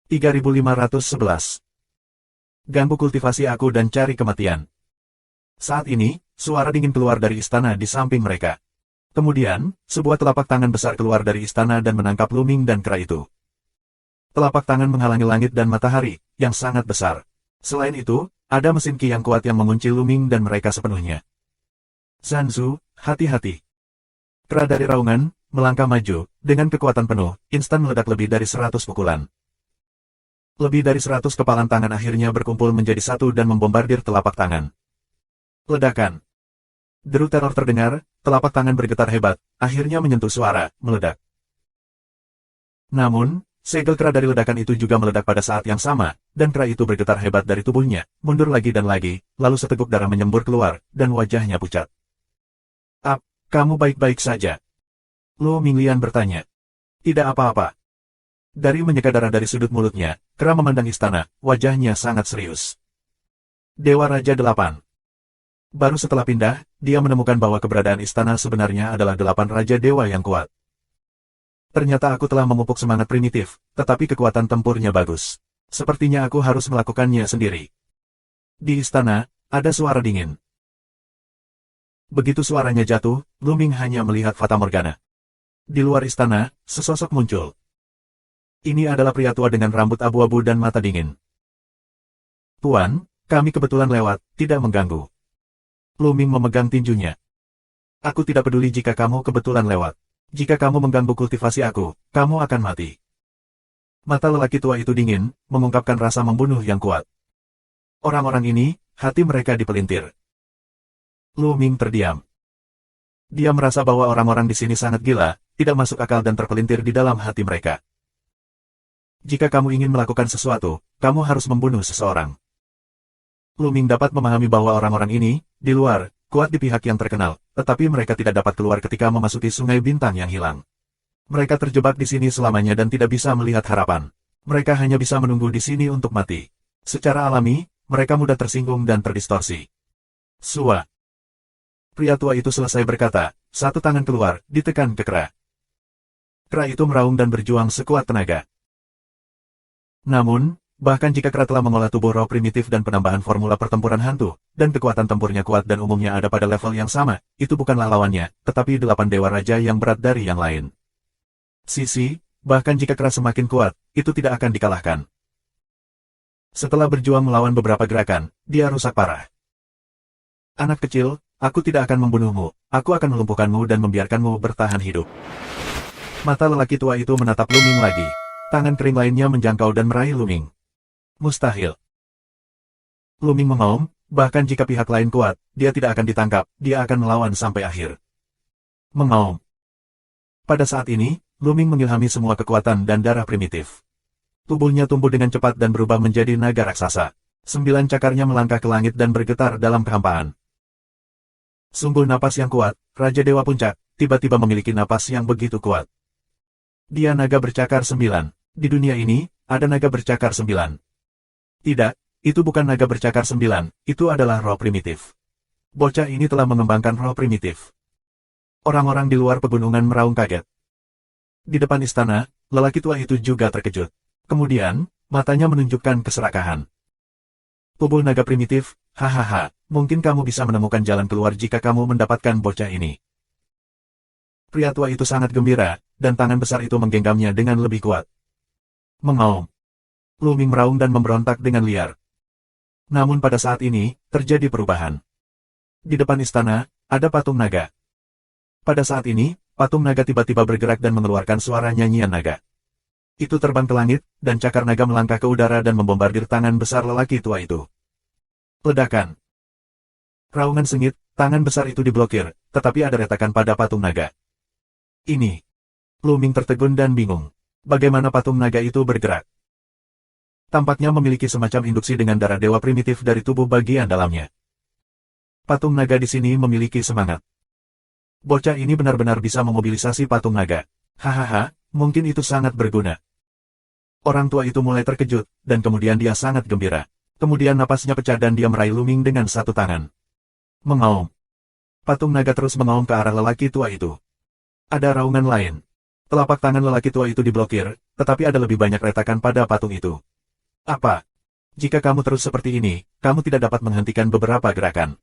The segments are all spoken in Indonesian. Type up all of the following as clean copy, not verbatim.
3511. Ganggu kultivasi aku dan cari kematian. Saat ini, suara dingin keluar dari istana di samping mereka. Kemudian, sebuah telapak tangan besar keluar dari istana dan menangkap Luming dan kera itu. Telapak tangan menghalangi langit dan matahari, yang sangat besar. Selain itu, ada mesin ki yang kuat yang mengunci Luming dan mereka sepenuhnya. Zanzu, hati-hati. Kera dari raungan, melangkah maju, dengan kekuatan penuh, instan meledak lebih dari 100 pukulan. Lebih dari 100 kepalan tangan akhirnya berkumpul menjadi satu dan membombardir telapak tangan. Ledakan. Deru teror terdengar, telapak tangan bergetar hebat, akhirnya menyentuh suara, meledak. Namun, segel kera dari ledakan itu juga meledak pada saat yang sama, dan kera itu bergetar hebat dari tubuhnya, mundur lagi dan lagi, lalu seteguk darah menyembur keluar, dan wajahnya pucat. Kamu baik-baik saja? Luo Minglian bertanya. Tidak apa-apa. Dari menyeka darah dari sudut mulutnya, kera memandang istana, wajahnya sangat serius. Dewa Raja 8. Baru setelah pindah, dia menemukan bahwa keberadaan istana sebenarnya adalah 8 Raja Dewa yang kuat. Ternyata aku telah memupuk semangat primitif, tetapi kekuatan tempurnya bagus. Sepertinya aku harus melakukannya sendiri. Di istana, ada suara dingin. Begitu suaranya jatuh, Luming hanya melihat Fatamorgana. Di luar istana, sesosok muncul. Ini adalah pria tua dengan rambut abu-abu dan mata dingin. Tuan, kami kebetulan lewat, tidak mengganggu. Luming memegang tinjunya. Aku tidak peduli jika kamu kebetulan lewat. Jika kamu mengganggu kultivasi aku, kamu akan mati. Mata lelaki tua itu dingin, mengungkapkan rasa membunuh yang kuat. Orang-orang ini, hati mereka dipelintir. Luming terdiam. Dia merasa bahwa orang-orang di sini sangat gila, tidak masuk akal dan terpelintir di dalam hati mereka. Jika kamu ingin melakukan sesuatu, kamu harus membunuh seseorang. Luming dapat memahami bahwa orang-orang ini, di luar, kuat di pihak yang terkenal, tetapi mereka tidak dapat keluar ketika memasuki Sungai Bintang yang hilang. Mereka terjebak di sini selamanya dan tidak bisa melihat harapan. Mereka hanya bisa menunggu di sini untuk mati. Secara alami, mereka mudah tersinggung dan terdistorsi. Sua. Pria tua itu selesai berkata, satu tangan keluar, ditekan ke kera. Kera itu meraung dan berjuang sekuat tenaga. Namun, bahkan jika kera telah mengolah tubuh roh primitif dan penambahan formula pertempuran hantu, dan kekuatan tempurnya kuat dan umumnya ada pada level yang sama, itu bukanlah lawannya, tetapi 8 Dewa Raja yang berat dari yang lain. Sisi, bahkan jika kera semakin kuat, itu tidak akan dikalahkan. Setelah berjuang melawan beberapa gerakan, dia rusak parah. Anak kecil, aku tidak akan membunuhmu, aku akan melumpuhkanmu dan membiarkanmu bertahan hidup. Mata lelaki tua itu menatap Luming lagi. Tangan kering lainnya menjangkau dan meraih Luming. Mustahil. Luming mengaum, bahkan jika pihak lain kuat, dia tidak akan ditangkap, dia akan melawan sampai akhir. Mengaum. Pada saat ini, Luming mengilhami semua kekuatan dan darah primitif. Tubuhnya tumbuh dengan cepat dan berubah menjadi naga raksasa. 9 cakarnya melangkah ke langit dan bergetar dalam kehampaan. Sungguh napas yang kuat, Raja Dewa Puncak, tiba-tiba memiliki napas yang begitu kuat. Dia naga bercakar 9. Di dunia ini, ada naga bercakar 9. Tidak, itu bukan naga bercakar 9, itu adalah roh primitif. Bocah ini telah mengembangkan roh primitif. Orang-orang di luar pegunungan meraung kaget. Di depan istana, lelaki tua itu juga terkejut. Kemudian, matanya menunjukkan keserakahan. Tubuh naga primitif, hahaha, mungkin kamu bisa menemukan jalan keluar jika kamu mendapatkan bocah ini. Pria tua itu sangat gembira, dan tangan besar itu menggenggamnya dengan lebih kuat. Mengaum. Luming meraung dan memberontak dengan liar. Namun pada saat ini, terjadi perubahan. Di depan istana, ada patung naga. Pada saat ini, patung naga tiba-tiba bergerak dan mengeluarkan suara nyanyian naga. Itu terbang ke langit, dan cakar naga melangkah ke udara dan membombardir tangan besar lelaki tua itu. Ledakan. Raungan sengit, tangan besar itu diblokir, tetapi ada retakan pada patung naga. Ini. Luming tertegun dan bingung. Bagaimana patung naga itu bergerak? Tampaknya memiliki semacam induksi dengan darah dewa primitif dari tubuh bagian dalamnya. Patung naga di sini memiliki semangat. Bocah ini benar-benar bisa memobilisasi patung naga. Hahaha, mungkin itu sangat berguna. Orang tua itu mulai terkejut, dan kemudian dia sangat gembira. Kemudian napasnya pecah dan dia meraih Luming dengan satu tangan. Mengaum. Patung naga terus mengaum ke arah lelaki tua itu. Ada raungan lain. Telapak tangan lelaki tua itu diblokir, tetapi ada lebih banyak retakan pada patung itu. Apa? Jika kamu terus seperti ini, kamu tidak dapat menghentikan beberapa gerakan.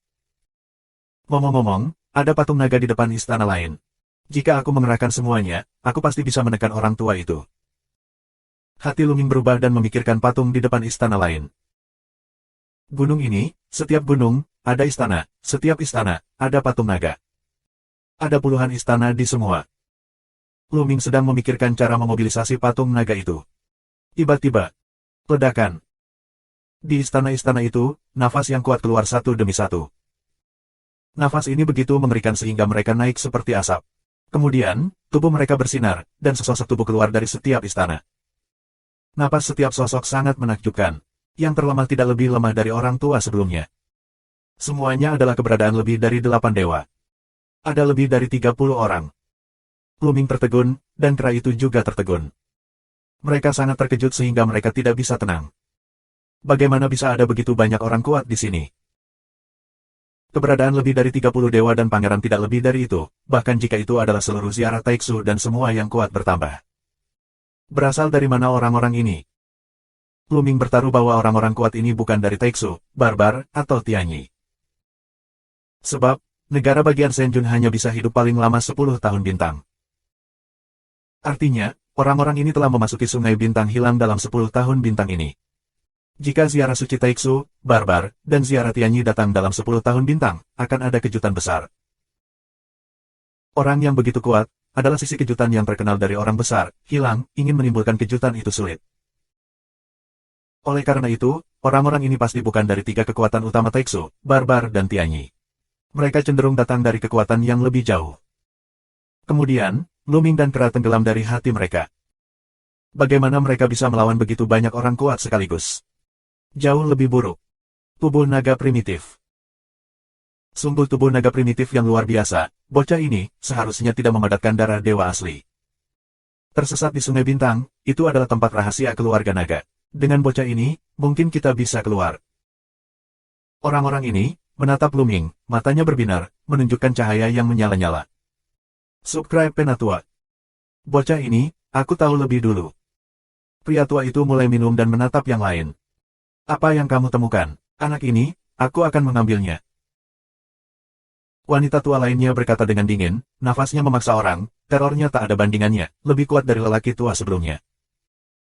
Ngomong-ngomong, ada patung naga di depan istana lain. Jika aku mengerahkan semuanya, aku pasti bisa menekan orang tua itu. Hati Luming berubah dan memikirkan patung di depan istana lain. Gunung ini, setiap gunung, ada istana, setiap istana, ada patung naga. Ada puluhan istana di semua. Luming sedang memikirkan cara memobilisasi patung naga itu. Tiba-tiba, ledakan. Di istana-istana itu, nafas yang kuat keluar satu demi satu. Nafas ini begitu mengerikan sehingga mereka naik seperti asap. Kemudian, tubuh mereka bersinar, dan sesosok tubuh keluar dari setiap istana. Napas setiap sosok sangat menakjubkan. Yang terlemah tidak lebih lemah dari orang tua sebelumnya. Semuanya adalah keberadaan lebih dari 8 dewa. Ada lebih dari 30 orang. Luming tertegun, dan kera itu juga tertegun. Mereka sangat terkejut sehingga mereka tidak bisa tenang. Bagaimana bisa ada begitu banyak orang kuat di sini? Keberadaan lebih dari 30 dewa dan pangeran tidak lebih dari itu, bahkan jika itu adalah seluruh ziarah Taiksu dan semua yang kuat bertambah. Berasal dari mana orang-orang ini? Luming bertaruh bahwa orang-orang kuat ini bukan dari Taiksu, Barbar, atau Tianyi. Sebab, negara bagian Senjun hanya bisa hidup paling lama 10 tahun bintang. Artinya, orang-orang ini telah memasuki sungai bintang hilang dalam 10 tahun bintang ini. Jika ziarah suci Taiksu, Barbar, dan ziarah Tianyi datang dalam 10 tahun bintang, akan ada kejutan besar. Orang yang begitu kuat, adalah sisi kejutan yang terkenal dari orang besar, hilang, ingin menimbulkan kejutan itu sulit. Oleh karena itu, orang-orang ini pasti bukan dari 3 kekuatan utama Taiksu, Barbar, dan Tianyi. Mereka cenderung datang dari kekuatan yang lebih jauh. Kemudian, Luming dan kera tenggelam dari hati mereka. Bagaimana mereka bisa melawan begitu banyak orang kuat sekaligus? Jauh lebih buruk. Tubuh naga primitif. Sungguh tubuh naga primitif yang luar biasa, bocah ini seharusnya tidak memadatkan darah dewa asli. Tersesat di Sungai Bintang, itu adalah tempat rahasia keluarga naga. Dengan bocah ini, mungkin kita bisa keluar. Orang-orang ini menatap Luming, matanya berbinar, menunjukkan cahaya yang menyala-nyala. Subscribe Penatua. Bocah ini, aku tahu lebih dulu. Pria tua itu mulai minum dan menatap yang lain. Apa yang kamu temukan? Anak ini, aku akan mengambilnya. Wanita tua lainnya berkata dengan dingin, nafasnya memaksa orang, terornya tak ada bandingannya, lebih kuat dari lelaki tua sebelumnya.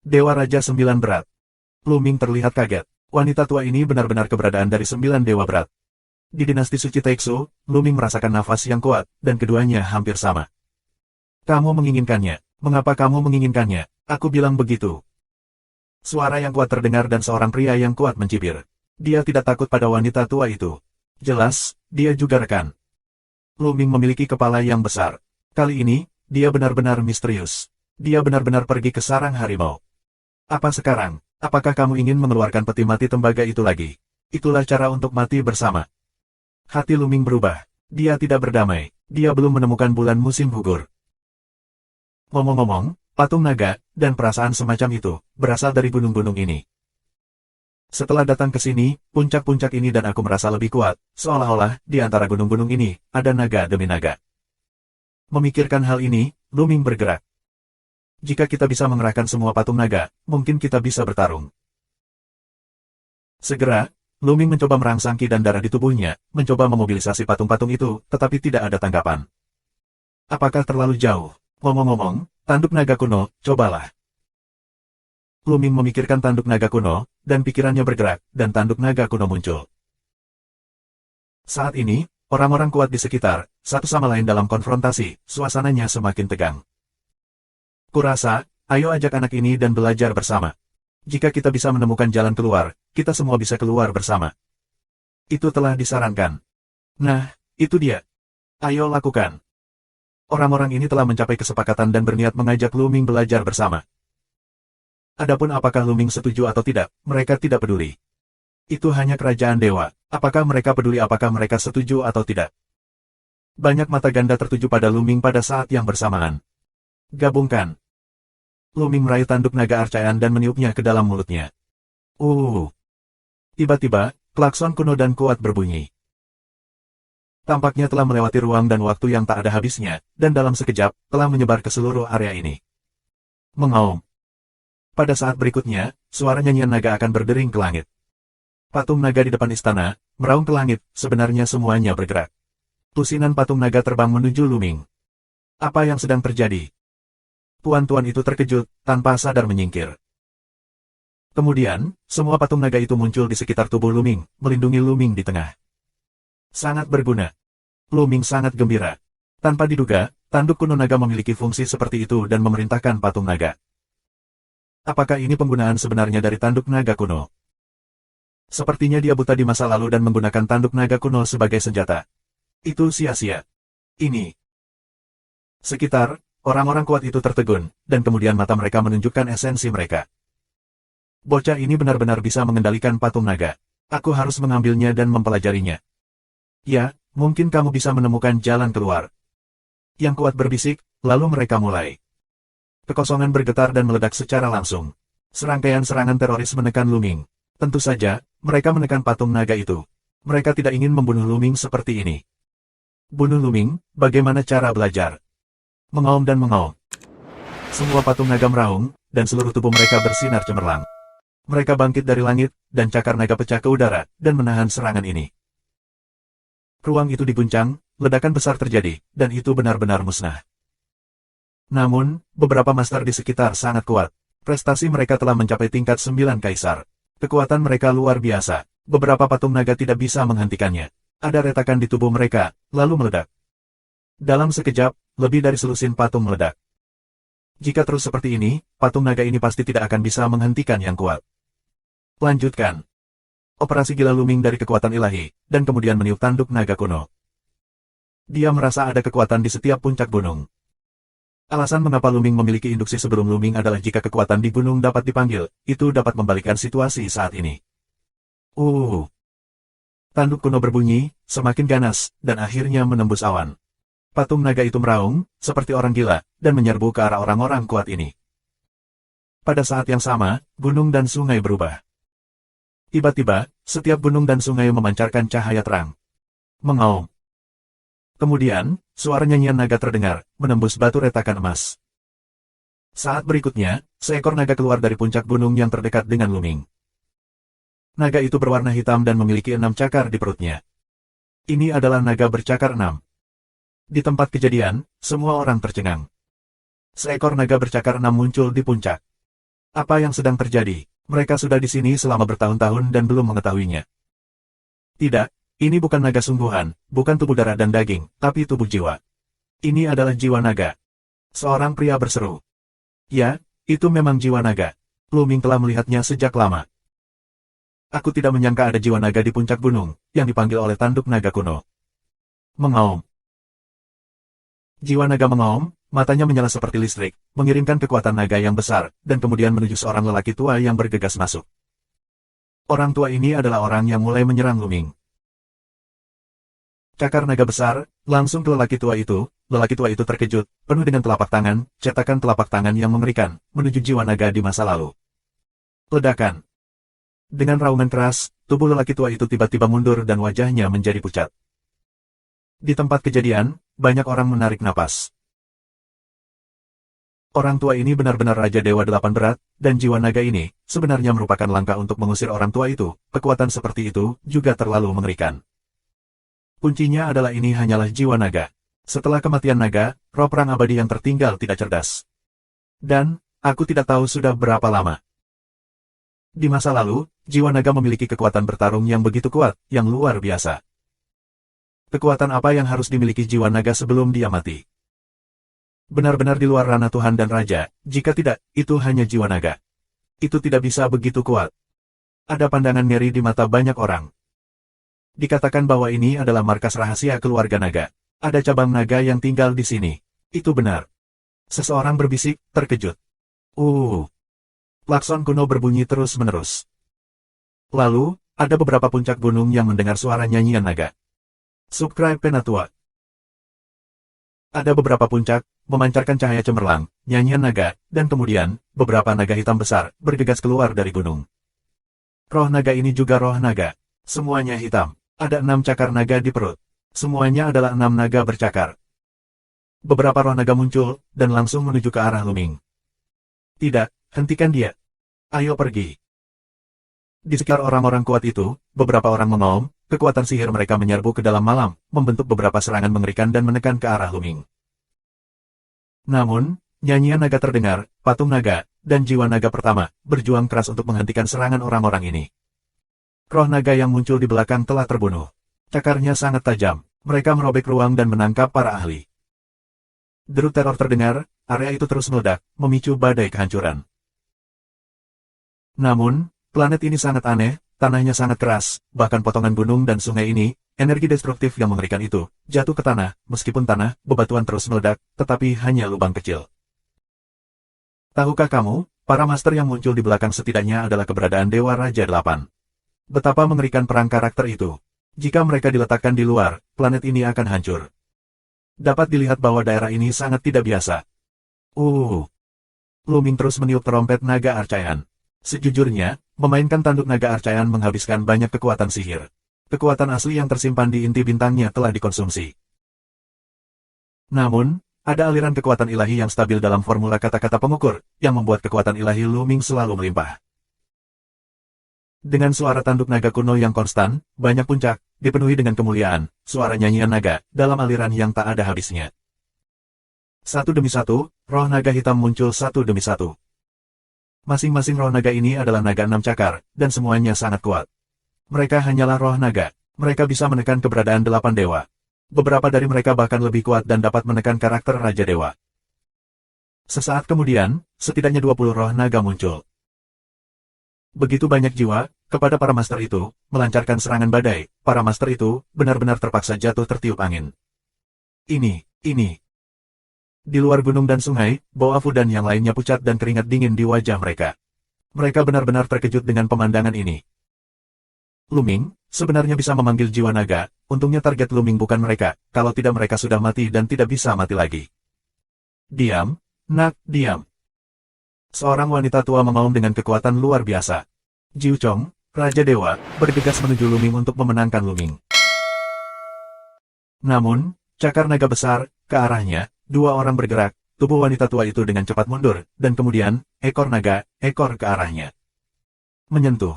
Dewa Raja 9 berat. Luming terlihat kaget. Wanita tua ini benar-benar keberadaan dari 9 dewa berat. Di dinasti suci Taiksu, Luming merasakan nafas yang kuat, dan keduanya hampir sama. Kamu menginginkannya. Mengapa kamu menginginkannya? Aku bilang begitu. Suara yang kuat terdengar dan seorang pria yang kuat mencibir. Dia tidak takut pada wanita tua itu. Jelas, dia juga rekan. Luming memiliki kepala yang besar. Kali ini, dia benar-benar misterius. Dia benar-benar pergi ke sarang harimau. Apa sekarang? Apakah kamu ingin mengeluarkan peti mati tembaga itu lagi? Itulah cara untuk mati bersama. Hati Luming berubah. Dia tidak berdamai. Dia belum menemukan bulan musim gugur. Ngomong-ngomong, patung naga, dan perasaan semacam itu, berasal dari gunung-gunung ini. Setelah datang ke sini, puncak-puncak ini dan aku merasa lebih kuat, seolah-olah, di antara gunung-gunung ini, ada naga demi naga. Memikirkan hal ini, Luming bergerak. Jika kita bisa mengerahkan semua patung naga, mungkin kita bisa bertarung. Segera, Luming mencoba merangsang ki dan darah di tubuhnya, mencoba memobilisasi patung-patung itu, tetapi tidak ada tanggapan. Apakah terlalu jauh? Ngomong-ngomong, tanduk naga kuno, cobalah. Luming memikirkan tanduk naga kuno, dan pikirannya bergerak, dan tanduk naga kuno muncul. Saat ini, orang-orang kuat di sekitar, satu sama lain dalam konfrontasi, suasananya semakin tegang. Kurasa, ayo ajak anak ini dan belajar bersama. Jika kita bisa menemukan jalan keluar, kita semua bisa keluar bersama. Itu telah disarankan. Nah, itu dia. Ayo lakukan. Orang-orang ini telah mencapai kesepakatan dan berniat mengajak Luming belajar bersama. Adapun apakah Luming setuju atau tidak, mereka tidak peduli. Itu hanya kerajaan dewa. Apakah mereka peduli apakah mereka setuju atau tidak? Banyak mata ganda tertuju pada Luming pada saat yang bersamaan. Gabungkan. Luming meraih tanduk naga arcaian dan meniupnya ke dalam mulutnya. Tiba-tiba, klakson kuno dan kuat berbunyi. Tampaknya telah melewati ruang dan waktu yang tak ada habisnya, dan dalam sekejap, telah menyebar ke seluruh area ini. Mengaum. Pada saat berikutnya, suara nyanyian naga akan berdering ke langit. Patung naga di depan istana, meraung ke langit, sebenarnya semuanya bergerak. Lusinan patung naga terbang menuju Luming. Apa yang sedang terjadi? Tuan-tuan itu terkejut, tanpa sadar menyingkir. Kemudian, semua patung naga itu muncul di sekitar tubuh Luming, melindungi Luming di tengah. Sangat berguna. Luming sangat gembira. Tanpa diduga, tanduk kuno naga memiliki fungsi seperti itu dan memerintahkan patung naga. Apakah ini penggunaan sebenarnya dari tanduk naga kuno? Sepertinya dia buta di masa lalu dan menggunakan tanduk naga kuno sebagai senjata. Itu sia-sia. Ini. Sekitar, orang-orang kuat itu tertegun, dan kemudian mata mereka menunjukkan esensi mereka. Bocah ini benar-benar bisa mengendalikan patung naga. Aku harus mengambilnya dan mempelajarinya. Ya, mungkin kamu bisa menemukan jalan keluar. Yang kuat berbisik, lalu mereka mulai. Kekosongan bergetar dan meledak secara langsung. Serangkaian serangan teroris menekan Luming. Tentu saja, mereka menekan patung naga itu. Mereka tidak ingin membunuh Luming seperti ini. Bunuh Luming, bagaimana cara belajar? Mengaum dan mengaum. Semua patung naga meraung, dan seluruh tubuh mereka bersinar cemerlang. Mereka bangkit dari langit, dan cakar naga pecah ke udara, dan menahan serangan ini. Ruang itu diguncang, ledakan besar terjadi, dan itu benar-benar musnah. Namun, beberapa master di sekitar sangat kuat. Prestasi mereka telah mencapai tingkat 9 kaisar. Kekuatan mereka luar biasa. Beberapa patung naga tidak bisa menghentikannya. Ada retakan di tubuh mereka, lalu meledak. Dalam sekejap, lebih dari selusin patung meledak. Jika terus seperti ini, patung naga ini pasti tidak akan bisa menghentikan yang kuat. Lanjutkan. Operasi gila Luming dari kekuatan ilahi, dan kemudian meniup tanduk naga kuno. Dia merasa ada kekuatan di setiap puncak gunung. Alasan mengapa Luming memiliki induksi sebelum Luming adalah jika kekuatan di gunung dapat dipanggil, itu dapat membalikkan situasi saat ini. Tanduk kuno berbunyi, semakin ganas, dan akhirnya menembus awan. Patung naga itu meraung, seperti orang gila, dan menyerbu ke arah orang-orang kuat ini. Pada saat yang sama, gunung dan sungai berubah. Tiba-tiba, setiap gunung dan sungai memancarkan cahaya terang. Mengaum. Kemudian, suara nyanyian naga terdengar, menembus batu retakan emas. Saat berikutnya, seekor naga keluar dari puncak gunung yang terdekat dengan Luming. Naga itu berwarna hitam dan memiliki 6 cakar di perutnya. Ini adalah naga bercakar 6. Di tempat kejadian, semua orang tercengang. Seekor naga bercakar 6 muncul di puncak. Apa yang sedang terjadi? Mereka sudah di sini selama bertahun-tahun dan belum mengetahuinya. Tidak, ini bukan naga sungguhan, bukan tubuh darah dan daging, tapi tubuh jiwa. Ini adalah jiwa naga. Seorang pria berseru. Ya, itu memang jiwa naga. Luming telah melihatnya sejak lama. Aku tidak menyangka ada jiwa naga di puncak gunung, yang dipanggil oleh tanduk naga kuno. Mengaum. Jiwa naga mengaum, matanya menyala seperti listrik, mengirimkan kekuatan naga yang besar, dan kemudian menuju seorang lelaki tua yang bergegas masuk. Orang tua ini adalah orang yang mulai menyerang Luming. Cakar naga besar, langsung ke lelaki tua itu terkejut, penuh dengan telapak tangan, cetakan telapak tangan yang mengerikan, menuju jiwa naga di masa lalu. Ledakan. Dengan raungan keras, tubuh lelaki tua itu tiba-tiba mundur dan wajahnya menjadi pucat. Di tempat kejadian, banyak orang menarik napas. Orang tua ini benar-benar Raja Dewa Delapan Berat, dan jiwa naga ini, sebenarnya merupakan langkah untuk mengusir orang tua itu. Kekuatan seperti itu, juga terlalu mengerikan. Kuncinya adalah ini hanyalah jiwa naga. Setelah kematian naga, roh perang abadi yang tertinggal tidak cerdas. Dan, aku tidak tahu sudah berapa lama. Di masa lalu, jiwa naga memiliki kekuatan bertarung yang begitu kuat, yang luar biasa. Kekuatan apa yang harus dimiliki jiwa naga sebelum dia mati? Benar-benar di luar ranah Tuhan dan Raja, jika tidak, itu hanya jiwa naga. Itu tidak bisa begitu kuat. Ada pandangan ngeri di mata banyak orang. Dikatakan bahwa ini adalah markas rahasia keluarga naga. Ada cabang naga yang tinggal di sini. Itu benar. Seseorang berbisik, terkejut. Klakson kuno berbunyi terus-menerus. Lalu, ada beberapa puncak gunung yang mendengar suara nyanyian naga. Subscribe Penatua. Ada beberapa puncak, memancarkan cahaya cemerlang, nyanyian naga, dan kemudian, beberapa naga hitam besar, bergegas keluar dari gunung. Roh naga ini juga roh naga. Semuanya hitam. Ada 6 cakar naga di perut. Semuanya adalah 6 naga bercakar. Beberapa roh naga muncul, dan langsung menuju ke arah Luming. Tidak, hentikan dia. Ayo pergi. Di sekitar orang-orang kuat itu, beberapa orang mengaum, kekuatan sihir mereka menyerbu ke dalam malam, membentuk beberapa serangan mengerikan dan menekan ke arah Luming. Namun, nyanyian naga terdengar, patung naga, dan jiwa naga pertama, berjuang keras untuk menghentikan serangan orang-orang ini. Roh naga yang muncul di belakang telah terbunuh. Cakarnya sangat tajam, mereka merobek ruang dan menangkap para ahli. Deru teror terdengar, area itu terus meledak, memicu badai kehancuran. Namun, planet ini sangat aneh, tanahnya sangat keras, bahkan potongan gunung dan sungai ini, energi destruktif yang mengerikan itu, jatuh ke tanah, meskipun tanah, bebatuan terus meledak, tetapi hanya lubang kecil. Tahukah kamu, para master yang muncul di belakang setidaknya adalah keberadaan Dewa Raja 8. Betapa mengerikan perang karakter itu. Jika mereka diletakkan di luar, planet ini akan hancur. Dapat dilihat bahwa daerah ini sangat tidak biasa. Luming terus meniup trompet naga Archaean. Sejujurnya, memainkan tanduk naga Archaean menghabiskan banyak kekuatan sihir. Kekuatan asli yang tersimpan di inti bintangnya telah dikonsumsi. Namun, ada aliran kekuatan ilahi yang stabil dalam formula kata-kata pengukur, yang membuat kekuatan ilahi Luming selalu melimpah. Dengan suara tanduk naga kuno yang konstan, banyak puncak, dipenuhi dengan kemuliaan, suara nyanyian naga, dalam aliran yang tak ada habisnya. Satu demi satu, roh naga hitam muncul satu demi satu. Masing-masing roh naga ini adalah naga 6 cakar, dan semuanya sangat kuat. Mereka hanyalah roh naga, mereka bisa menekan keberadaan 8 dewa. Beberapa dari mereka bahkan lebih kuat dan dapat menekan karakter Raja Dewa. Sesaat kemudian, setidaknya 20 roh naga muncul. Begitu banyak jiwa, kepada para master itu, melancarkan serangan badai, para master itu, benar-benar terpaksa jatuh tertiup angin. Ini. Di luar gunung dan sungai, bau afu dan yang lainnya pucat dan keringat dingin di wajah mereka. Mereka benar-benar terkejut dengan pemandangan ini. Luming, sebenarnya bisa memanggil jiwa naga, untungnya target Luming bukan mereka, kalau tidak mereka sudah mati dan tidak bisa mati lagi. Diam, nak, diam. Seorang wanita tua mengaum dengan kekuatan luar biasa. Jiu Chong, Raja Dewa, bergegas menuju Luming untuk memenangkan Luming. Namun, cakar naga besar, ke arahnya, dua orang bergerak, tubuh wanita tua itu dengan cepat mundur, dan kemudian, ekor naga, ekor ke arahnya. Menyentuh.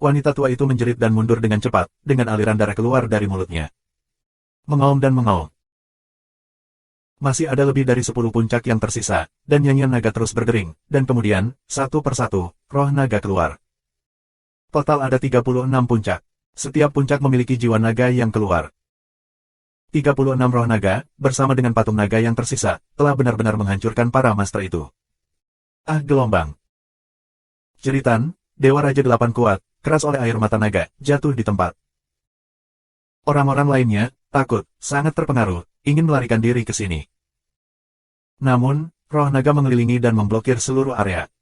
Wanita tua itu menjerit dan mundur dengan cepat, dengan aliran darah keluar dari mulutnya. Mengaum dan mengaum. Masih ada lebih dari 10 puncak yang tersisa, dan nyanyian naga terus berdering, dan kemudian, satu persatu, roh naga keluar. Total ada 36 puncak. Setiap puncak memiliki jiwa naga yang keluar. 36 roh naga, bersama dengan patung naga yang tersisa, telah benar-benar menghancurkan para master itu. Ah, gelombang. Jeritan, Dewa Raja 8 kuat, keras oleh air mata naga, jatuh di tempat. Orang-orang lainnya, takut, sangat terpengaruh, ingin melarikan diri ke sini. Namun, roh naga mengelilingi dan memblokir seluruh area.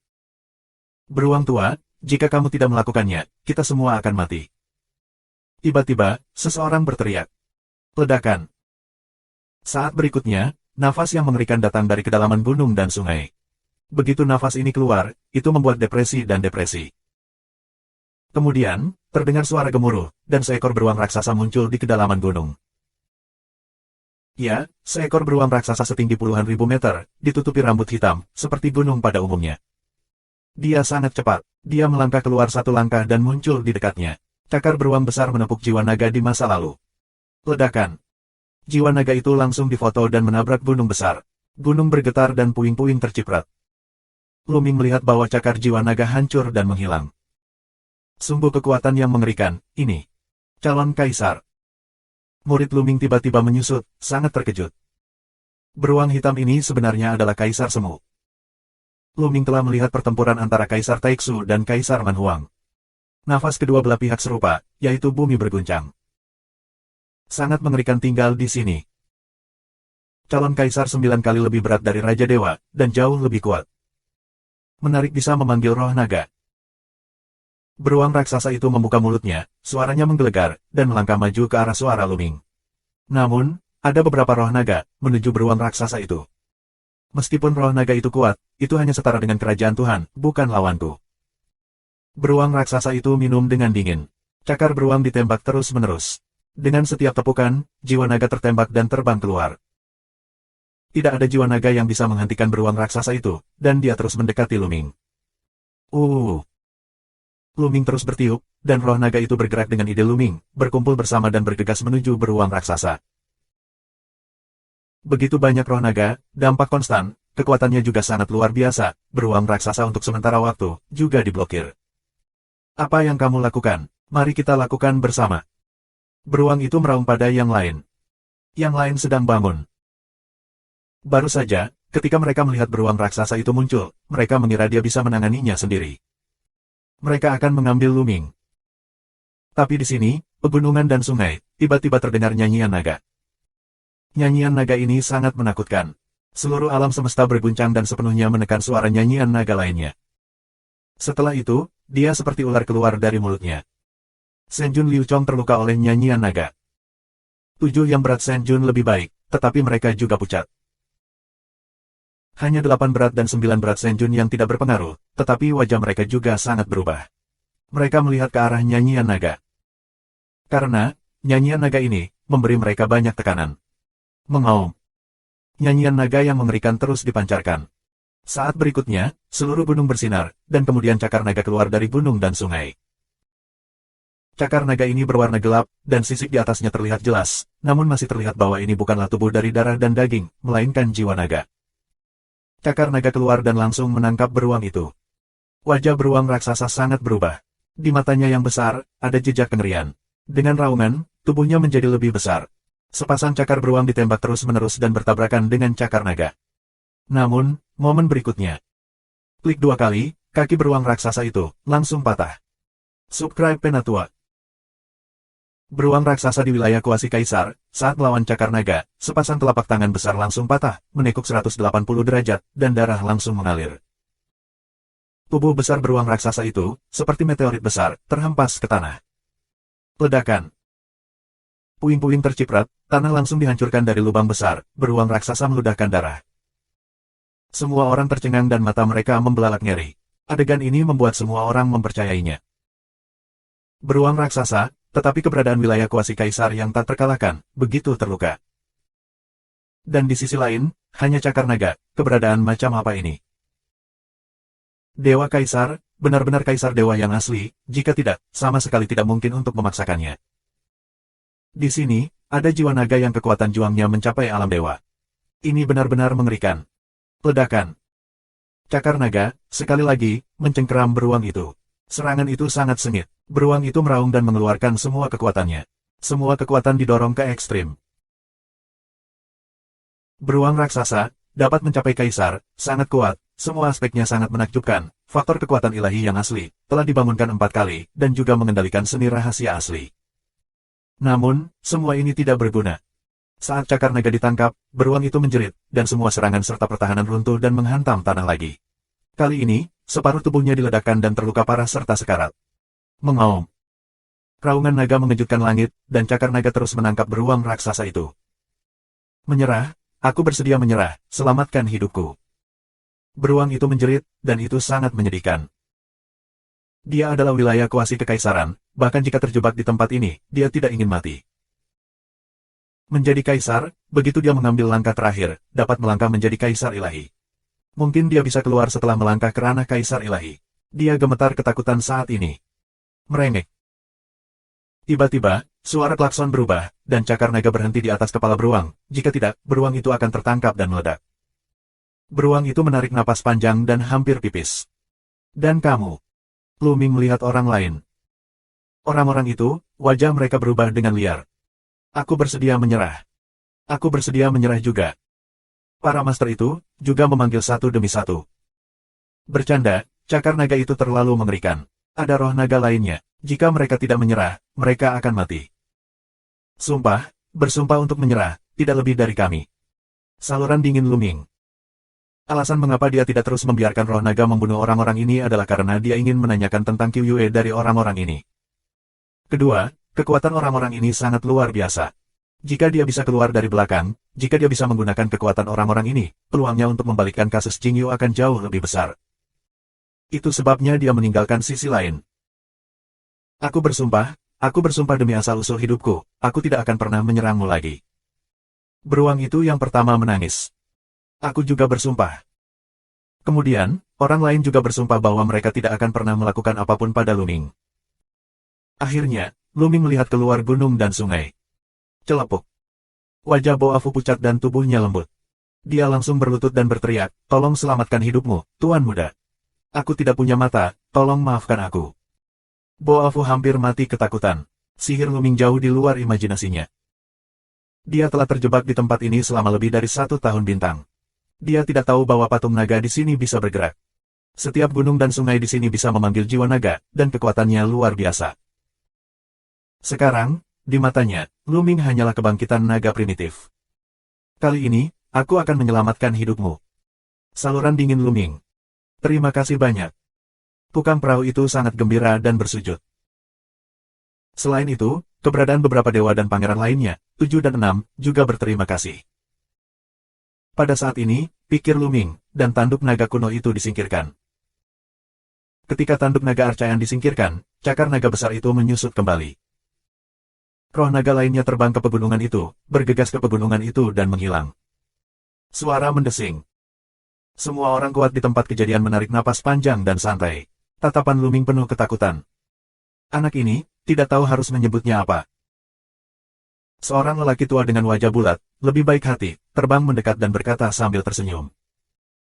Beruang tua, jika kamu tidak melakukannya, kita semua akan mati. Tiba-tiba, seseorang berteriak. Ledakan. Saat berikutnya, nafas yang mengerikan datang dari kedalaman gunung dan sungai. Begitu nafas ini keluar, itu membuat depresi dan depresi. Kemudian, terdengar suara gemuruh, dan seekor beruang raksasa muncul di kedalaman gunung. Ya, seekor beruang raksasa setinggi puluhan ribu meter, ditutupi rambut hitam, seperti gunung pada umumnya. Dia sangat cepat, dia melangkah keluar satu langkah dan muncul di dekatnya. Cakar beruang besar menepuk jiwa naga di masa lalu. Ledakan. Jiwa naga itu langsung difoto dan menabrak gunung besar. Gunung bergetar dan puing-puing terciprat. Luming melihat bahwa cakar jiwa naga hancur dan menghilang. Sungguh kekuatan yang mengerikan, ini. Calon kaisar. Murid Luming tiba-tiba menyusut, sangat terkejut. Beruang hitam ini sebenarnya adalah Kaisar Semu. Luming telah melihat pertempuran antara Kaisar Taixu dan Kaisar Manhuang. Nafas kedua belah pihak serupa, yaitu bumi berguncang. Sangat mengerikan tinggal di sini. Calon kaisar 9 kali lebih berat dari Raja Dewa, dan jauh lebih kuat. Menarik bisa memanggil roh naga. Beruang raksasa itu membuka mulutnya, suaranya menggelegar, dan melangkah maju ke arah suara Luming. Namun, ada beberapa roh naga, menuju beruang raksasa itu. Meskipun roh naga itu kuat, itu hanya setara dengan kerajaan Tuhan, bukan lawanku. Beruang raksasa itu minum dengan dingin. Cakar beruang ditembak terus-menerus. Dengan setiap tepukan, jiwa naga tertembak dan terbang keluar. Tidak ada jiwa naga yang bisa menghentikan beruang raksasa itu, dan dia terus mendekati Luming. Luming terus bertiup, dan roh naga itu bergerak dengan ide Luming, berkumpul bersama dan bergegas menuju beruang raksasa. Begitu banyak roh naga, dampak konstan, kekuatannya juga sangat luar biasa, beruang raksasa untuk sementara waktu, juga diblokir. Apa yang kamu lakukan? Mari kita lakukan bersama. Beruang itu meraung pada yang lain. Yang lain sedang bangun. Baru saja, ketika mereka melihat beruang raksasa itu muncul, mereka mengira dia bisa menanganinya sendiri. Mereka akan mengambil Luming. Tapi di sini, pegunungan dan sungai, tiba-tiba terdengar nyanyian naga. Nyanyian naga ini sangat menakutkan. Seluruh alam semesta berguncang dan sepenuhnya menekan suara nyanyian naga lainnya. Setelah itu, dia seperti ular keluar dari mulutnya. Senjun Liu Chong terluka oleh nyanyian naga. 7 yang berat Senjun lebih baik, tetapi mereka juga pucat. Hanya 8 berat dan 9 berat Senjun yang tidak berpengaruh, tetapi wajah mereka juga sangat berubah. Mereka melihat ke arah nyanyian naga. Karena, nyanyian naga ini, memberi mereka banyak tekanan. Mengaum. Nyanyian naga yang mengerikan terus dipancarkan. Saat berikutnya, seluruh gunung bersinar, dan kemudian cakar naga keluar dari gunung dan sungai. Cakar naga ini berwarna gelap, dan sisik di atasnya terlihat jelas, namun masih terlihat bahwa ini bukanlah tubuh dari darah dan daging, melainkan jiwa naga. Cakar naga keluar dan langsung menangkap beruang itu. Wajah beruang raksasa sangat berubah. Di matanya yang besar, ada jejak kengerian. Dengan raungan, tubuhnya menjadi lebih besar. Sepasang cakar beruang ditembak terus-menerus dan bertabrakan dengan cakar naga. Namun, momen berikutnya. Klik 2 kali, kaki beruang raksasa itu langsung patah. Subscribe Penatua. Beruang raksasa di wilayah kuasi kaisar, saat melawan cakar naga, sepasang telapak tangan besar langsung patah, menekuk 180 derajat, dan darah langsung mengalir. Tubuh besar beruang raksasa itu, seperti meteorit besar, terhempas ke tanah. Ledakan. Puing-puing terciprat, tanah langsung dihancurkan dari lubang besar, beruang raksasa meludahkan darah. Semua orang tercengang dan mata mereka membelalak ngeri. Adegan ini membuat semua orang mempercayainya. Beruang raksasa, tetapi keberadaan wilayah kuasi kaisar yang tak terkalahkan, begitu terluka. Dan di sisi lain, hanya cakar naga, keberadaan macam apa ini? Dewa kaisar, benar-benar kaisar dewa yang asli, jika tidak, sama sekali tidak mungkin untuk memaksakannya. Di sini, ada jiwa naga yang kekuatan juangnya mencapai alam dewa. Ini benar-benar mengerikan. Ledakan. Cakar naga, sekali lagi, mencengkeram beruang itu. Serangan itu sangat sengit. Beruang itu meraung dan mengeluarkan semua kekuatannya. Semua kekuatan didorong ke ekstrim. Beruang raksasa, dapat mencapai kaisar, sangat kuat, semua aspeknya sangat menakjubkan. Faktor kekuatan ilahi yang asli, telah dibangunkan 4 kali, dan juga mengendalikan seni rahasia asli. Namun, semua ini tidak berguna. Saat cakar naga ditangkap, beruang itu menjerit, dan semua serangan serta pertahanan runtuh dan menghantam tanah lagi. Kali ini, separuh tubuhnya diledakkan dan terluka parah serta sekarat. Mengaum. Raungan naga mengejutkan langit, dan cakar naga terus menangkap beruang raksasa itu. Menyerah, aku bersedia menyerah, selamatkan hidupku. Beruang itu menjerit, dan itu sangat menyedihkan. Dia adalah wilayah kuasi kekaisaran, bahkan jika terjebak di tempat ini, dia tidak ingin mati. Menjadi kaisar, begitu dia mengambil langkah terakhir, dapat melangkah menjadi kaisar ilahi. Mungkin dia bisa keluar setelah melangkah ke ranah kaisar ilahi. Dia gemetar ketakutan saat ini. Merengek. Tiba-tiba, suara klakson berubah, dan cakar naga berhenti di atas kepala beruang. Jika tidak, beruang itu akan tertangkap dan meledak. Beruang itu menarik napas panjang dan hampir pipis. Dan kamu. Luming melihat orang lain. Orang-orang itu, wajah mereka berubah dengan liar. Aku bersedia menyerah. Aku bersedia menyerah juga. Para master itu, juga memanggil satu demi satu. Bercanda, cakar naga itu terlalu mengerikan. Ada roh naga lainnya. Jika mereka tidak menyerah, mereka akan mati. Sumpah, bersumpah untuk menyerah, tidak lebih dari kami. Saluran dingin Luming. Alasan mengapa dia tidak terus membiarkan roh naga membunuh orang-orang ini adalah karena dia ingin menanyakan tentang Qiuyue dari orang-orang ini. Kedua, kekuatan orang-orang ini sangat luar biasa. Jika dia bisa keluar dari belakang, jika dia bisa menggunakan kekuatan orang-orang ini, peluangnya untuk membalikkan kasus Jingyu akan jauh lebih besar. Itu sebabnya dia meninggalkan sisi lain. Aku bersumpah, aku bersumpah demi asal-usul hidupku, aku tidak akan pernah menyerangmu lagi. Beruang itu yang pertama menangis. Aku juga bersumpah. Kemudian, orang lain juga bersumpah bahwa mereka tidak akan pernah melakukan apapun pada Luming. Akhirnya, Luming melihat keluar gunung dan sungai. Celepuk. Wajah Boafu pucat dan tubuhnya lembut. Dia langsung berlutut dan berteriak, "Tolong selamatkan hidupmu, Tuan Muda. Aku tidak punya mata, tolong maafkan aku." Boafu hampir mati ketakutan. Sihir Luming jauh di luar imajinasinya. Dia telah terjebak di tempat ini selama lebih dari 1 tahun bintang. Dia tidak tahu bahwa patung naga di sini bisa bergerak. Setiap gunung dan sungai di sini bisa memanggil jiwa naga, dan kekuatannya luar biasa. Sekarang, di matanya, Luming hanyalah kebangkitan naga primitif. Kali ini, aku akan menyelamatkan hidupmu. Saluran dingin Luming. Terima kasih banyak. Tukang perahu itu sangat gembira dan bersujud. Selain itu, keberadaan beberapa dewa dan pangeran lainnya, 7 dan 6, juga berterima kasih. Pada saat ini, pikir Luming, dan tanduk naga kuno itu disingkirkan. Ketika tanduk naga Archaean disingkirkan, cakar naga besar itu menyusut kembali. Roh naga lainnya terbang ke pegunungan itu, bergegas ke pegunungan itu dan menghilang. Suara mendesing. Semua orang kuat di tempat kejadian menarik napas panjang dan santai. Tatapan Luming penuh ketakutan. Anak ini, tidak tahu harus menyebutnya apa. Seorang lelaki tua dengan wajah bulat, lebih baik hati, terbang mendekat dan berkata sambil tersenyum.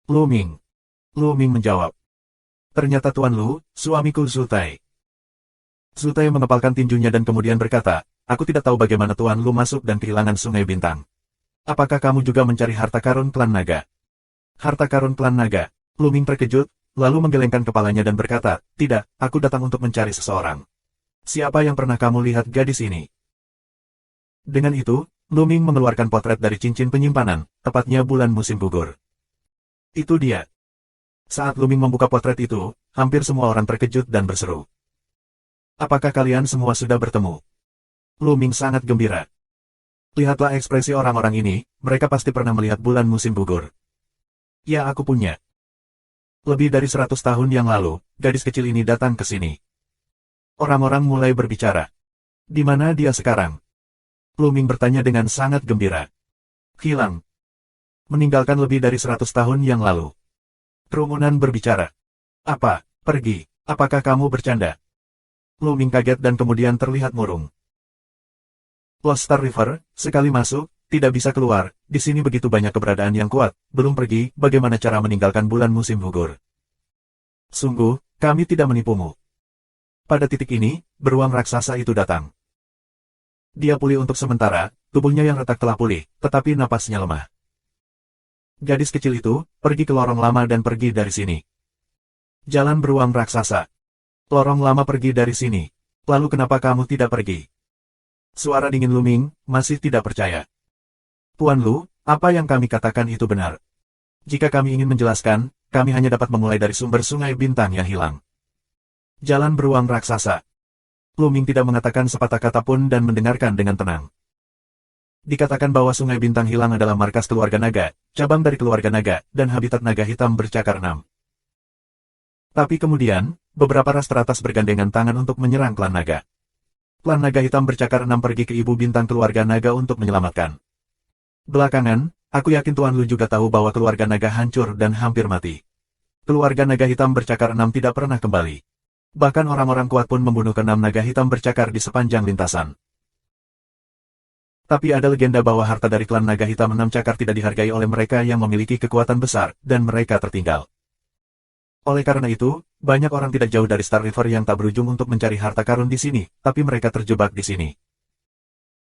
Luming. Luming menjawab. Ternyata Tuan Lu, suamiku Zutai. Zutai mengepalkan tinjunya dan kemudian berkata, aku tidak tahu bagaimana Tuan Lu masuk dan kehilangan Sungai Bintang. Apakah kamu juga mencari harta karun klan naga? Harta karun klan naga. Luming terkejut, lalu menggelengkan kepalanya dan berkata, tidak, aku datang untuk mencari seseorang. Siapa yang pernah kamu lihat gadis ini? Dengan itu, Luming mengeluarkan potret dari cincin penyimpanan, tepatnya bulan musim gugur. Itu dia. Saat Luming membuka potret itu, hampir semua orang terkejut dan berseru. Apakah kalian semua sudah bertemu? Luming sangat gembira. Lihatlah ekspresi orang-orang ini, mereka pasti pernah melihat bulan musim gugur. Ya, aku punya. Lebih dari 100 tahun yang lalu, gadis kecil ini datang ke sini. Orang-orang mulai berbicara. Di mana dia sekarang? Luming bertanya dengan sangat gembira. Hilang. Meninggalkan lebih dari 100 tahun yang lalu. Kerumunan berbicara. Apa? Pergi. Apakah kamu bercanda? Luming kaget dan kemudian terlihat murung. Lost Star River, sekali masuk, tidak bisa keluar, di sini begitu banyak keberadaan yang kuat, belum pergi, bagaimana cara meninggalkan bulan musim gugur? Sungguh, kami tidak menipumu. Pada titik ini, beruang raksasa itu datang. Dia pulih untuk sementara, tubuhnya yang retak telah pulih, tetapi napasnya lemah. Gadis kecil itu, pergi ke lorong lama dan pergi dari sini. Jalan beruang raksasa. Lorong lama pergi dari sini. Lalu kenapa kamu tidak pergi? Suara dingin Luming, masih tidak percaya. Tuan Lu, apa yang kami katakan itu benar. Jika kami ingin menjelaskan, kami hanya dapat memulai dari sumber Sungai Bintang yang hilang. Jalan beruang raksasa. Luming tidak mengatakan sepatah kata pun dan mendengarkan dengan tenang. Dikatakan bahwa Sungai Bintang hilang adalah markas keluarga naga, cabang dari keluarga naga, dan habitat naga hitam bercakar 6. Tapi kemudian, beberapa ras teratas bergandengan tangan untuk menyerang klan naga. Klan naga hitam bercakar 6 pergi ke ibu bintang keluarga naga untuk menyelamatkan. Belakangan, aku yakin Tuan Lu juga tahu bahwa keluarga naga hancur dan hampir mati. Keluarga naga hitam bercakar 6 tidak pernah kembali. Bahkan orang-orang kuat pun membunuh ke-6 naga hitam bercakar di sepanjang lintasan. Tapi ada legenda bahwa harta dari klan naga hitam 6 cakar tidak dihargai oleh mereka yang memiliki kekuatan besar, dan mereka tertinggal. Oleh karena itu, banyak orang tidak jauh dari Star River yang tak berujung untuk mencari harta karun di sini, tapi mereka terjebak di sini.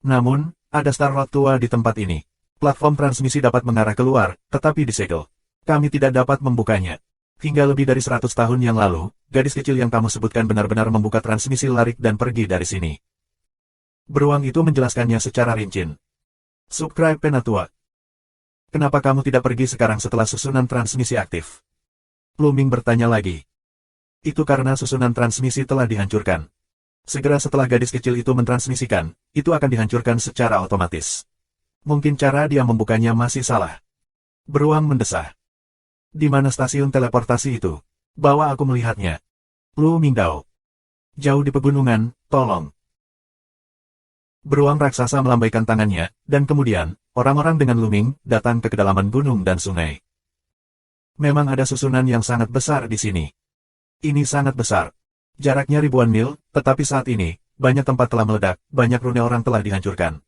Namun, ada Star Road tua di tempat ini. Platform transmisi dapat mengarah keluar, tetapi disegel. Kami tidak dapat membukanya. Hingga lebih dari 100 tahun yang lalu, gadis kecil yang kamu sebutkan benar-benar membuka transmisi larik dan pergi dari sini. Beruang itu menjelaskannya secara rinci. Subscribe Penatua. Kenapa kamu tidak pergi sekarang setelah susunan transmisi aktif? Luming bertanya lagi. Itu karena susunan transmisi telah dihancurkan. Segera setelah gadis kecil itu mentransmisikan, itu akan dihancurkan secara otomatis. Mungkin cara dia membukanya masih salah. Beruang mendesah. Di mana stasiun teleportasi itu? Bawa aku melihatnya. Lu Mingdao. Jauh di pegunungan, tolong. Beruang raksasa melambaikan tangannya, dan kemudian, orang-orang dengan Luming datang ke kedalaman gunung dan sungai. Memang ada susunan yang sangat besar di sini. Ini sangat besar. Jaraknya ribuan mil, tetapi saat ini, banyak tempat telah meledak, banyak rune orang telah dihancurkan.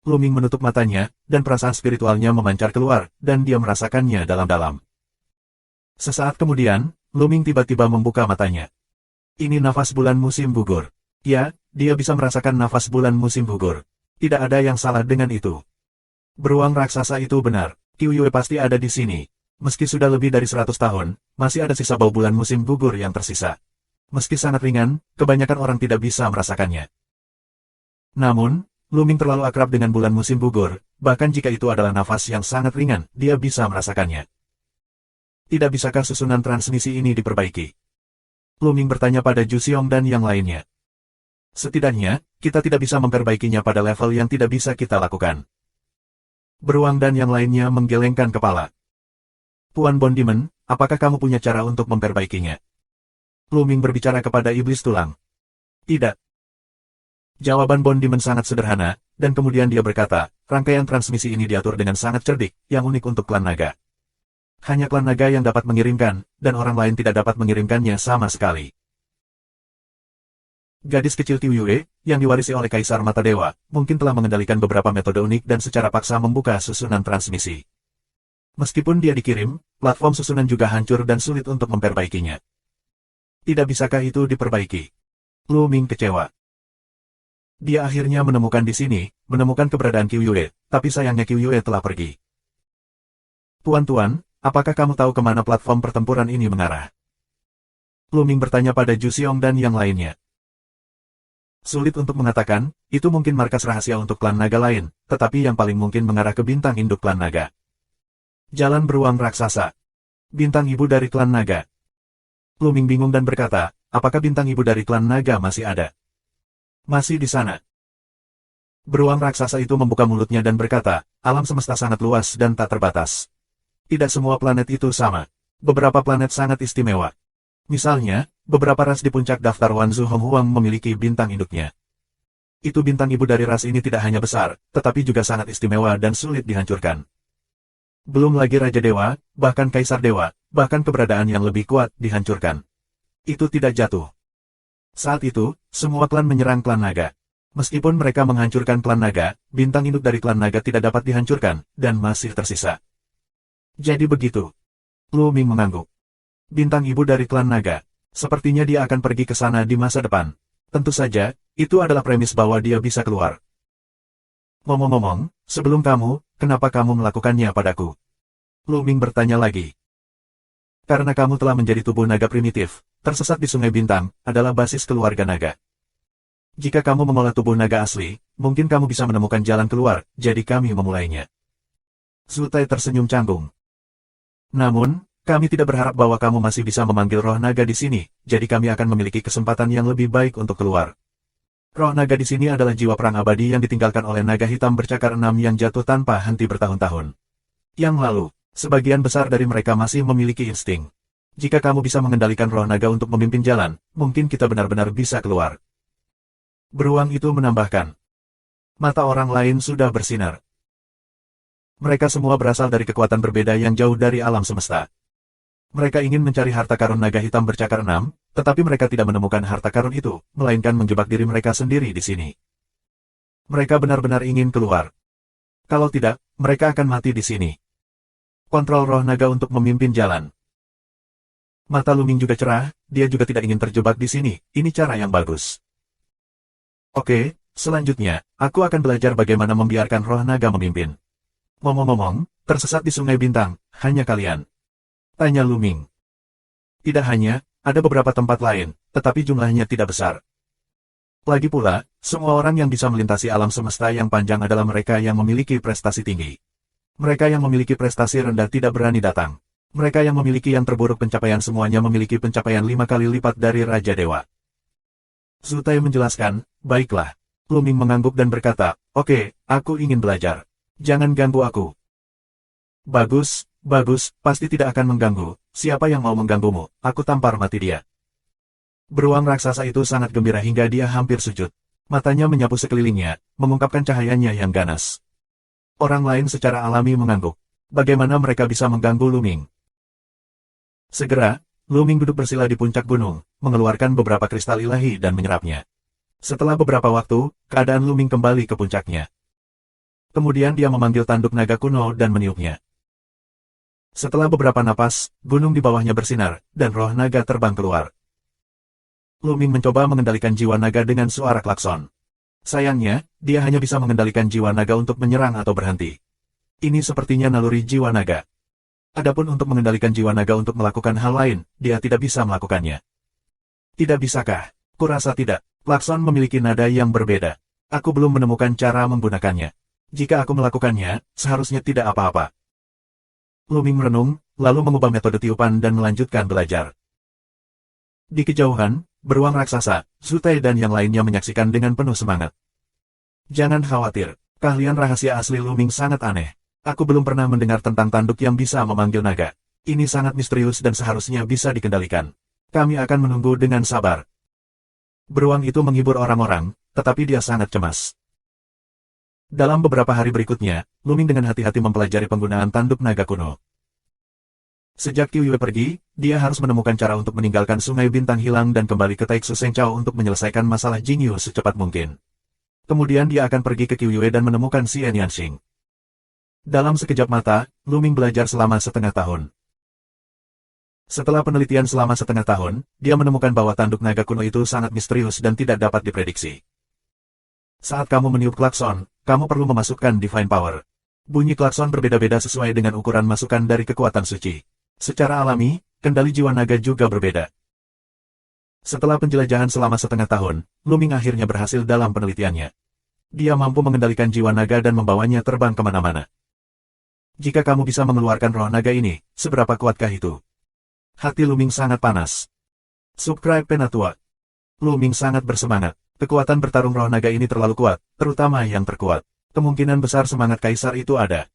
Luming menutup matanya, dan perasaan spiritualnya memancar keluar, dan dia merasakannya dalam-dalam. Sesaat kemudian, Luming tiba-tiba membuka matanya. Ini nafas bulan musim gugur. Ya, dia bisa merasakan nafas bulan musim gugur. Tidak ada yang salah dengan itu. Beruang raksasa itu benar. Qiuyue pasti ada di sini. Meski sudah lebih dari 100 tahun, masih ada sisa bau bulan musim gugur yang tersisa. Meski sangat ringan, kebanyakan orang tidak bisa merasakannya. Namun, Luming terlalu akrab dengan bulan musim gugur, bahkan jika itu adalah nafas yang sangat ringan, dia bisa merasakannya. Tidak bisakah susunan transmisi ini diperbaiki? Luming bertanya pada Ju Xiong dan yang lainnya. Setidaknya, kita tidak bisa memperbaikinya pada level yang tidak bisa kita lakukan. Beruang dan yang lainnya menggelengkan kepala. Tuan Bondiman, apakah kamu punya cara untuk memperbaikinya? Luming berbicara kepada iblis tulang. Tidak. Jawaban Bondiman sangat sederhana, dan kemudian dia berkata, rangkaian transmisi ini diatur dengan sangat cerdik, yang unik untuk klan naga. Hanya klan naga yang dapat mengirimkan, dan orang lain tidak dapat mengirimkannya sama sekali. Gadis kecil Qiuyue, yang diwarisi oleh Kaisar Mata Dewa, mungkin telah mengendalikan beberapa metode unik dan secara paksa membuka susunan transmisi. Meskipun dia dikirim, platform susunan juga hancur dan sulit untuk memperbaikinya. Tidak bisakah itu diperbaiki? Luming kecewa. Dia akhirnya menemukan di sini, menemukan keberadaan Qiuyue, tapi sayangnya Qiuyue telah pergi. Tuan-tuan, apakah kamu tahu kemana platform pertempuran ini mengarah? Luming bertanya pada Ju Xiong dan yang lainnya. Sulit untuk mengatakan, itu mungkin markas rahasia untuk klan naga lain, tetapi yang paling mungkin mengarah ke bintang induk klan naga. Jalan beruang raksasa. Bintang ibu dari klan naga. Luming bingung dan berkata, apakah bintang ibu dari klan naga masih ada? Masih di sana. Beruang raksasa itu membuka mulutnya dan berkata, alam semesta sangat luas dan tak terbatas. Tidak semua planet itu sama. Beberapa planet sangat istimewa. Misalnya, beberapa ras di puncak daftar Wanzu Honghuang memiliki bintang induknya. Itu bintang ibu dari ras ini tidak hanya besar, tetapi juga sangat istimewa dan sulit dihancurkan. Belum lagi Raja Dewa, bahkan Kaisar Dewa, bahkan keberadaan yang lebih kuat dihancurkan. Itu tidak jatuh. Saat itu, semua klan menyerang klan naga. Meskipun mereka menghancurkan klan naga, bintang induk dari klan naga tidak dapat dihancurkan, dan masih tersisa. Jadi begitu. Luming mengangguk. Bintang ibu dari klan naga. Sepertinya dia akan pergi ke sana di masa depan. Tentu saja, itu adalah premis bahwa dia bisa keluar. Ngomong-ngomong, sebelum kamu, kenapa kamu melakukannya padaku? Luming bertanya lagi. Karena kamu telah menjadi tubuh naga primitif, tersesat di Sungai Bintang, adalah basis keluarga naga. Jika kamu mengolah tubuh naga asli, mungkin kamu bisa menemukan jalan keluar, jadi kami memulainya. Zutai tersenyum canggung. Namun, kami tidak berharap bahwa kamu masih bisa memanggil roh naga di sini, jadi kami akan memiliki kesempatan yang lebih baik untuk keluar. Roh naga di sini adalah jiwa perang abadi yang ditinggalkan oleh naga hitam bercakar 6 yang jatuh tanpa henti bertahun-tahun. Yang lalu, sebagian besar dari mereka masih memiliki insting. Jika kamu bisa mengendalikan roh naga untuk memimpin jalan, mungkin kita benar-benar bisa keluar. Beruang itu menambahkan. Mata orang lain sudah bersinar. Mereka semua berasal dari kekuatan berbeda yang jauh dari alam semesta. Mereka ingin mencari harta karun naga hitam bercakar 6, tetapi mereka tidak menemukan harta karun itu, melainkan menjebak diri mereka sendiri di sini. Mereka benar-benar ingin keluar. Kalau tidak, mereka akan mati di sini. Kontrol roh naga untuk memimpin jalan. Mata Luming juga cerah, dia juga tidak ingin terjebak di sini, ini cara yang bagus. Oke, selanjutnya, aku akan belajar bagaimana membiarkan roh naga memimpin. Ngomong-ngomong, tersesat di Sungai Bintang, hanya kalian? Tanya Luming. Tidak hanya, ada beberapa tempat lain, tetapi jumlahnya tidak besar. Lagi pula, semua orang yang bisa melintasi alam semesta yang panjang adalah mereka yang memiliki prestasi tinggi. Mereka yang memiliki prestasi rendah tidak berani datang. Mereka yang memiliki yang terburuk pencapaian semuanya memiliki pencapaian 5 kali lipat dari Raja Dewa. Zutai menjelaskan, baiklah. Luming mengangguk dan berkata, oke, aku ingin belajar. Jangan ganggu aku. Bagus, bagus, pasti tidak akan mengganggu. Siapa yang mau mengganggumu, aku tampar mati dia. Beruang raksasa itu sangat gembira hingga dia hampir sujud. Matanya menyapu sekelilingnya, mengungkapkan cahayanya yang ganas. Orang lain secara alami mengangguk. Bagaimana mereka bisa mengganggu Luming? Segera, Luming duduk bersila di puncak gunung, mengeluarkan beberapa kristal ilahi dan menyerapnya. Setelah beberapa waktu, keadaan Luming kembali ke puncaknya. Kemudian dia memanggil tanduk naga kuno dan meniupnya. Setelah beberapa napas, gunung di bawahnya bersinar, dan roh naga terbang keluar. Luming mencoba mengendalikan jiwa naga dengan suara klakson. Sayangnya, dia hanya bisa mengendalikan jiwa naga untuk menyerang atau berhenti. Ini sepertinya naluri jiwa naga. Adapun untuk mengendalikan jiwa naga untuk melakukan hal lain, dia tidak bisa melakukannya. Tidak bisakah? Kurasa tidak. Klakson memiliki nada yang berbeda. Aku belum menemukan cara menggunakannya. Jika aku melakukannya, seharusnya tidak apa-apa. Luming merenung, lalu mengubah metode tiupan dan melanjutkan belajar. Di kejauhan, beruang raksasa, Zutai dan yang lainnya menyaksikan dengan penuh semangat. Jangan khawatir, keahlian rahasia asli Luming sangat aneh. Aku belum pernah mendengar tentang tanduk yang bisa memanggil naga. Ini sangat misterius dan seharusnya bisa dikendalikan. Kami akan menunggu dengan sabar. Beruang itu menghibur orang-orang, tetapi dia sangat cemas. Dalam beberapa hari berikutnya, Luming dengan hati-hati mempelajari penggunaan tanduk naga kuno. Sejak Qiuyue pergi, dia harus menemukan cara untuk meninggalkan Sungai Bintang hilang dan kembali ke Taiksu Sengchao untuk menyelesaikan masalah Jingyu secepat mungkin. Kemudian dia akan pergi ke Qiuyue dan menemukan Xian Yanxing. Dalam sekejap mata, Luming belajar selama setengah tahun. Setelah penelitian selama setengah tahun, dia menemukan bahwa tanduk naga kuno itu sangat misterius dan tidak dapat diprediksi. Saat kamu meniup klakson, kamu perlu memasukkan Divine Power. Bunyi klakson berbeda-beda sesuai dengan ukuran masukan dari kekuatan suci. Secara alami, kendali jiwa naga juga berbeda. Setelah penjelajahan selama setengah tahun, Luming akhirnya berhasil dalam penelitiannya. Dia mampu mengendalikan jiwa naga dan membawanya terbang kemana-mana. Jika kamu bisa mengeluarkan roh naga ini, seberapa kuatkah itu? Hati Luming sangat panas. Subscribe Penatua. Luming sangat bersemangat. Kekuatan bertarung roh naga ini terlalu kuat, terutama yang terkuat. Kemungkinan besar semangat kaisar itu ada.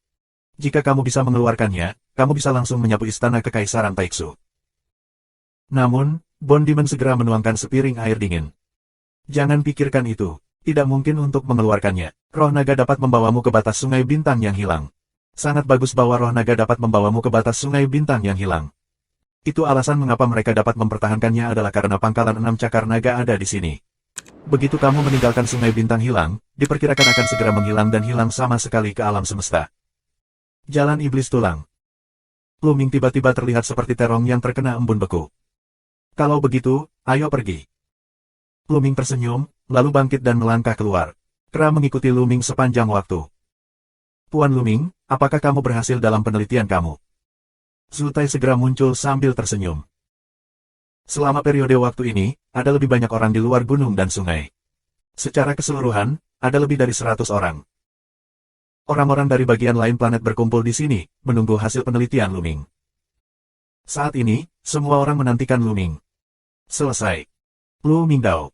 Jika kamu bisa mengeluarkannya, kamu bisa langsung menyapu istana kekaisaran Taiksu. Namun, Bond Demon segera menuangkan sepiring air dingin. Jangan pikirkan itu. Tidak mungkin untuk mengeluarkannya. Roh naga dapat membawamu ke batas Sungai Bintang yang hilang. Sangat bagus bahwa roh naga dapat membawamu ke batas Sungai Bintang yang hilang. Itu alasan mengapa mereka dapat mempertahankannya adalah karena pangkalan 6 cakar naga ada di sini. Begitu kamu meninggalkan Sungai Bintang hilang, diperkirakan akan segera menghilang dan hilang sama sekali ke alam semesta. Jalan Iblis Tulang. Luming tiba-tiba terlihat seperti terong yang terkena embun beku. Kalau begitu, ayo pergi. Luming tersenyum, lalu bangkit dan melangkah keluar. Kera mengikuti Luming sepanjang waktu. Puan Luming, apakah kamu berhasil dalam penelitian kamu? Zutai segera muncul sambil tersenyum. Selama periode waktu ini, ada lebih banyak orang di luar gunung dan sungai. Secara keseluruhan, ada lebih dari 100 orang. Orang-orang dari bagian lain planet berkumpul di sini, menunggu hasil penelitian Luming. Saat ini, semua orang menantikan Luming. Selesai. Luming Dao.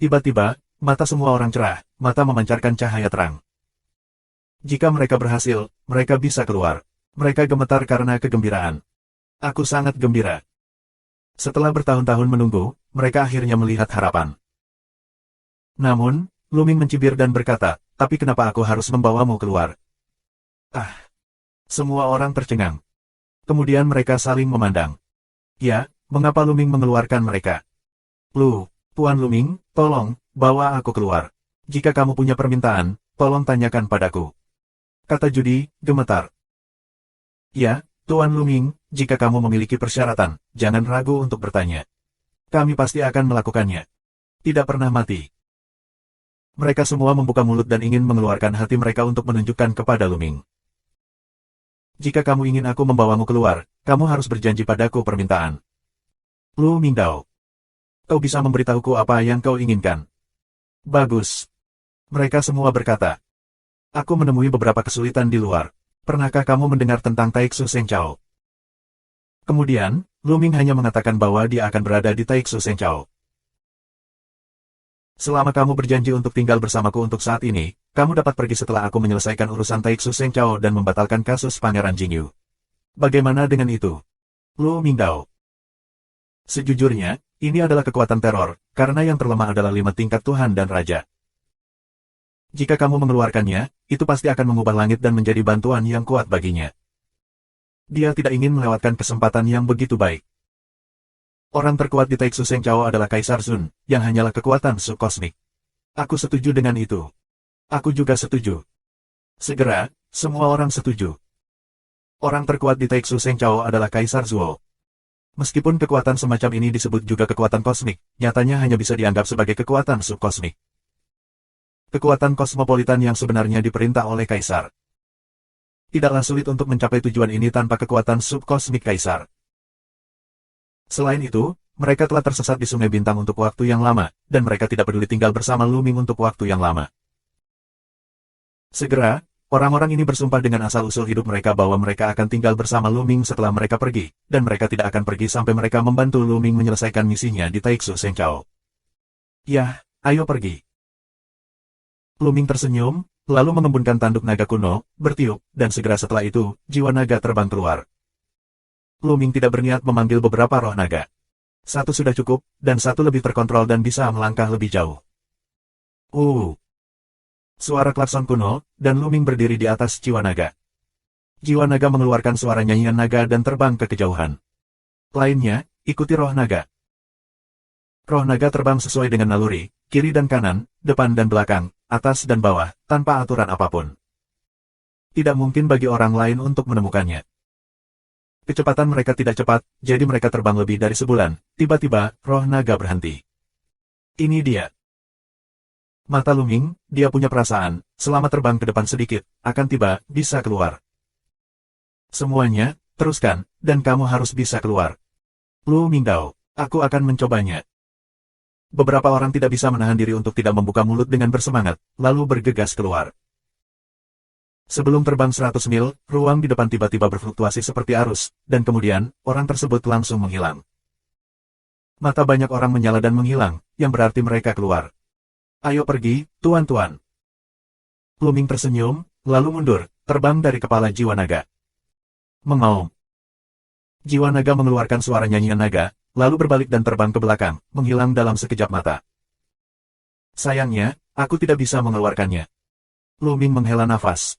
Tiba-tiba, mata semua orang cerah, mata memancarkan cahaya terang. Jika mereka berhasil, mereka bisa keluar. Mereka gemetar karena kegembiraan. Aku sangat gembira. Setelah bertahun-tahun menunggu, mereka akhirnya melihat harapan. Namun, Luming mencibir dan berkata, tapi kenapa aku harus membawamu keluar? Ah! Semua orang tercengang. Kemudian mereka saling memandang. Ya, mengapa Luming mengeluarkan mereka? Tuan Luming, tolong, bawa aku keluar. Jika kamu punya permintaan, tolong tanyakan padaku. Kata Judy, gemetar. Ya, Tuan Luming, jika kamu memiliki persyaratan, jangan ragu untuk bertanya. Kami pasti akan melakukannya. Tidak pernah mati. Mereka semua membuka mulut dan ingin mengeluarkan hati mereka untuk menunjukkan kepada Luming. Jika kamu ingin aku membawamu keluar, kamu harus berjanji padaku permintaan. Luming Dao. Kau bisa memberitahuku apa yang kau inginkan. Bagus. Mereka semua berkata. Aku menemui beberapa kesulitan di luar. Pernahkah kamu mendengar tentang Taiksu Sengchao? Kemudian, Luming hanya mengatakan bahwa dia akan berada di Taiksu Sengchao. Selama kamu berjanji untuk tinggal bersamaku untuk saat ini, kamu dapat pergi setelah aku menyelesaikan urusan Taiksu Sengchao dan membatalkan kasus Pangeran Jingyu. Bagaimana dengan itu? Luming Dao. Sejujurnya, Ini adalah kekuatan teror, karena yang terlemah adalah 5 tingkat Tuhan dan Raja. Jika kamu mengeluarkannya, itu pasti akan mengubah langit dan menjadi bantuan yang kuat baginya. Dia tidak ingin melewatkan kesempatan yang begitu baik. Orang terkuat di Taiksu Seng Chao adalah Kaisar Zun, yang hanyalah kekuatan subkosmik. Aku setuju dengan itu. Aku juga setuju. Segera, semua orang setuju. Orang terkuat di Taiksu Seng Chao adalah Kaisar Zuo. Meskipun kekuatan semacam ini disebut juga kekuatan kosmik, nyatanya hanya bisa dianggap sebagai kekuatan subkosmik. Kekuatan kosmopolitan yang sebenarnya diperintah oleh Kaisar. Tidaklah sulit untuk mencapai tujuan ini tanpa kekuatan subkosmik Kaisar. Selain itu, mereka telah tersesat di Sungai Bintang untuk waktu yang lama, dan mereka tidak peduli tinggal bersama Luming untuk waktu yang lama. Segera, orang-orang ini bersumpah dengan asal-usul hidup mereka bahwa mereka akan tinggal bersama Luming setelah mereka pergi, dan mereka tidak akan pergi sampai mereka membantu Luming menyelesaikan misinya di Taiksu Seng Chao. Yah, ayo pergi. Luming tersenyum, lalu mengembunkan tanduk naga kuno, bertiup, dan segera setelah itu, jiwa naga terbang keluar. Luming tidak berniat memanggil beberapa roh naga. Satu sudah cukup, dan satu lebih terkontrol dan bisa melangkah lebih jauh. Suara klakson kuno, dan Luming berdiri di atas jiwa naga. Jiwa naga mengeluarkan suara nyanyian naga dan terbang ke kejauhan. Lainnya, ikuti roh naga. Roh naga terbang sesuai dengan naluri, kiri dan kanan, depan dan belakang, atas dan bawah, tanpa aturan apapun. Tidak mungkin bagi orang lain untuk menemukannya. Kecepatan mereka tidak cepat, jadi mereka terbang lebih dari sebulan. Tiba-tiba, roh naga berhenti. Ini dia. Mata Luming, dia punya perasaan, selama terbang ke depan sedikit, akan tiba, bisa keluar. Semuanya, teruskan, dan kamu harus bisa keluar. Lu Mingdao, aku akan mencobanya. Beberapa orang tidak bisa menahan diri untuk tidak membuka mulut dengan bersemangat, lalu bergegas keluar. Sebelum terbang 100 mil, ruang di depan tiba-tiba berfluktuasi seperti arus, dan kemudian, orang tersebut langsung menghilang. Mata banyak orang menyala dan menghilang, yang berarti mereka keluar. Ayo pergi, tuan-tuan. Luming tersenyum, lalu mundur, terbang dari kepala jiwa naga. Mengaum. Jiwa naga mengeluarkan suara nyanyian naga, lalu berbalik dan terbang ke belakang, menghilang dalam sekejap mata. Sayangnya, aku tidak bisa mengeluarkannya. Luming menghela nafas.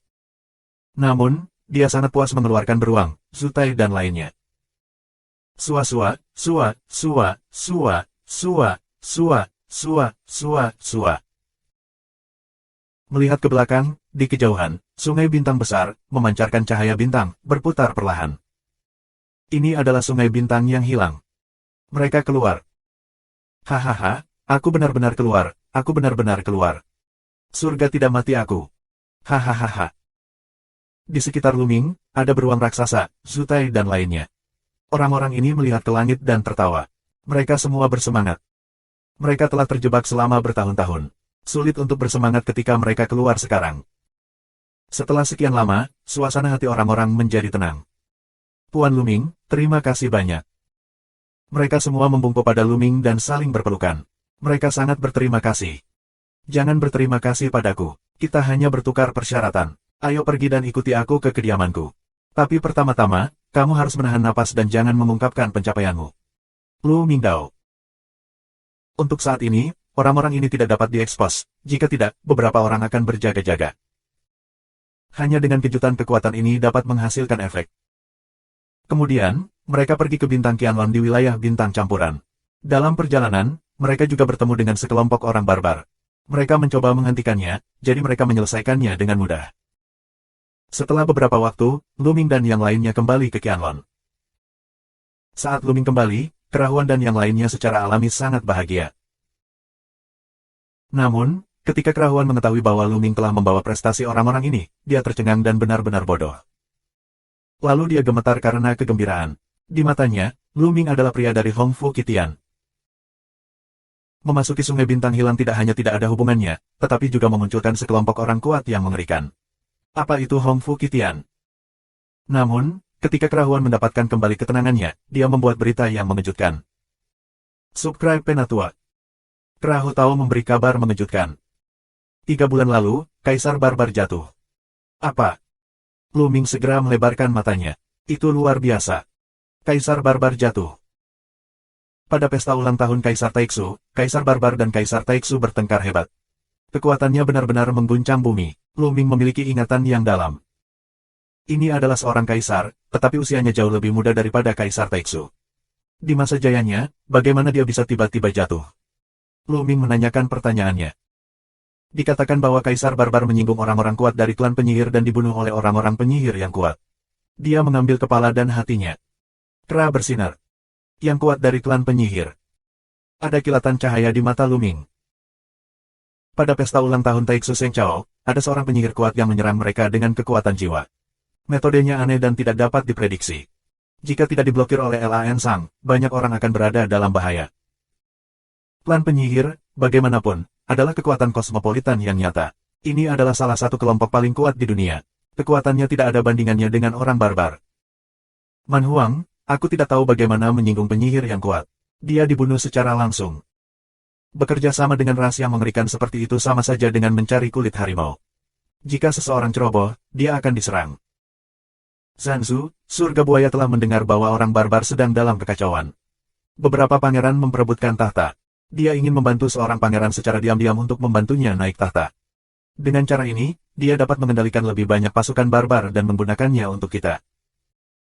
Namun, dia sangat puas mengeluarkan beruang, Zutai dan lainnya. Sua-sua, sua, sua, sua, sua, sua. Sua. Melihat ke belakang, di kejauhan, sungai bintang besar, memancarkan cahaya bintang, berputar perlahan. Ini adalah sungai bintang yang hilang. Mereka keluar. Hahaha, aku benar-benar keluar, aku benar-benar keluar. Surga tidak mati aku. Hahaha. Di sekitar Luming, ada beruang raksasa, Zutai dan lainnya. Orang-orang ini melihat ke langit dan tertawa. Mereka semua bersemangat. Mereka telah terjebak selama bertahun-tahun. Sulit untuk bersemangat ketika mereka keluar sekarang. Setelah sekian lama, suasana hati orang-orang menjadi tenang. Puan Luming, terima kasih banyak. Mereka semua membungkuk pada Luming dan saling berpelukan. Mereka sangat berterima kasih. Jangan berterima kasih padaku. Kita hanya bertukar persyaratan. Ayo pergi dan ikuti aku ke kediamanku. Tapi pertama-tama, kamu harus menahan napas dan jangan mengungkapkan pencapaianmu. Lu Mingdao. Untuk saat ini, orang-orang ini tidak dapat diekspos. Jika tidak, beberapa orang akan berjaga-jaga. Hanya dengan kejutan kekuatan ini dapat menghasilkan efek. Kemudian, mereka pergi ke bintang Qianlong di wilayah bintang campuran. Dalam perjalanan, mereka juga bertemu dengan sekelompok orang barbar. Mereka mencoba menghentikannya, jadi mereka menyelesaikannya dengan mudah. Setelah beberapa waktu, Luming dan yang lainnya kembali ke Qianlong. Saat Luming kembali, Kerahuan dan yang lainnya secara alami sangat bahagia. Namun, ketika Kerahuan mengetahui bahwa Luming telah membawa prestasi orang-orang ini, dia tercengang dan benar-benar bodoh. Lalu dia gemetar karena kegembiraan. Di matanya, Luming adalah pria dari Hong Fu Kitian. Memasuki Sungai Bintang Hilang tidak hanya tidak ada hubungannya, tetapi juga memunculkan sekelompok orang kuat yang mengerikan. Apa itu Hong Fu Kitian? Namun, ketika Kerahuan mendapatkan kembali ketenangannya, dia membuat berita yang mengejutkan. Subscribe Penatua. Kerahu Tao memberi kabar mengejutkan. 3 bulan lalu, Kaisar Barbar jatuh. Apa? Luming segera melebarkan matanya. Itu luar biasa. Kaisar Barbar jatuh. Pada pesta ulang tahun Kaisar Taixu, Kaisar Barbar dan Kaisar Taixu bertengkar hebat. Kekuatannya benar-benar mengguncang bumi. Lu Ming memiliki ingatan yang dalam. Ini adalah seorang kaisar, tetapi usianya jauh lebih muda daripada Kaisar Taixu. Di masa jayanya, bagaimana dia bisa tiba-tiba jatuh? Lu Ming menanyakan pertanyaannya. Dikatakan bahwa Kaisar Barbar menyinggung orang-orang kuat dari klan penyihir dan dibunuh oleh orang-orang penyihir yang kuat. Dia mengambil kepala dan hatinya. Kera bersinar. Yang kuat dari klan penyihir. Ada kilatan cahaya di mata Lu Ming. Pada pesta ulang tahun Taixu Seng Chao, ada seorang penyihir kuat yang menyerang mereka dengan kekuatan jiwa. Metodenya aneh dan tidak dapat diprediksi. Jika tidak diblokir oleh Lan Sang, banyak orang akan berada dalam bahaya. Klan penyihir, bagaimanapun, adalah kekuatan kosmopolitan yang nyata. Ini adalah salah satu kelompok paling kuat di dunia. Kekuatannya tidak ada bandingannya dengan orang barbar. Man Huang, aku tidak tahu bagaimana menyinggung penyihir yang kuat. Dia dibunuh secara langsung. Bekerja sama dengan ras yang mengerikan seperti itu sama saja dengan mencari kulit harimau. Jika seseorang ceroboh, dia akan diserang. Zanzu, surga buaya telah mendengar bahwa orang barbar sedang dalam kekacauan. Beberapa pangeran memperebutkan tahta. Dia ingin membantu seorang pangeran secara diam-diam untuk membantunya naik tahta. Dengan cara ini, dia dapat mengendalikan lebih banyak pasukan barbar dan menggunakannya untuk kita.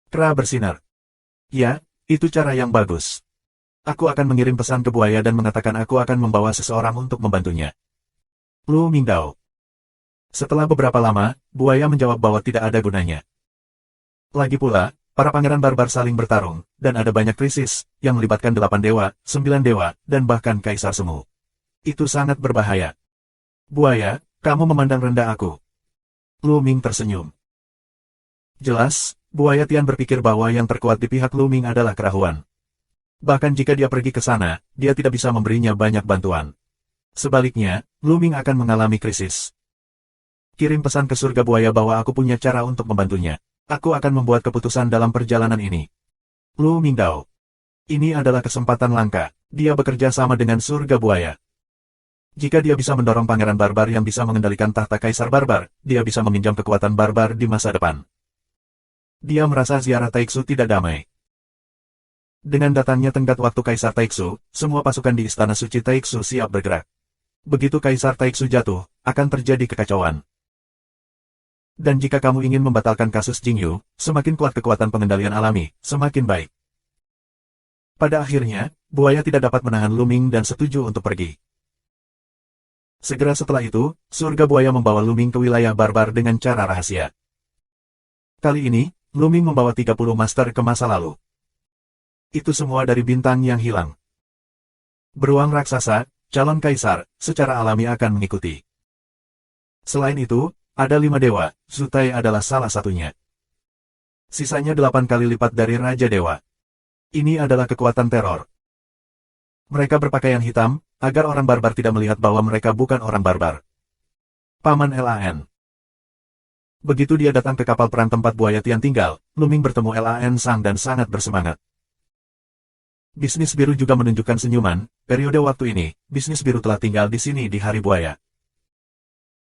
Kera bersinar. Ya, itu cara yang bagus. Aku akan mengirim pesan ke buaya dan mengatakan aku akan membawa seseorang untuk membantunya. Lu Mingdao. Setelah beberapa lama, buaya menjawab bahwa tidak ada gunanya. Lagi pula, para pangeran barbar saling bertarung, dan ada banyak krisis, yang melibatkan 8 dewa, 9 dewa, dan bahkan kaisar semu. Itu sangat berbahaya. Buaya, kamu memandang rendah aku. Lu Ming tersenyum. Jelas, buaya Tian berpikir bahwa yang terkuat di pihak Lu Ming adalah kerahuan. Bahkan jika dia pergi ke sana, dia tidak bisa memberinya banyak bantuan. Sebaliknya, Lu Ming akan mengalami krisis. Kirim pesan ke surga buaya bahwa aku punya cara untuk membantunya. Aku akan membuat keputusan dalam perjalanan ini. Lu Mingdao. Ini adalah kesempatan langka. Dia bekerja sama dengan surga buaya. Jika dia bisa mendorong pangeran barbar yang bisa mengendalikan tahta kaisar barbar, dia bisa meminjam kekuatan barbar di masa depan. Dia merasa ziarah Taixu tidak damai. Dengan datangnya tenggat waktu Kaisar Taixu, semua pasukan di Istana Suci Taixu siap bergerak. Begitu Kaisar Taixu jatuh, akan terjadi kekacauan. Dan jika kamu ingin membatalkan kasus Jingyu, semakin kuat kekuatan pengendalian alami, semakin baik. Pada akhirnya, buaya tidak dapat menahan Lu Ming dan setuju untuk pergi. Segera setelah itu, surga buaya membawa Lu Ming ke wilayah barbar dengan cara rahasia. Kali ini, Lu Ming membawa 30 master ke masa lalu. Itu semua dari bintang yang hilang. Beruang raksasa, calon kaisar, secara alami akan mengikuti. Selain itu, ada 5 dewa, Zutai adalah salah satunya. Sisanya 8 kali lipat dari Raja Dewa. Ini adalah kekuatan teror. Mereka berpakaian hitam, agar orang barbar tidak melihat bahwa mereka bukan orang barbar. Paman Lan. Begitu dia datang ke kapal perang tempat buaya Tian tinggal, Lu Ming bertemu Lan Sang dan sangat bersemangat. Bisnis biru juga menunjukkan senyuman, periode waktu ini, bisnis biru telah tinggal di sini di hari buaya.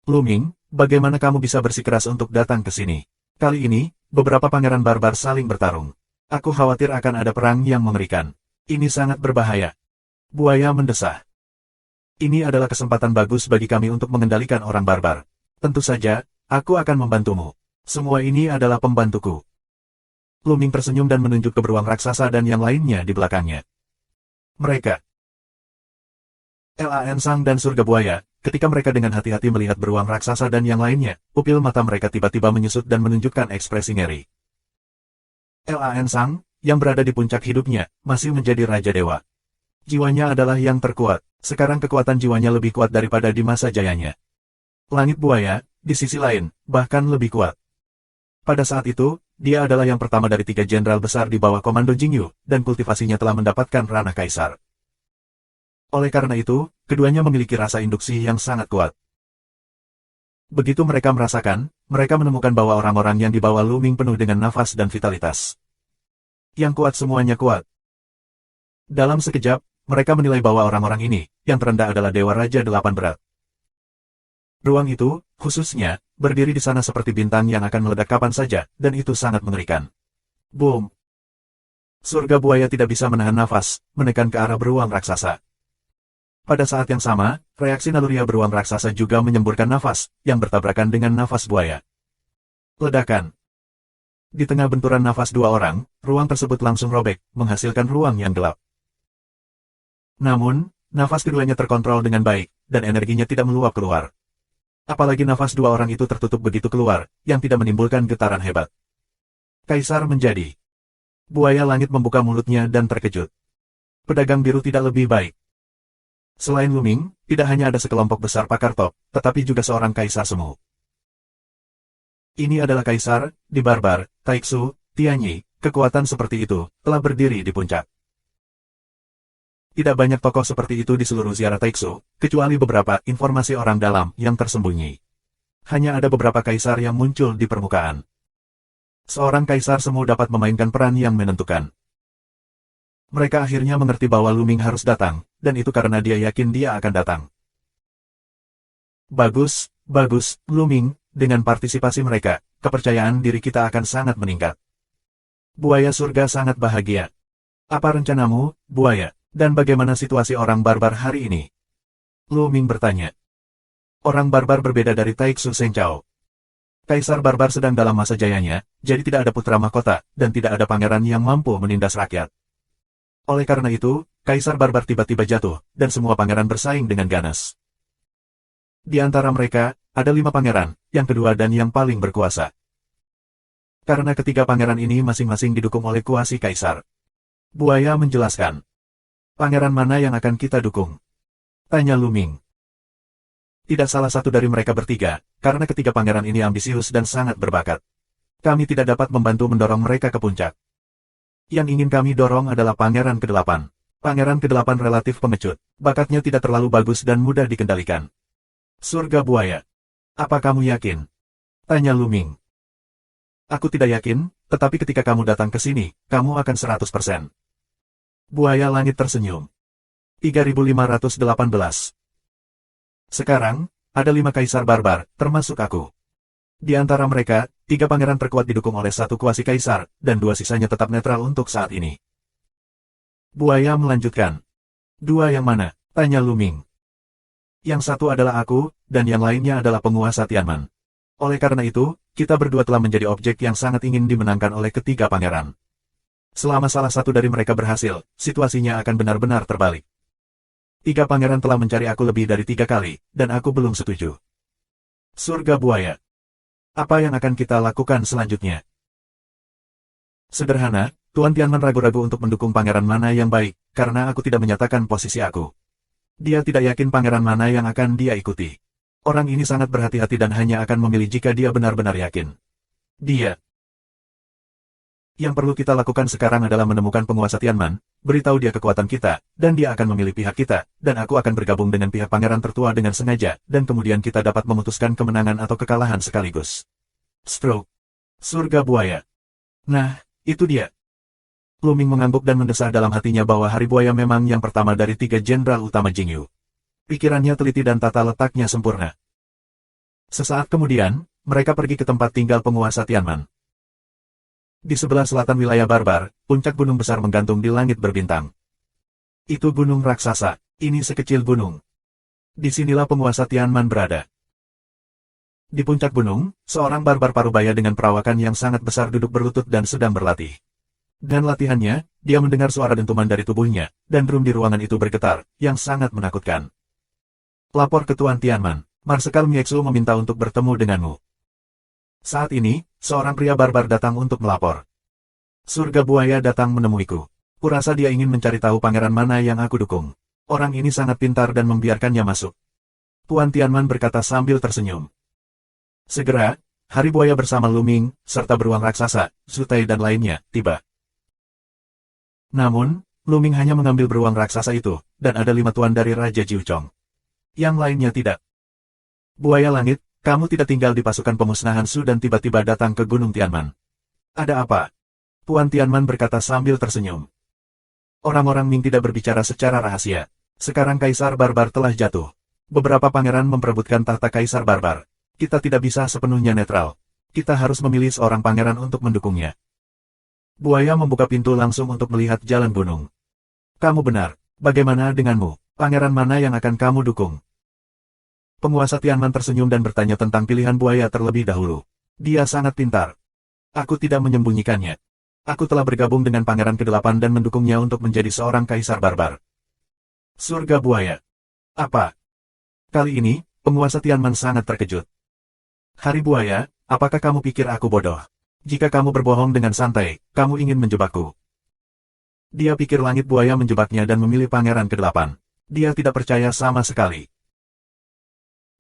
Lu Ming, bagaimana kamu bisa bersikeras untuk datang ke sini? Kali ini, beberapa pangeran barbar saling bertarung. Aku khawatir akan ada perang yang mengerikan. Ini sangat berbahaya. Buaya mendesah. Ini adalah kesempatan bagus bagi kami untuk mengendalikan orang barbar. Tentu saja, aku akan membantumu. Semua ini adalah pembantuku. Lu Ming tersenyum dan menunjuk ke beruang raksasa dan yang lainnya di belakangnya. Mereka. Lan Sang dan surga buaya. Ketika mereka dengan hati-hati melihat beruang raksasa dan yang lainnya, pupil mata mereka tiba-tiba menyusut dan menunjukkan ekspresi ngeri. Lan Sang, yang berada di puncak hidupnya, masih menjadi Raja Dewa. Jiwanya adalah yang terkuat, sekarang kekuatan jiwanya lebih kuat daripada di masa jayanya. Langit buaya, di sisi lain, bahkan lebih kuat. Pada saat itu, dia adalah yang pertama dari 3 jenderal besar di bawah komando Jingyu, dan kultivasinya telah mendapatkan ranah kaisar. Oleh karena itu, keduanya memiliki rasa induksi yang sangat kuat. Begitu mereka merasakan, mereka menemukan bahwa orang-orang yang dibawa Lu Ming penuh dengan nafas dan vitalitas. Yang kuat semuanya kuat. Dalam sekejap, mereka menilai bahwa orang-orang ini, yang terendah adalah Dewa Raja 8 berat. Ruang itu, khususnya, berdiri di sana seperti bintang yang akan meledak kapan saja, dan itu sangat mengerikan. Boom! Surga buaya tidak bisa menahan nafas, menekan ke arah beruang raksasa. Pada saat yang sama, reaksi naluriah beruang raksasa juga menyemburkan nafas, yang bertabrakan dengan nafas buaya. Ledakan. Di tengah benturan nafas dua orang, ruang tersebut langsung robek, menghasilkan ruang yang gelap. Namun, nafas keduanya terkontrol dengan baik, dan energinya tidak meluap keluar. Apalagi nafas dua orang itu tertutup begitu keluar, yang tidak menimbulkan getaran hebat. Kaisar menjadi. Buaya langit membuka mulutnya dan terkejut. Pedagang biru tidak lebih baik. Selain Luming, tidak hanya ada sekelompok besar pakar top, tetapi juga seorang kaisar semu. Ini adalah kaisar, di Barbar, Taiksu, Tianyi, kekuatan seperti itu, telah berdiri di puncak. Tidak banyak tokoh seperti itu di seluruh ziarah Taiksu, kecuali beberapa informasi orang dalam yang tersembunyi. Hanya ada beberapa kaisar yang muncul di permukaan. Seorang kaisar semu dapat memainkan peran yang menentukan. Mereka akhirnya mengerti bahwa Luming harus datang, dan itu karena dia yakin dia akan datang. Bagus, bagus, Luming, dengan partisipasi mereka, kepercayaan diri kita akan sangat meningkat. Buaya surga sangat bahagia. Apa rencanamu, buaya, dan bagaimana situasi orang barbar hari ini? Luming bertanya. Orang barbar berbeda dari Taiksu Senchao. Kaisar barbar sedang dalam masa jayanya, jadi tidak ada putra mahkota, dan tidak ada pangeran yang mampu menindas rakyat. Oleh karena itu, Kaisar barbar tiba-tiba jatuh, dan semua pangeran bersaing dengan ganas. Di antara mereka, ada 5 pangeran, yang kedua dan yang paling berkuasa. Karena ketiga pangeran ini masing-masing didukung oleh kuasi Kaisar. Buaya menjelaskan. Pangeran mana yang akan kita dukung? Tanya Luming. Tidak salah satu dari mereka bertiga, karena ketiga pangeran ini ambisius dan sangat berbakat. Kami tidak dapat membantu mendorong mereka ke puncak. Yang ingin kami dorong adalah Pangeran ke-8. Pangeran ke-8 relatif pengecut, bakatnya tidak terlalu bagus dan mudah dikendalikan. Surga buaya. Apa kamu yakin? Tanya Luming. Aku tidak yakin, tetapi ketika kamu datang ke sini, kamu akan 100%. Buaya langit tersenyum. 3518. Sekarang, ada 5 kaisar barbar, termasuk aku. Di antara mereka, 3 pangeran terkuat didukung oleh 1 kuasi kaisar, dan 2 sisanya tetap netral untuk saat ini. Buaya melanjutkan. 2 yang mana? Tanya Luming. Yang satu adalah aku, dan yang lainnya adalah penguasa Tianman. Oleh karena itu, kita berdua telah menjadi objek yang sangat ingin dimenangkan oleh ketiga pangeran. Selama salah satu dari mereka berhasil, situasinya akan benar-benar terbalik. 3 pangeran telah mencari aku lebih dari 3 kali, dan aku belum setuju. Surga buaya. Apa yang akan kita lakukan selanjutnya? Sederhana, Tuan Tianman ragu-ragu untuk mendukung pangeran mana yang baik, karena aku tidak menyatakan posisi aku. Dia tidak yakin pangeran mana yang akan dia ikuti. Orang ini sangat berhati-hati dan hanya akan memilih jika dia benar-benar yakin. Yang perlu kita lakukan sekarang adalah menemukan penguasa Tianman, beritahu dia kekuatan kita, dan dia akan memilih pihak kita, dan aku akan bergabung dengan pihak pangeran tertua dengan sengaja, dan kemudian kita dapat memutuskan kemenangan atau kekalahan sekaligus. Stroke. Surga buaya. Nah, itu dia. Luming mengangguk dan mendesah dalam hatinya bahwa hari buaya memang yang pertama dari 3 jenderal utama Jingyu. Pikirannya teliti dan tata letaknya sempurna. Sesaat kemudian, mereka pergi ke tempat tinggal penguasa Tianman. Di sebelah selatan wilayah barbar, puncak gunung besar menggantung di langit berbintang. Itu gunung raksasa, ini sekecil gunung. Disinilah penguasa Tianman berada. Di puncak gunung, seorang barbar parubaya dengan perawakan yang sangat besar duduk berlutut dan sedang berlatih. Dan latihannya, dia mendengar suara dentuman dari tubuhnya, dan drum di ruangan itu bergetar, yang sangat menakutkan. Lapor ke Tuan Tianman, Marsekal Miexu meminta untuk bertemu denganmu. Saat ini, seorang pria barbar datang untuk melapor. Surga buaya datang menemuiku. Kurasa dia ingin mencari tahu pangeran mana yang aku dukung. Orang ini sangat pintar dan membiarkannya masuk. Tuan Tianman berkata sambil tersenyum. Segera, hari buaya bersama Luming, serta beruang raksasa, Zutai dan lainnya, tiba. Namun, Luming hanya mengambil beruang raksasa itu, dan ada 5 tuan dari Raja Jiuchong. Yang lainnya tidak. Buaya langit, kamu tidak tinggal di pasukan pemusnahan Su dan tiba-tiba datang ke Gunung Tianman. Ada apa? Tuan Tianman berkata sambil tersenyum. Orang-orang Ming tidak berbicara secara rahasia. Sekarang Kaisar Barbar telah jatuh. Beberapa pangeran memperebutkan tahta Kaisar Barbar. Kita tidak bisa sepenuhnya netral. Kita harus memilih seorang pangeran untuk mendukungnya. Buaya membuka pintu langsung untuk melihat jalan gunung. Kamu benar. Bagaimana denganmu? Pangeran mana yang akan kamu dukung? Penguasa Tianman tersenyum dan bertanya tentang pilihan buaya terlebih dahulu. Dia sangat pintar. Aku tidak menyembunyikannya. Aku telah bergabung dengan Pangeran ke-8 dan mendukungnya untuk menjadi seorang kaisar barbar. Surga buaya. Apa? Kali ini, penguasa Tianman sangat terkejut. Hari buaya, apakah kamu pikir aku bodoh? Jika kamu berbohong dengan santai, kamu ingin menjebakku. Dia pikir langit buaya menjebaknya dan memilih Pangeran ke-8. Dia tidak percaya sama sekali.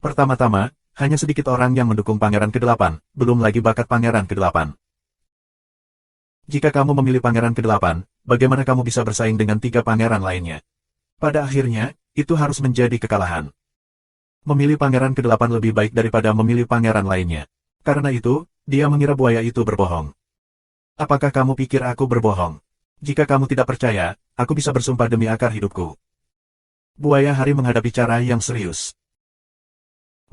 Pertama-tama, hanya sedikit orang yang mendukung Pangeran ke-8, belum lagi bakat Pangeran ke-8. Jika kamu memilih Pangeran ke-8, bagaimana kamu bisa bersaing dengan 3 pangeran lainnya? Pada akhirnya, itu harus menjadi kekalahan. Memilih Pangeran ke-8 lebih baik daripada memilih pangeran lainnya. Karena itu, dia mengira buaya itu berbohong. Apakah kamu pikir aku berbohong? Jika kamu tidak percaya, aku bisa bersumpah demi akar hidupku. Buaya hari menghadapi cara yang serius.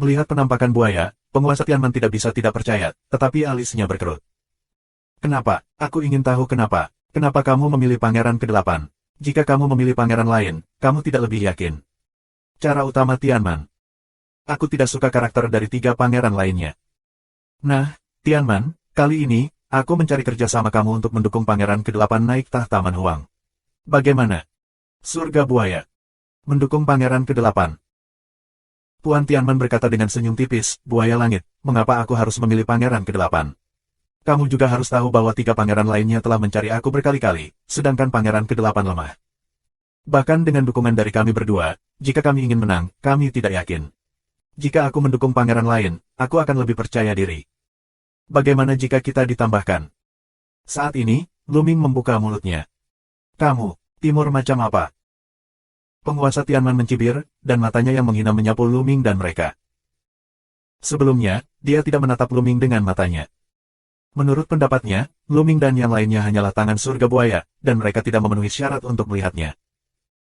Melihat penampakan buaya, penguasa Tianman tidak bisa tidak percaya, tetapi alisnya berkerut. Kenapa? Aku ingin tahu kenapa. Kenapa kamu memilih pangeran ke-8? Jika kamu memilih pangeran lain, kamu tidak lebih yakin. Cara utama Tianman. Aku tidak suka karakter dari 3 pangeran lainnya. Nah, Tianman, kali ini, aku mencari kerja sama kamu untuk mendukung Pangeran ke-8 naik tahta Manhuang. Bagaimana? Surga buaya. Mendukung Pangeran ke-8. Tuan Tianman berkata dengan senyum tipis, buaya langit, mengapa aku harus memilih Pangeran ke-8? Kamu juga harus tahu bahwa 3 pangeran lainnya telah mencari aku berkali-kali, sedangkan Pangeran ke-8 lemah. Bahkan dengan dukungan dari kami berdua, jika kami ingin menang, kami tidak yakin. Jika aku mendukung pangeran lain, aku akan lebih percaya diri. Bagaimana jika kita ditambahkan? Saat ini, Luming membuka mulutnya. Kamu, Timur macam apa? Penguasa Tianman mencibir, dan matanya yang menghina menyapu Luming dan mereka. Sebelumnya, dia tidak menatap Luming dengan matanya. Menurut pendapatnya, Luming dan yang lainnya hanyalah tangan surga buaya, dan mereka tidak memenuhi syarat untuk melihatnya.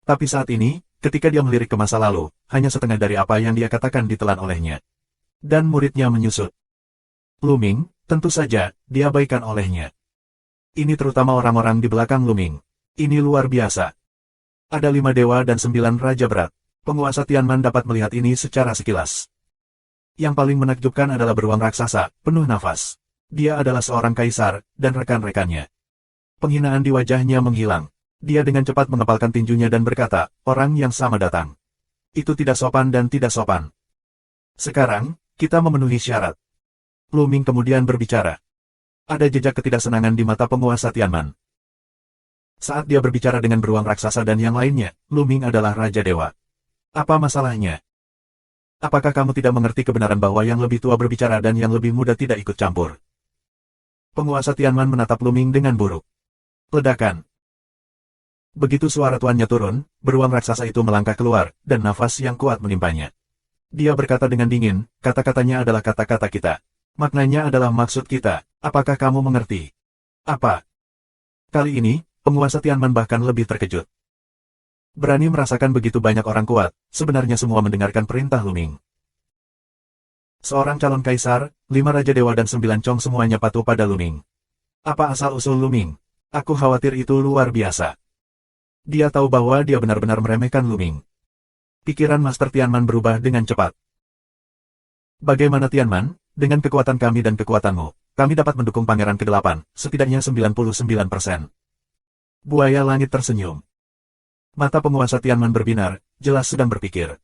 Tapi saat ini, ketika dia melirik ke masa lalu, hanya setengah dari apa yang dia katakan ditelan olehnya. Dan muridnya menyusut. Luming, tentu saja, diabaikan olehnya. Ini terutama orang-orang di belakang Luming. Ini luar biasa. Ada 5 dewa dan 9 raja berat. Penguasa Tianman dapat melihat ini secara sekilas. Yang paling menakjubkan adalah beruang raksasa, penuh nafas. Dia adalah seorang kaisar, dan rekan-rekannya. Penghinaan di wajahnya menghilang. Dia dengan cepat mengepalkan tinjunya dan berkata, orang yang sama datang. Itu tidak sopan dan tidak sopan. Sekarang, kita memenuhi syarat. Luming kemudian berbicara. Ada jejak ketidaksenangan di mata penguasa Tianman. Saat dia berbicara dengan beruang raksasa dan yang lainnya, Luming adalah Raja Dewa. Apa masalahnya? Apakah kamu tidak mengerti kebenaran bahwa yang lebih tua berbicara dan yang lebih muda tidak ikut campur? Penguasa Tianman menatap Luming dengan buruk. Ledakan. Begitu suara tuannya turun, beruang raksasa itu melangkah keluar, dan nafas yang kuat menimpanya. Dia berkata dengan dingin, kata-katanya adalah kata-kata kita. Maknanya adalah maksud kita. Apakah kamu mengerti? Apa? Kali ini, penguasa Tianman bahkan lebih terkejut. Berani merasakan begitu banyak orang kuat, sebenarnya semua mendengarkan perintah Luming. Seorang calon kaisar, 5 raja dewa dan 9 cong semuanya patuh pada Luming. Apa asal-usul Luming? Aku khawatir itu luar biasa. Dia tahu bahwa dia benar-benar meremehkan Luming. Pikiran Master Tianman berubah dengan cepat. Bagaimana Tianman? Dengan kekuatan kami dan kekuatanmu, kami dapat mendukung Pangeran ke-8, setidaknya 99%. Buaya langit tersenyum. Mata penguasa Tianman berbinar, jelas sedang berpikir.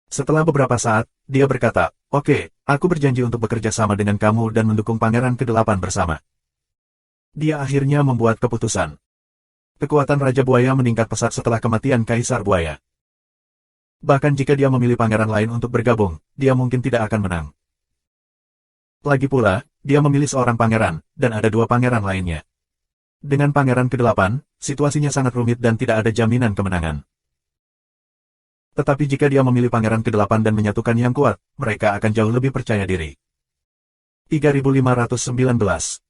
Setelah beberapa saat, dia berkata, oke, aku berjanji untuk bekerja sama dengan kamu dan mendukung Pangeran ke-8 bersama. Dia akhirnya membuat keputusan. Kekuatan Raja Buaya meningkat pesat setelah kematian Kaisar Buaya. Bahkan jika dia memilih pangeran lain untuk bergabung, dia mungkin tidak akan menang. Lagi pula, dia memilih seorang pangeran, dan ada 2 pangeran lainnya. Dengan pangeran ke-8, situasinya sangat rumit dan tidak ada jaminan kemenangan. Tetapi jika dia memilih pangeran ke-8 dan menyatukan yang kuat, mereka akan jauh lebih percaya diri. 3519.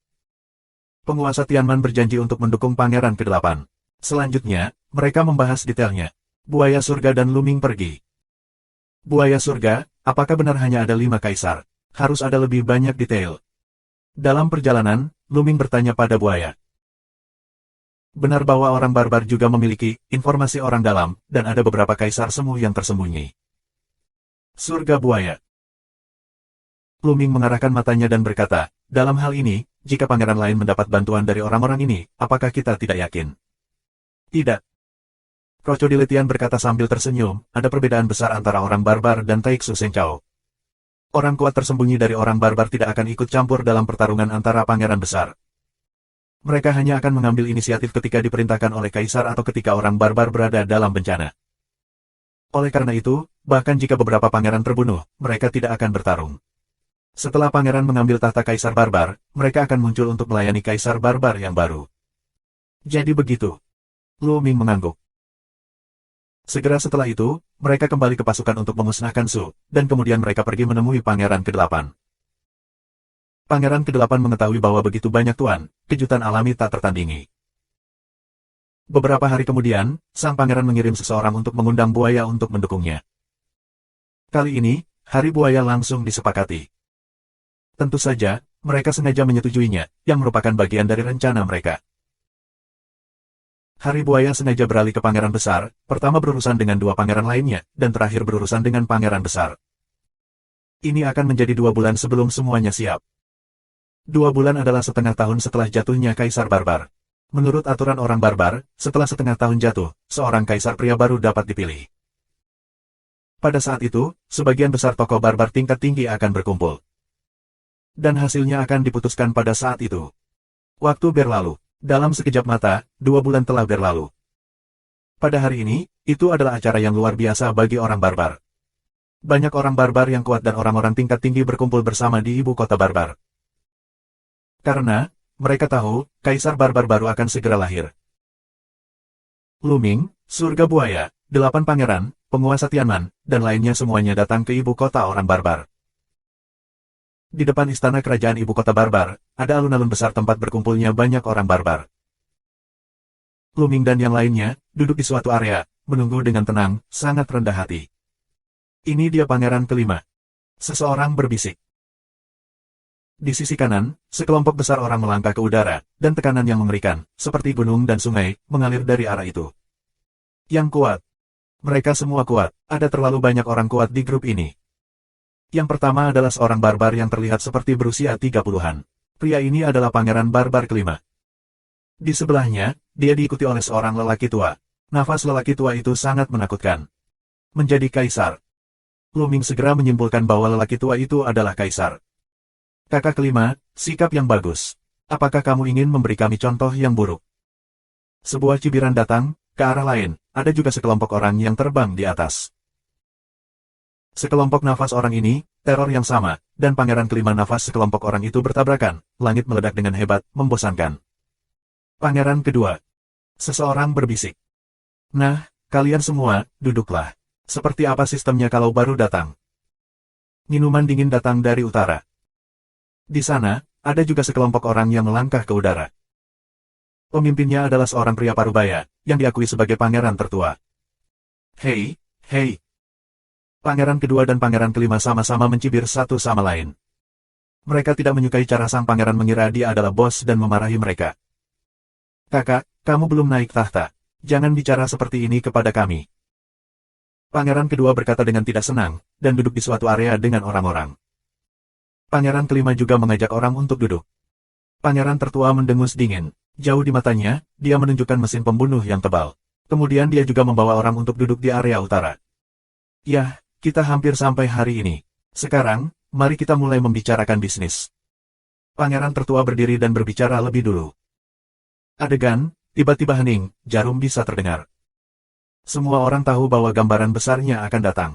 Penguasa Tianman berjanji untuk mendukung Pangeran ke-8. Selanjutnya, mereka membahas detailnya. Buaya surga dan Luming pergi. Buaya surga, apakah benar hanya ada 5 kaisar? Harus ada lebih banyak detail. Dalam perjalanan, Luming bertanya pada buaya. Benar bahwa orang barbar juga memiliki informasi orang dalam, dan ada beberapa kaisar semu yang tersembunyi. Surga buaya. Lu Ming mengarahkan matanya dan berkata, dalam hal ini, jika pangeran lain mendapat bantuan dari orang-orang ini, apakah kita tidak yakin? Tidak. Crocodile Tian berkata sambil tersenyum, ada perbedaan besar antara orang barbar dan Taiksu Senchao. Orang kuat tersembunyi dari orang barbar tidak akan ikut campur dalam pertarungan antara pangeran besar. Mereka hanya akan mengambil inisiatif ketika diperintahkan oleh kaisar atau ketika orang barbar berada dalam bencana. Oleh karena itu, bahkan jika beberapa pangeran terbunuh, mereka tidak akan bertarung. Setelah pangeran mengambil tahta kaisar barbar, mereka akan muncul untuk melayani kaisar barbar yang baru. Jadi begitu. Lu Ming mengangguk. Segera setelah itu, mereka kembali ke pasukan untuk memusnahkan Su, dan kemudian mereka pergi menemui Pangeran ke-8. Pangeran ke-8 mengetahui bahwa begitu banyak tuan, kejutan alami tak tertandingi. Beberapa hari kemudian, sang pangeran mengirim seseorang untuk mengundang buaya untuk mendukungnya. Kali ini, hari buaya langsung disepakati. Tentu saja, mereka sengaja menyetujuinya, yang merupakan bagian dari rencana mereka. Hari buaya sengaja beralih ke pangeran besar, pertama berurusan dengan dua pangeran lainnya, dan terakhir berurusan dengan pangeran besar. Ini akan menjadi 2 bulan sebelum semuanya siap. 2 bulan adalah setengah tahun setelah jatuhnya Kaisar Barbar. Menurut aturan orang barbar, setelah setengah tahun jatuh, seorang kaisar pria baru dapat dipilih. Pada saat itu, sebagian besar tokoh barbar tingkat tinggi akan berkumpul. Dan hasilnya akan diputuskan pada saat itu. Waktu berlalu. Dalam sekejap mata, 2 bulan telah berlalu. Pada hari ini, itu adalah acara yang luar biasa bagi orang barbar. Banyak orang barbar yang kuat dan orang-orang tingkat tinggi berkumpul bersama di ibu kota barbar. Karena, mereka tahu, Kaisar Barbar baru akan segera lahir. Lu Ming, Surga Buaya, 8 pangeran, penguasa Tianman, dan lainnya semuanya datang ke ibu kota orang barbar. Di depan istana kerajaan ibu kota barbar, ada alun-alun besar tempat berkumpulnya banyak orang barbar. Lu Ming dan yang lainnya, duduk di suatu area, menunggu dengan tenang, sangat rendah hati. Ini dia pangeran kelima. Seseorang berbisik. Di sisi kanan, sekelompok besar orang melangkah ke udara, dan tekanan yang mengerikan, seperti gunung dan sungai, mengalir dari arah itu. Yang kuat. Mereka semua kuat, ada terlalu banyak orang kuat di grup ini. Yang pertama adalah seorang barbar yang terlihat seperti berusia 30-an. Pria ini adalah pangeran barbar kelima. Di sebelahnya, dia diikuti oleh seorang lelaki tua. Nafas lelaki tua itu sangat menakutkan. Menjadi kaisar. Lu Ming segera menyimpulkan bahwa lelaki tua itu adalah kaisar. Kakak kelima, sikap yang bagus. Apakah kamu ingin memberi kami contoh yang buruk? Sebuah cibiran datang, ke arah lain, ada juga sekelompok orang yang terbang di atas. Sekelompok nafas orang ini, teror yang sama, dan pangeran kelima nafas sekelompok orang itu bertabrakan, langit meledak dengan hebat, membosankan. Pangeran kedua. Seseorang berbisik. Nah, kalian semua, duduklah. Seperti apa sistemnya kalau baru datang? Minuman dingin datang dari utara. Di sana, ada juga sekelompok orang yang melangkah ke udara. Pemimpinnya adalah seorang pria parubaya, yang diakui sebagai pangeran tertua. Hei, hei. Pangeran kedua dan pangeran kelima sama-sama mencibir satu sama lain. Mereka tidak menyukai cara sang pangeran mengira dia adalah bos dan memarahi mereka. Kakak, kamu belum naik tahta. Jangan bicara seperti ini kepada kami. Pangeran kedua berkata dengan tidak senang, dan duduk di suatu area dengan orang-orang. Pangeran kelima juga mengajak orang untuk duduk. Pangeran tertua mendengus dingin. Jauh di matanya, dia menunjukkan mesin pembunuh yang tebal. Kemudian dia juga membawa orang untuk duduk di area utara. Yah, kita hampir sampai hari ini. Sekarang, mari kita mulai membicarakan bisnis. Pangeran tertua berdiri dan berbicara lebih dulu. Adegan, tiba-tiba hening, jarum bisa terdengar. Semua orang tahu bahwa gambaran besarnya akan datang.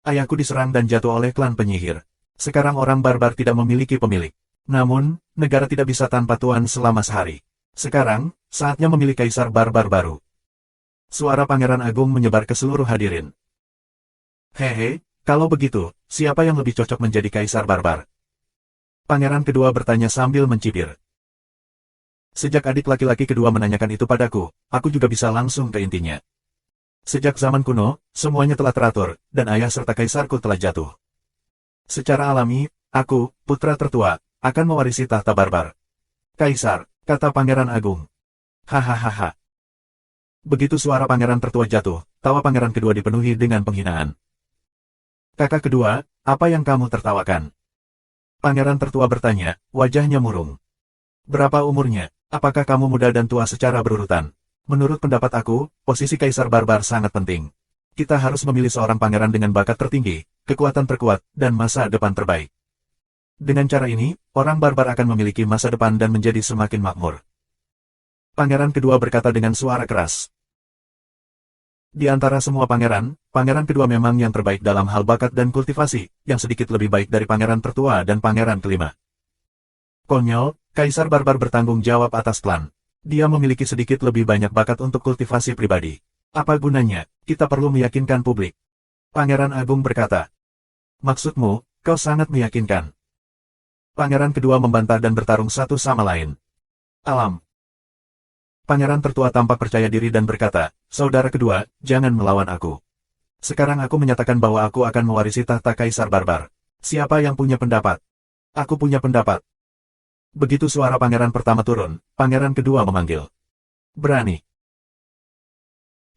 Ayahku diserang dan jatuh oleh klan penyihir. Sekarang orang barbar tidak memiliki pemilik. Namun, negara tidak bisa tanpa tuan selama sehari. Sekarang, saatnya memilih kaisar barbar baru. Suara Pangeran Agung menyebar ke seluruh hadirin. Hehe, kalau begitu, siapa yang lebih cocok menjadi kaisar barbar? Pangeran kedua bertanya sambil mencibir. Sejak adik laki-laki kedua menanyakan itu padaku, aku juga bisa langsung ke intinya. Sejak zaman kuno, semuanya telah teratur, dan ayah serta kaisarku telah jatuh. Secara alami, aku, putra tertua, akan mewarisi tahta barbar. Kaisar, kata Pangeran Agung. Hahaha. Begitu suara pangeran tertua jatuh, tawa pangeran kedua dipenuhi dengan penghinaan. Kakak kedua, apa yang kamu tertawakan? Pangeran tertua bertanya, wajahnya murung. Berapa umurnya? Apakah kamu muda dan tua secara berurutan? Menurut pendapat aku, posisi Kaisar Barbar sangat penting. Kita harus memilih seorang pangeran dengan bakat tertinggi, kekuatan terkuat, dan masa depan terbaik. Dengan cara ini, orang barbar akan memiliki masa depan dan menjadi semakin makmur. Pangeran kedua berkata dengan suara keras. Di antara semua pangeran, pangeran kedua memang yang terbaik dalam hal bakat dan kultivasi, yang sedikit lebih baik dari pangeran tertua dan pangeran kelima. Konyol, Kaisar Barbar bertanggung jawab atas klan. Dia memiliki sedikit lebih banyak bakat untuk kultivasi pribadi. Apa gunanya, kita perlu meyakinkan publik. Pangeran Agung berkata. Maksudmu, kau sangat meyakinkan. Pangeran kedua membantah dan bertarung satu sama lain. Alam. Pangeran tertua tampak percaya diri dan berkata, saudara kedua, jangan melawan aku. Sekarang aku menyatakan bahwa aku akan mewarisi tahta Kaisar Barbar. Siapa yang punya pendapat? Aku punya pendapat. Begitu suara pangeran pertama turun, pangeran kedua memanggil. Berani.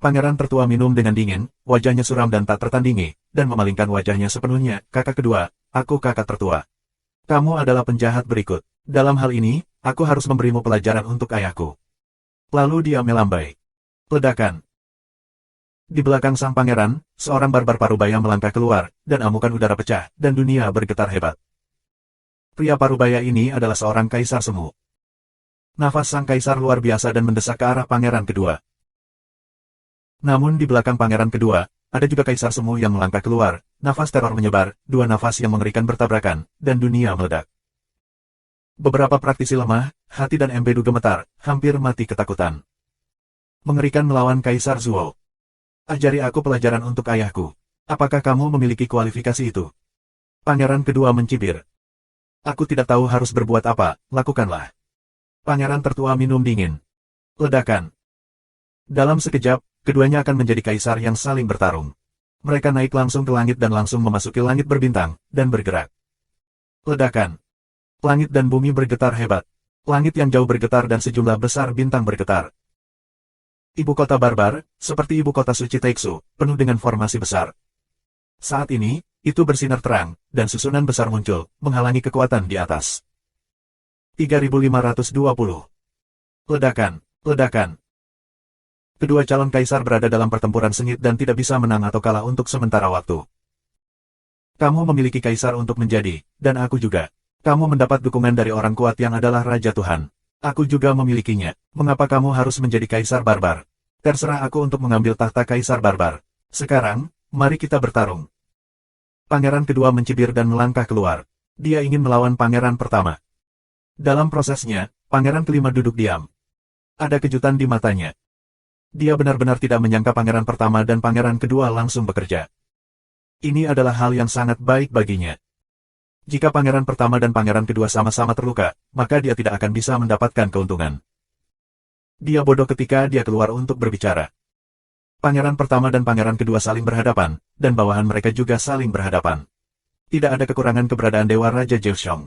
Pangeran tertua minum dengan dingin, wajahnya suram dan tak tertandingi, dan memalingkan wajahnya sepenuhnya, kakak kedua, aku kakak tertua. Kamu adalah penjahat berikut. Dalam hal ini, aku harus memberimu pelajaran untuk ayahku. Lalu dia melambai. Ledakan. Di belakang sang pangeran, seorang barbar parubaya melangkah keluar, dan amukan udara pecah, dan dunia bergetar hebat. Pria parubaya ini adalah seorang kaisar semu. Nafas sang kaisar luar biasa dan mendesak ke arah pangeran kedua. Namun di belakang pangeran kedua, ada juga kaisar semu yang melangkah keluar, nafas teror menyebar, dua nafas yang mengerikan bertabrakan, dan dunia meledak. Beberapa praktisi lemah, hati dan empedu gemetar, hampir mati ketakutan. Mengerikan melawan Kaisar Zuo. Ajari aku pelajaran untuk ayahku. Apakah kamu memiliki kualifikasi itu? Pangeran kedua mencibir. Aku tidak tahu harus berbuat apa, lakukanlah. Pangeran tertua minum dingin. Ledakan. Dalam sekejap, keduanya akan menjadi kaisar yang saling bertarung. Mereka naik langsung ke langit dan langsung memasuki langit berbintang, dan bergerak. Ledakan. Langit dan bumi bergetar hebat. Langit yang jauh bergetar dan sejumlah besar bintang bergetar. Ibu kota barbar, seperti ibu kota suci Taixu, penuh dengan formasi besar. Saat ini, itu bersinar terang, dan susunan besar muncul, menghalangi kekuatan di atas. 3520. Ledakan, ledakan. Kedua calon kaisar berada dalam pertempuran sengit dan tidak bisa menang atau kalah untuk sementara waktu. Kamu memiliki kaisar untuk menjadi, dan aku juga. Kamu mendapat dukungan dari orang kuat yang adalah Raja Tuhan. Aku juga memilikinya. Mengapa kamu harus menjadi kaisar barbar? Terserah aku untuk mengambil tahta kaisar barbar. Sekarang, mari kita bertarung. Pangeran kedua mencibir dan melangkah keluar. Dia ingin melawan pangeran pertama. Dalam prosesnya, pangeran kelima duduk diam. Ada kejutan di matanya. Dia benar-benar tidak menyangka pangeran pertama dan pangeran kedua langsung bekerja. Ini adalah hal yang sangat baik baginya. Jika pangeran pertama dan pangeran kedua sama-sama terluka, maka dia tidak akan bisa mendapatkan keuntungan. Dia bodoh ketika dia keluar untuk berbicara. Pangeran pertama dan pangeran kedua saling berhadapan, dan bawahan mereka juga saling berhadapan. Tidak ada kekurangan keberadaan Dewa Raja Zheshong.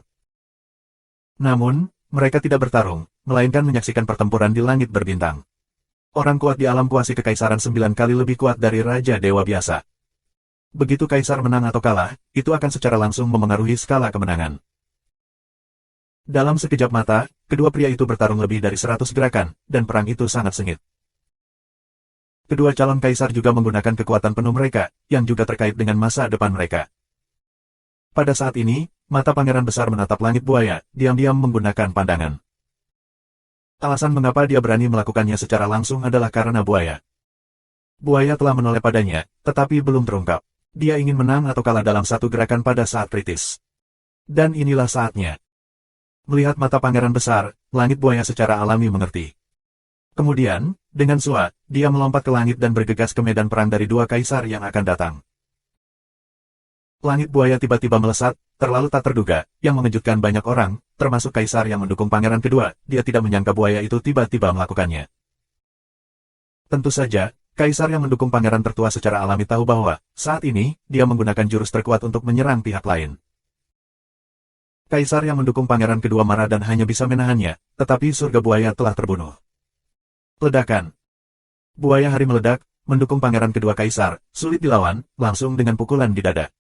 Namun, mereka tidak bertarung, melainkan menyaksikan pertempuran di langit berbintang. Orang kuat di alam kuasi kekaisaran 9 kali lebih kuat dari Raja Dewa biasa. Begitu kaisar menang atau kalah, itu akan secara langsung memengaruhi skala kemenangan. Dalam sekejap mata, kedua pria itu bertarung lebih dari 100 gerakan, dan perang itu sangat sengit. Kedua calon kaisar juga menggunakan kekuatan penuh mereka, yang juga terkait dengan masa depan mereka. Pada saat ini, mata pangeran besar menatap langit buaya, diam-diam menggunakan pandangan. Alasan mengapa dia berani melakukannya secara langsung adalah karena buaya. Buaya telah menoleh padanya, tetapi belum terungkap. Dia ingin menang atau kalah dalam satu gerakan pada saat kritis. Dan inilah saatnya. Melihat mata pangeran besar, langit buaya secara alami mengerti. Kemudian, dengan suat, dia melompat ke langit dan bergegas ke medan perang dari dua kaisar yang akan datang. Langit buaya tiba-tiba melesat, terlalu tak terduga, yang mengejutkan banyak orang, termasuk kaisar yang mendukung pangeran kedua. Dia tidak menyangka buaya itu tiba-tiba melakukannya. Tentu saja, kaisar yang mendukung pangeran tertua secara alami tahu bahwa, saat ini, dia menggunakan jurus terkuat untuk menyerang pihak lain. Kaisar yang mendukung pangeran kedua marah dan hanya bisa menahannya, tetapi surga buaya telah terbunuh. Ledakan. Buaya hari meledak, mendukung pangeran kedua kaisar, sulit dilawan, langsung dengan pukulan di dada.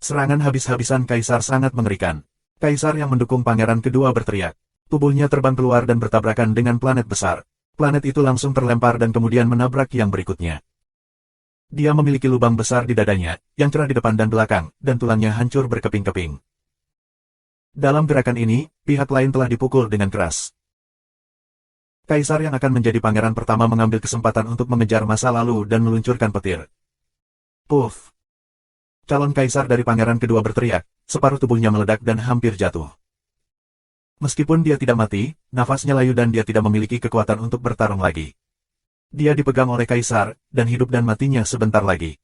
Serangan habis-habisan kaisar sangat mengerikan. Kaisar yang mendukung pangeran kedua berteriak. Tubuhnya terbang keluar dan bertabrakan dengan planet besar. Planet itu langsung terlempar dan kemudian menabrak yang berikutnya. Dia memiliki lubang besar di dadanya, yang cerah di depan dan belakang, dan tulangnya hancur berkeping-keping. Dalam gerakan ini, pihak lain telah dipukul dengan keras. Kaisar yang akan menjadi pangeran pertama mengambil kesempatan untuk mengejar masa lalu dan meluncurkan petir. Puff! Calon kaisar dari pangeran kedua berteriak, separuh tubuhnya meledak dan hampir jatuh. Meskipun dia tidak mati, nafasnya layu dan dia tidak memiliki kekuatan untuk bertarung lagi. Dia dipegang oleh kaisar, dan hidup dan matinya sebentar lagi.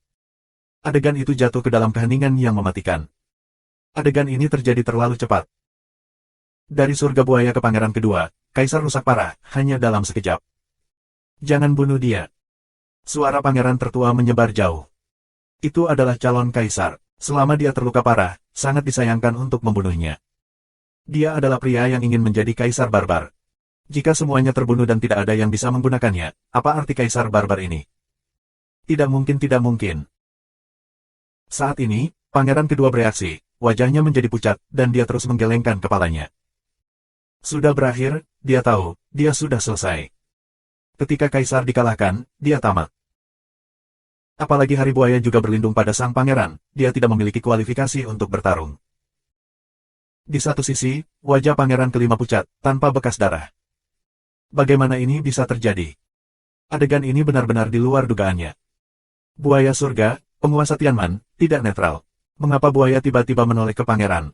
Adegan itu jatuh ke dalam keheningan yang mematikan. Adegan ini terjadi terlalu cepat. Dari surga buaya ke pangeran kedua, kaisar rusak parah, hanya dalam sekejap. Jangan bunuh dia. Suara pangeran tertua menyebar jauh. Itu adalah calon kaisar. Selama dia terluka parah, sangat disayangkan untuk membunuhnya. Dia adalah pria yang ingin menjadi kaisar barbar. Jika semuanya terbunuh dan tidak ada yang bisa menggunakannya, apa arti kaisar barbar ini? Tidak mungkin, tidak mungkin. Saat ini, pangeran kedua bereaksi, wajahnya menjadi pucat, dan dia terus menggelengkan kepalanya. Sudah berakhir, dia tahu, dia sudah selesai. Ketika kaisar dikalahkan, dia tamat. Apalagi hari buaya juga berlindung pada sang pangeran, dia tidak memiliki kualifikasi untuk bertarung. Di satu sisi, wajah pangeran kelima pucat, tanpa bekas darah. Bagaimana ini bisa terjadi? Adegan ini benar-benar di luar dugaannya. Buaya surga, penguasa Tianman, tidak netral. Mengapa buaya tiba-tiba menoleh ke pangeran?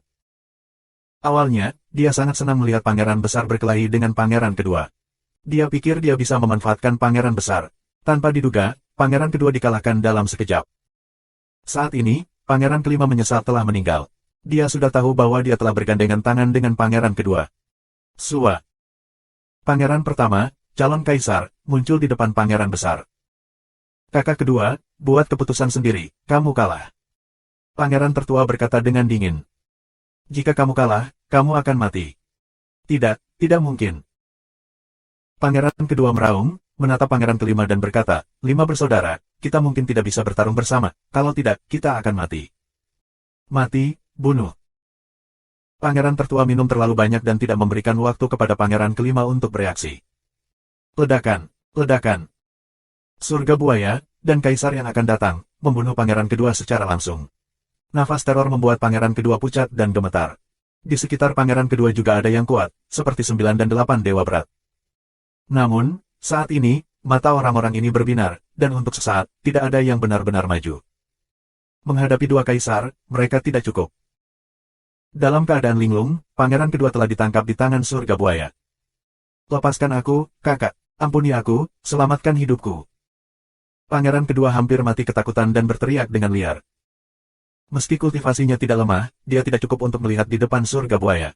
Awalnya, dia sangat senang melihat pangeran besar berkelahi dengan pangeran kedua. Dia pikir dia bisa memanfaatkan pangeran besar. Tanpa diduga, pangeran kedua dikalahkan dalam sekejap. Saat ini, pangeran kelima menyesal telah meninggal. Dia sudah tahu bahwa dia telah bergandengan tangan dengan pangeran kedua. Sua. Pangeran pertama, calon kaisar, muncul di depan pangeran besar. Kakak kedua, buat keputusan sendiri, kamu kalah. Pangeran tertua berkata dengan dingin. Jika kamu kalah, kamu akan mati. Tidak, tidak mungkin. Pangeran kedua meraung, menatap pangeran kelima dan berkata, 5 bersaudara, kita mungkin tidak bisa bertarung bersama, kalau tidak, kita akan mati. Mati, bunuh. Pangeran tertua minum terlalu banyak dan tidak memberikan waktu kepada pangeran kelima untuk bereaksi. Ledakan, ledakan. Surga buaya, dan kaisar yang akan datang, membunuh pangeran kedua secara langsung. Nafas teror membuat pangeran kedua pucat dan gemetar. Di sekitar pangeran kedua juga ada yang kuat, seperti 9 dan 8 dewa berat. Namun, saat ini, mata orang-orang ini berbinar, dan untuk sesaat, tidak ada yang benar-benar maju. Menghadapi dua kaisar, mereka tidak cukup. Dalam keadaan linglung, pangeran kedua telah ditangkap di tangan surga buaya. Lepaskan aku, kakak. Ampuni aku, selamatkan hidupku. Pangeran kedua hampir mati ketakutan dan berteriak dengan liar. Meski kultivasinya tidak lemah, dia tidak cukup untuk melihat di depan surga buaya.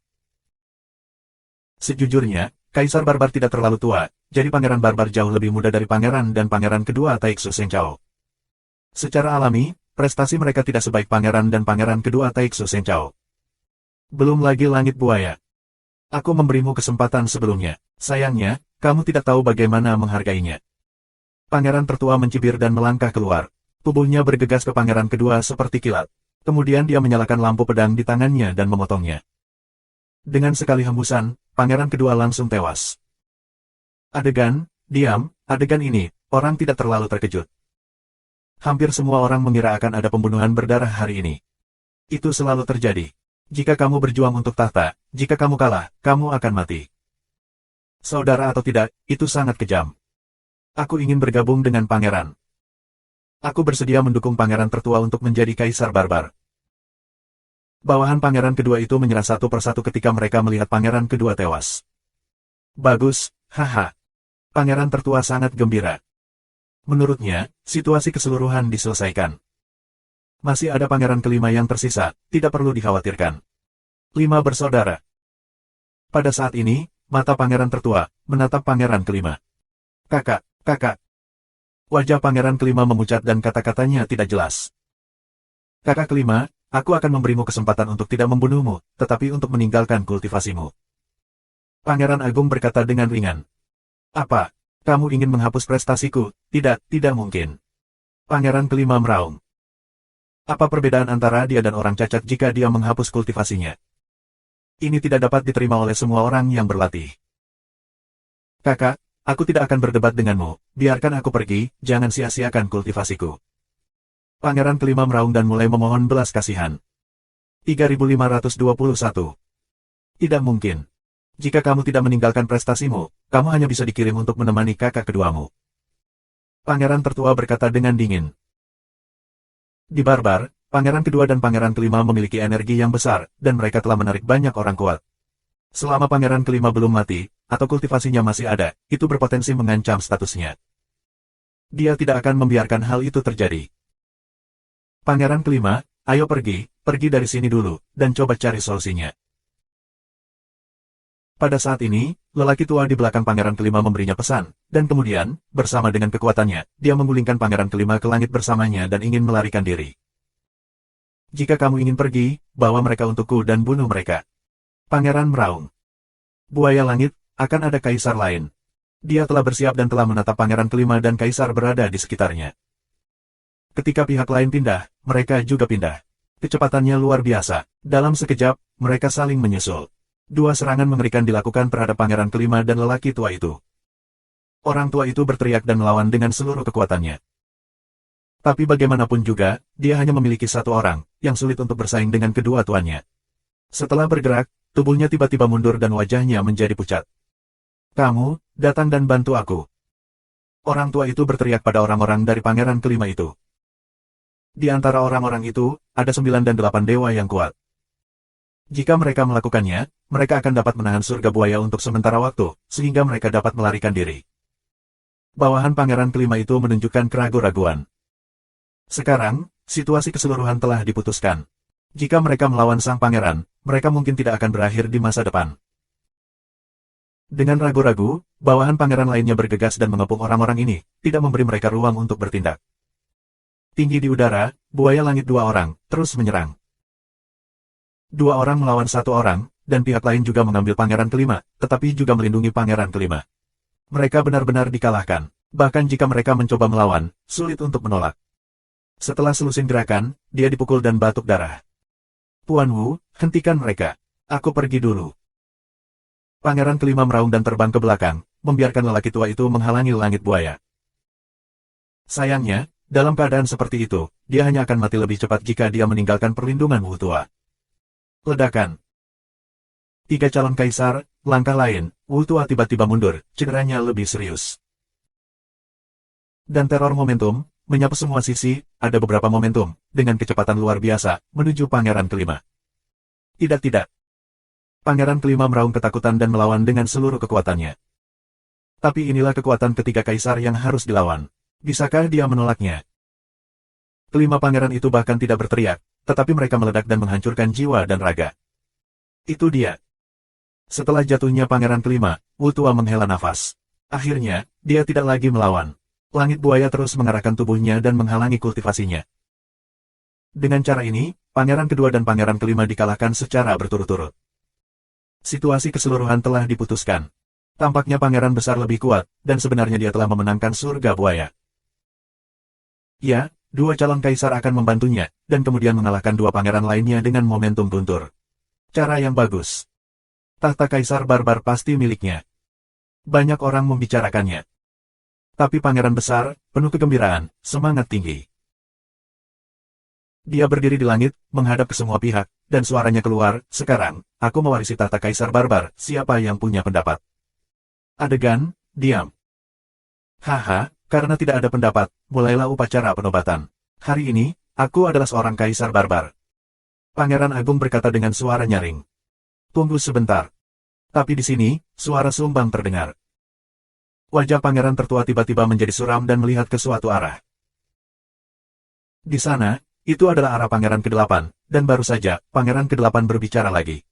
Sejujurnya, kaisar barbar tidak terlalu tua, jadi pangeran barbar jauh lebih muda dari pangeran dan pangeran kedua Taixu Senchao. Secara alami, prestasi mereka tidak sebaik pangeran dan pangeran kedua Taixu Senchao. Belum lagi langit buaya. Aku memberimu kesempatan sebelumnya. Sayangnya, kamu tidak tahu bagaimana menghargainya. Pangeran tertua mencibir dan melangkah keluar. Tubuhnya bergegas ke pangeran kedua seperti kilat. Kemudian dia menyalakan lampu pedang di tangannya dan memotongnya. Dengan sekali hembusan, pangeran kedua langsung tewas. Adegan, diam, adegan ini, orang tidak terlalu terkejut. Hampir semua orang mengira akan ada pembunuhan berdarah hari ini. Itu selalu terjadi. Jika kamu berjuang untuk tahta, jika kamu kalah, kamu akan mati. Saudara atau tidak, itu sangat kejam. Aku ingin bergabung dengan pangeran. Aku bersedia mendukung pangeran tertua untuk menjadi kaisar barbar. Bawahan pangeran kedua itu menyerah satu persatu ketika mereka melihat pangeran kedua tewas. Bagus, haha. Pangeran tertua sangat gembira. Menurutnya, situasi keseluruhan diselesaikan. Masih ada pangeran kelima yang tersisa, tidak perlu dikhawatirkan. 5 bersaudara. Pada saat ini, mata pangeran tertua menatap pangeran kelima. Kakak, kakak. Wajah pangeran kelima memucat dan kata-katanya tidak jelas. Kakak kelima, aku akan memberimu kesempatan untuk tidak membunuhmu, tetapi untuk meninggalkan kultivasimu. Pangeran Agung berkata dengan ringan. Apa? Kamu ingin menghapus prestasiku? Tidak, tidak mungkin. Pangeran kelima meraung. Apa perbedaan antara dia dan orang cacat jika dia menghapus kultivasinya? Ini tidak dapat diterima oleh semua orang yang berlatih. Kakak, aku tidak akan berdebat denganmu. Biarkan aku pergi, jangan sia-siakan kultivasiku. Pangeran kelima meraung dan mulai memohon belas kasihan. 3521. Tidak mungkin. Jika kamu tidak meninggalkan prestasimu, kamu hanya bisa dikirim untuk menemani kakak keduamu. Pangeran tertua berkata dengan dingin. Di Barbar, pangeran kedua dan pangeran kelima memiliki energi yang besar, dan mereka telah menarik banyak orang kuat. Selama pangeran kelima belum mati, atau kultivasinya masih ada, itu berpotensi mengancam statusnya. Dia tidak akan membiarkan hal itu terjadi. Pangeran kelima, ayo pergi dari sini dulu, dan coba cari solusinya. Pada saat ini, lelaki tua di belakang pangeran kelima memberinya pesan, dan kemudian, bersama dengan kekuatannya, dia menggulingkan pangeran kelima ke langit bersamanya dan ingin melarikan diri. Jika kamu ingin pergi, bawa mereka untukku dan bunuh mereka. Pangeran meraung. Buaya langit, akan ada kaisar lain. Dia telah bersiap dan telah menatap pangeran kelima dan kaisar berada di sekitarnya. Ketika pihak lain pindah, mereka juga pindah. Kecepatannya luar biasa. Dalam sekejap, mereka saling menyusul. Dua serangan mengerikan dilakukan terhadap pangeran kelima dan lelaki tua itu. Orang tua itu berteriak dan melawan dengan seluruh kekuatannya. Tapi bagaimanapun juga, dia hanya memiliki satu orang, yang sulit untuk bersaing dengan kedua tuannya. Setelah bergerak, tubuhnya tiba-tiba mundur dan wajahnya menjadi pucat. Kamu, datang dan bantu aku. Orang tua itu berteriak pada orang-orang dari pangeran kelima itu. Di antara orang-orang itu, ada 9 dan 8 dewa yang kuat. Jika mereka melakukannya, mereka akan dapat menahan surga buaya untuk sementara waktu, sehingga mereka dapat melarikan diri. Bawahan pangeran kelima itu menunjukkan keraguan-raguan. Sekarang, situasi keseluruhan telah diputuskan. Jika mereka melawan sang pangeran, mereka mungkin tidak akan berakhir di masa depan. Dengan ragu-ragu, bawahan pangeran lainnya bergegas dan mengepung orang-orang ini, tidak memberi mereka ruang untuk bertindak. Tinggi di udara, buaya langit dua orang, terus menyerang. Dua orang melawan satu orang, dan pihak lain juga mengambil pangeran kelima, tetapi juga melindungi pangeran kelima. Mereka benar-benar dikalahkan. Bahkan jika mereka mencoba melawan, sulit untuk menolak. Setelah selusin gerakan, dia dipukul dan batuk darah. Tuan Wu, hentikan mereka. Aku pergi dulu. Pangeran kelima meraung dan terbang ke belakang, membiarkan lelaki tua itu menghalangi langit buaya. Sayangnya, dalam keadaan seperti itu, dia hanya akan mati lebih cepat jika dia meninggalkan perlindungan Wu tua. Ledakan. 3 calon kaisar, langkah lain, Wu tua tiba-tiba mundur, cederanya lebih serius. Dan teror momentum, menyapu semua sisi, ada beberapa momentum, dengan kecepatan luar biasa, menuju pangeran kelima. Tidak. Pangeran kelima meraung ketakutan dan melawan dengan seluruh kekuatannya. Tapi inilah kekuatan ketiga kaisar yang harus dilawan. Bisakah dia menolaknya? Kelima pangeran itu bahkan tidak berteriak, tetapi mereka meledak dan menghancurkan jiwa dan raga. Itu dia. Setelah jatuhnya pangeran kelima, Wu tua menghela nafas. Akhirnya, dia tidak lagi melawan. Langit buaya terus mengarahkan tubuhnya dan menghalangi kultivasinya. Dengan cara ini, pangeran kedua dan pangeran kelima dikalahkan secara berturut-turut. Situasi keseluruhan telah diputuskan. Tampaknya pangeran besar lebih kuat, dan sebenarnya dia telah memenangkan surga buaya. Ya, 2 calon kaisar akan membantunya, dan kemudian mengalahkan 2 pangeran lainnya dengan momentum guntur. Cara yang bagus. Tahta kaisar barbar pasti miliknya. Banyak orang membicarakannya. Tapi pangeran besar, penuh kegembiraan, semangat tinggi. Dia berdiri di langit, menghadap ke semua pihak, dan suaranya keluar, sekarang, aku mewarisi tahta kaisar barbar, siapa yang punya pendapat? Adegan, diam. Haha, karena tidak ada pendapat, mulailah upacara penobatan. Hari ini, aku adalah seorang kaisar barbar. Pangeran Agung berkata dengan suara nyaring. Tunggu sebentar. Tapi di sini, suara sumbang terdengar. Wajah pangeran tertua tiba-tiba menjadi suram dan melihat ke suatu arah. Di sana, itu adalah arah pangeran ke-8, dan baru saja, pangeran ke-8 berbicara lagi.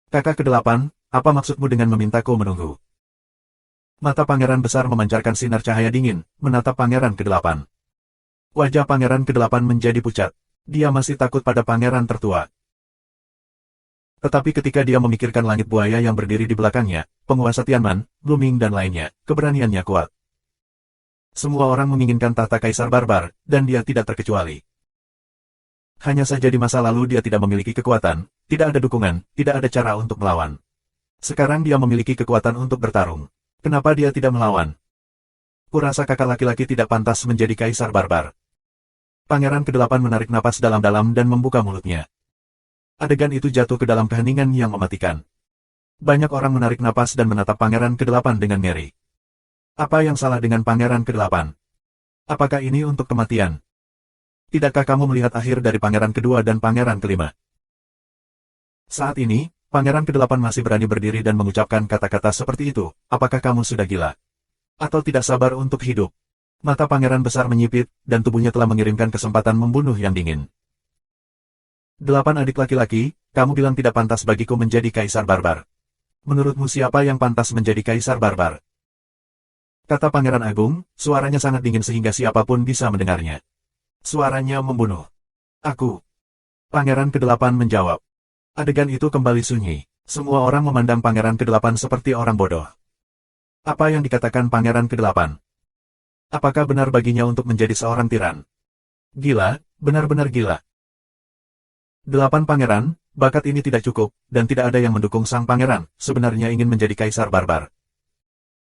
Kakak ke-8, apa maksudmu dengan memintaku menunggu? Mata pangeran besar memancarkan sinar cahaya dingin, menatap pangeran ke-8. Wajah pangeran ke-8 menjadi pucat. Dia masih takut pada pangeran tertua. Tetapi ketika dia memikirkan langit buaya yang berdiri di belakangnya, penguasa Tianman, Luming dan lainnya, keberaniannya kuat. Semua orang menginginkan tahta kaisar barbar, dan dia tidak terkecuali. Hanya saja di masa lalu dia tidak memiliki kekuatan, tidak ada dukungan, tidak ada cara untuk melawan. Sekarang dia memiliki kekuatan untuk bertarung. Kenapa dia tidak melawan? Kurasa kakak laki-laki tidak pantas menjadi kaisar barbar. Pangeran ke-8 menarik napas dalam-dalam dan membuka mulutnya. Adegan itu jatuh ke dalam keheningan yang mematikan. Banyak orang menarik napas dan menatap Pangeran ke-8 dengan ngeri. Apa yang salah dengan Pangeran ke-8? Apakah ini untuk kematian? Tidakkah kamu melihat akhir dari Pangeran ke-2 dan Pangeran ke-5? Saat ini, Pangeran ke-8 masih berani berdiri dan mengucapkan kata-kata seperti itu. Apakah kamu sudah gila? Atau tidak sabar untuk hidup? Mata Pangeran besar menyipit, dan tubuhnya telah mengirimkan kesempatan membunuh yang dingin. 8 adik laki-laki, kamu bilang tidak pantas bagiku menjadi kaisar barbar. Menurutmu siapa yang pantas menjadi kaisar barbar? Kata Pangeran Agung, suaranya sangat dingin sehingga siapapun bisa mendengarnya. Suaranya membunuh. Aku. Pangeran ke-8 menjawab. Adegan itu kembali sunyi. Semua orang memandang Pangeran ke-8 seperti orang bodoh. Apa yang dikatakan Pangeran ke-8? Apakah benar baginya untuk menjadi seorang tiran? Gila, benar-benar gila. 8 pangeran, bakat ini tidak cukup, dan tidak ada yang mendukung sang pangeran, sebenarnya ingin menjadi kaisar barbar.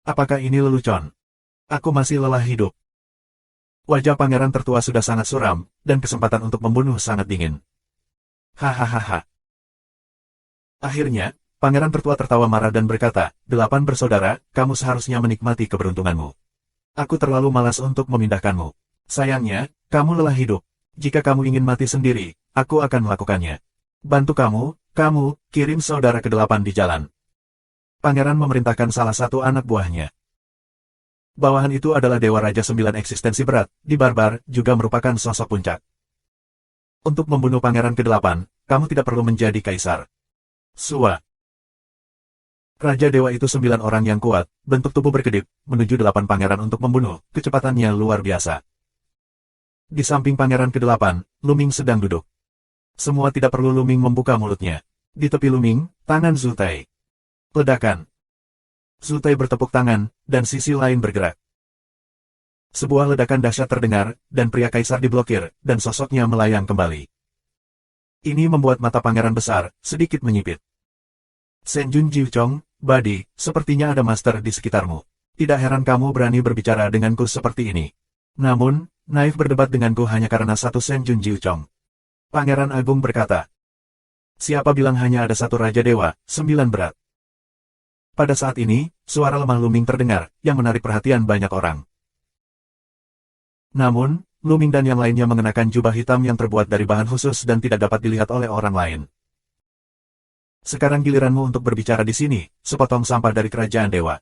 Apakah ini lelucon? Aku masih lelah hidup. Wajah pangeran tertua sudah sangat suram, dan kesempatan untuk membunuh sangat dingin. Hahaha. Akhirnya, pangeran tertua tertawa marah dan berkata, 8 bersaudara, kamu seharusnya menikmati keberuntunganmu. Aku terlalu malas untuk memindahkanmu. Sayangnya, kamu lelah hidup. Jika kamu ingin mati sendiri, aku akan melakukannya. Bantu kamu, kirim saudara ke-8 di jalan. Pangeran memerintahkan salah satu anak buahnya. Bawahan itu adalah Dewa Raja 9 eksistensi berat, di barbar, juga merupakan sosok puncak. Untuk membunuh Pangeran ke-8, kamu tidak perlu menjadi kaisar. Sua. Raja Dewa itu 9 orang yang kuat, bentuk tubuh berkedip, menuju 8 pangeran untuk membunuh, kecepatannya luar biasa. Di samping Pangeran ke-8, Luming sedang duduk. Semua tidak perlu Luming membuka mulutnya. Di tepi Luming, tangan Zutai. Ledakan. Zutai bertepuk tangan, dan sisi lain bergerak. Sebuah ledakan dahsyat terdengar, dan pria kaisar diblokir, dan sosoknya melayang kembali. Ini membuat mata pangeran besar, sedikit menyipit. Senjun Jiuchong, Badi, sepertinya ada master di sekitarmu. Tidak heran kamu berani berbicara denganku seperti ini. Namun, naif berdebat denganku hanya karena satu Senjun Jiuchong. Pangeran Agung berkata. Siapa bilang hanya ada satu Raja Dewa, 9 berat. Pada saat ini, suara lemah Luming terdengar, yang menarik perhatian banyak orang. Namun, Luming dan yang lainnya mengenakan jubah hitam yang terbuat dari bahan khusus dan tidak dapat dilihat oleh orang lain. Sekarang giliranmu untuk berbicara di sini, sepotong sampah dari kerajaan dewa.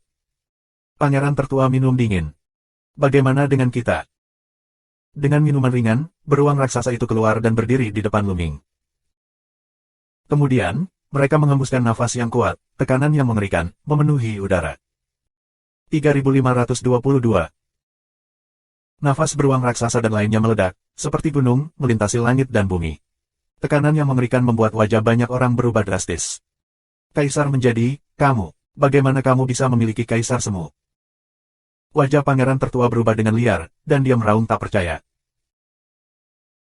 Pangeran tertua minum dingin. Bagaimana dengan kita? Dengan minuman ringan, beruang raksasa itu keluar dan berdiri di depan Luming. Kemudian, mereka menghembuskan nafas yang kuat, tekanan yang mengerikan, memenuhi udara. 3522. Nafas beruang raksasa dan lainnya meledak, seperti gunung, melintasi langit dan bumi. Tekanan yang mengerikan membuat wajah banyak orang berubah drastis. Kaisar menjadi, kamu. Bagaimana kamu bisa memiliki kaisar semu? Wajah pangeran tertua berubah dengan liar, dan dia meraung tak percaya.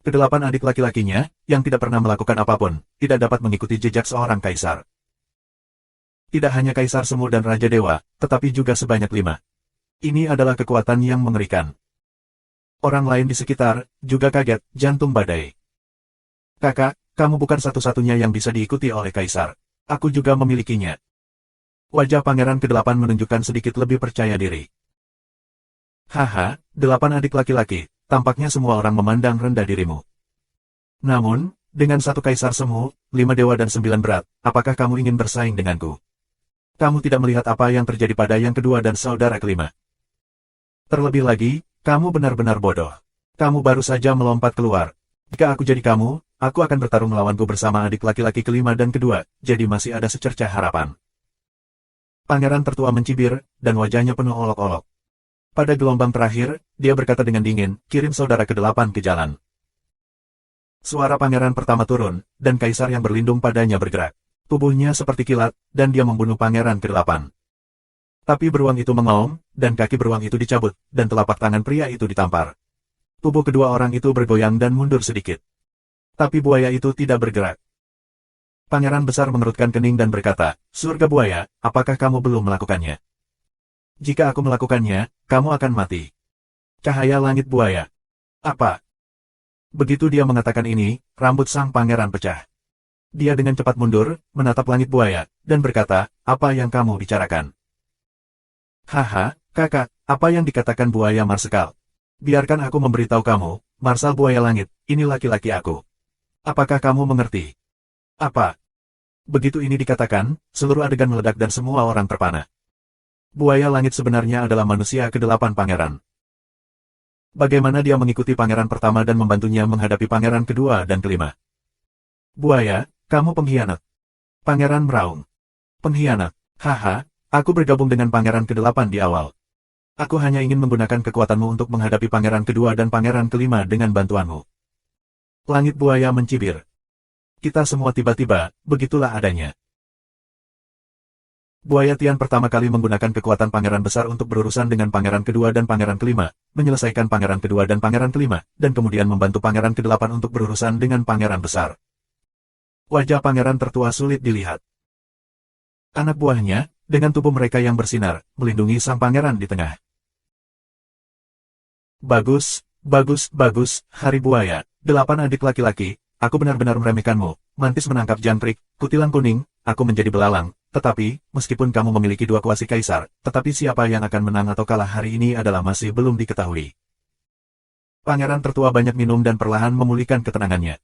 Ke-8 adik laki-lakinya, yang tidak pernah melakukan apapun, tidak dapat mengikuti jejak seorang kaisar. Tidak hanya kaisar semu dan raja dewa, tetapi juga sebanyak 5. Ini adalah kekuatan yang mengerikan. Orang lain di sekitar, juga kaget, jantung badai. Kakak, kamu bukan satu-satunya yang bisa diikuti oleh kaisar. Aku juga memilikinya. Wajah pangeran ke-8 menunjukkan sedikit lebih percaya diri. Haha, 8 adik laki-laki, tampaknya semua orang memandang rendah dirimu. Namun, dengan satu kaisar semu, 5 dewa dan 9 berat, apakah kamu ingin bersaing denganku? Kamu tidak melihat apa yang terjadi pada yang kedua dan saudara kelima. Terlebih lagi, kamu benar-benar bodoh. Kamu baru saja melompat keluar. Jika aku jadi kamu, aku akan bertarung melawanku bersama adik laki-laki kelima dan kedua, jadi masih ada secercah harapan. Pangeran tertua mencibir, dan wajahnya penuh olok-olok. Pada gelombang terakhir, dia berkata dengan dingin, kirim saudara ke-8 ke jalan. Suara pangeran pertama turun, dan kaisar yang berlindung padanya bergerak. Tubuhnya seperti kilat, dan dia membunuh pangeran ke-8. Tapi beruang itu mengaum, dan kaki beruang itu dicabut, dan telapak tangan pria itu ditampar. Tubuh kedua orang itu bergoyang dan mundur sedikit. Tapi buaya itu tidak bergerak. Pangeran besar mengerutkan kening dan berkata, "Surga buaya, apakah kamu belum melakukannya? Jika aku melakukannya, kamu akan mati." Cahaya langit buaya. Apa? Begitu dia mengatakan ini, rambut sang pangeran pecah. Dia dengan cepat mundur, menatap langit buaya, dan berkata, "Apa yang kamu bicarakan?" "Haha, kakak, apa yang dikatakan buaya marsekal? Biarkan aku memberitahu kamu, Marsal Buaya Langit, ini laki-laki aku. Apakah kamu mengerti?" "Apa?" Begitu ini dikatakan, seluruh adegan meledak dan semua orang terpana. Buaya Langit sebenarnya adalah manusia ke-8 pangeran. Bagaimana dia mengikuti pangeran pertama dan membantunya menghadapi pangeran kedua dan kelima? "Buaya, kamu pengkhianat." Pangeran meraung. "Pengkhianat? Haha, aku bergabung dengan pangeran ke-8 di awal. Aku hanya ingin menggunakan kekuatanmu untuk menghadapi pangeran kedua dan pangeran kelima dengan bantuanmu." Langit buaya mencibir. "Kita semua tiba-tiba, begitulah adanya." Buaya Tian pertama kali menggunakan kekuatan pangeran besar untuk berurusan dengan pangeran kedua dan pangeran kelima, menyelesaikan pangeran kedua dan pangeran kelima, dan kemudian membantu pangeran ke-8 untuk berurusan dengan pangeran besar. Wajah pangeran tertua sulit dilihat. Anak buahnya, dengan tubuh mereka yang bersinar, melindungi sang pangeran di tengah. "Bagus, bagus, bagus, Hari Buaya, 8 adik laki-laki, aku benar-benar meremehkanmu." Mantis menangkap jangkrik, kutilang kuning, "Aku menjadi belalang, tetapi, meskipun kamu memiliki 2 kuasi kaisar, tetapi siapa yang akan menang atau kalah hari ini adalah masih belum diketahui." Pangeran tertua banyak minum dan perlahan memulihkan ketenangannya.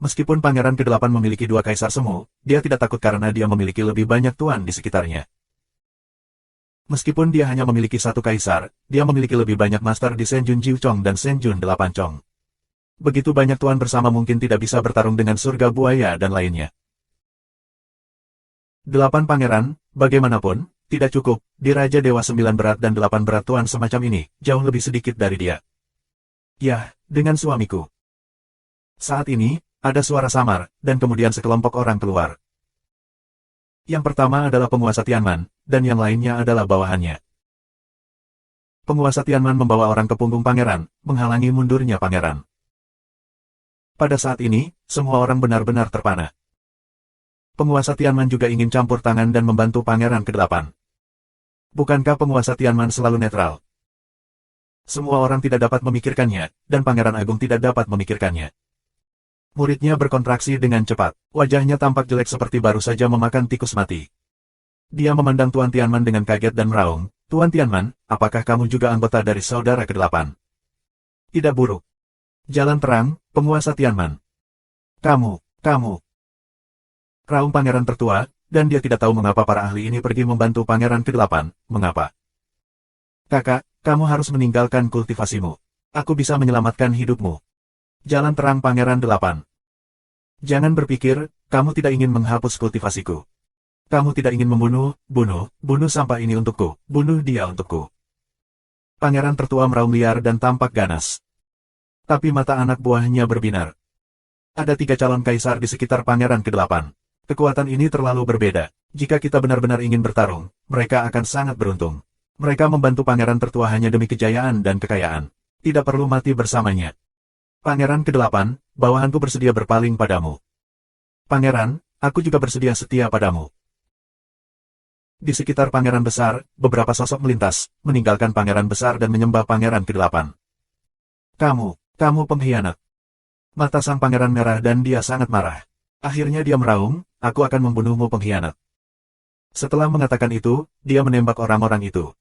Meskipun pangeran ke-8 memiliki 2 kaisar semu, dia tidak takut karena dia memiliki lebih banyak tuan di sekitarnya. Meskipun dia hanya memiliki 1 kaisar, dia memiliki lebih banyak master di Senjun Jiu Chong dan Senjun 8 Chong. Begitu banyak tuan bersama mungkin tidak bisa bertarung dengan surga buaya dan lainnya. 8 pangeran, bagaimanapun, tidak cukup, di Raja Dewa 9 berat dan 8 berat tuan semacam ini, jauh lebih sedikit dari dia. "Yah, dengan suamiku." Saat ini, ada suara samar, dan kemudian sekelompok orang keluar. Yang pertama adalah penguasa Tianman, dan yang lainnya adalah bawahannya. Penguasa Tianman membawa orang ke punggung pangeran, menghalangi mundurnya pangeran. Pada saat ini, semua orang benar-benar terpana. Penguasa Tianman juga ingin campur tangan dan membantu pangeran ke-8. Bukankah penguasa Tianman selalu netral? Semua orang tidak dapat memikirkannya, dan Pangeran Agung tidak dapat memikirkannya. Muridnya berkontraksi dengan cepat. Wajahnya tampak jelek seperti baru saja memakan tikus mati. Dia memandang Tuan Tianman dengan kaget dan meraung. "Tuan Tianman, apakah kamu juga anggota dari saudara ke-8? Tidak buruk. Jalan terang, penguasa Tianman." Kamu. Raung pangeran tertua, dan dia tidak tahu mengapa para ahli ini pergi membantu pangeran ke-8. "Mengapa?" "Kakak, kamu harus meninggalkan kultivasimu. Aku bisa menyelamatkan hidupmu." Jalan terang pangeran 8. "Jangan berpikir, kamu tidak ingin menghapus kultivasiku. Kamu tidak ingin bunuh sampah ini untukku, bunuh dia untukku." Pangeran tertua meraung liar dan tampak ganas. Tapi mata anak buahnya berbinar. Ada 3 calon kaisar di sekitar pangeran ke-8. Kekuatan ini terlalu berbeda. Jika kita benar-benar ingin bertarung, mereka akan sangat beruntung. Mereka membantu pangeran tertua hanya demi kejayaan dan kekayaan. Tidak perlu mati bersamanya. Pangeran ke-8, bawahanku bersedia berpaling padamu. Pangeran, aku juga bersedia setia padamu. Di sekitar pangeran besar, beberapa sosok melintas, meninggalkan pangeran besar dan menyembah pangeran ke-8. Kamu pengkhianat." Mata sang pangeran merah dan dia sangat marah. Akhirnya dia meraung, "Aku akan membunuhmu pengkhianat." Setelah mengatakan itu, dia menembak orang-orang itu.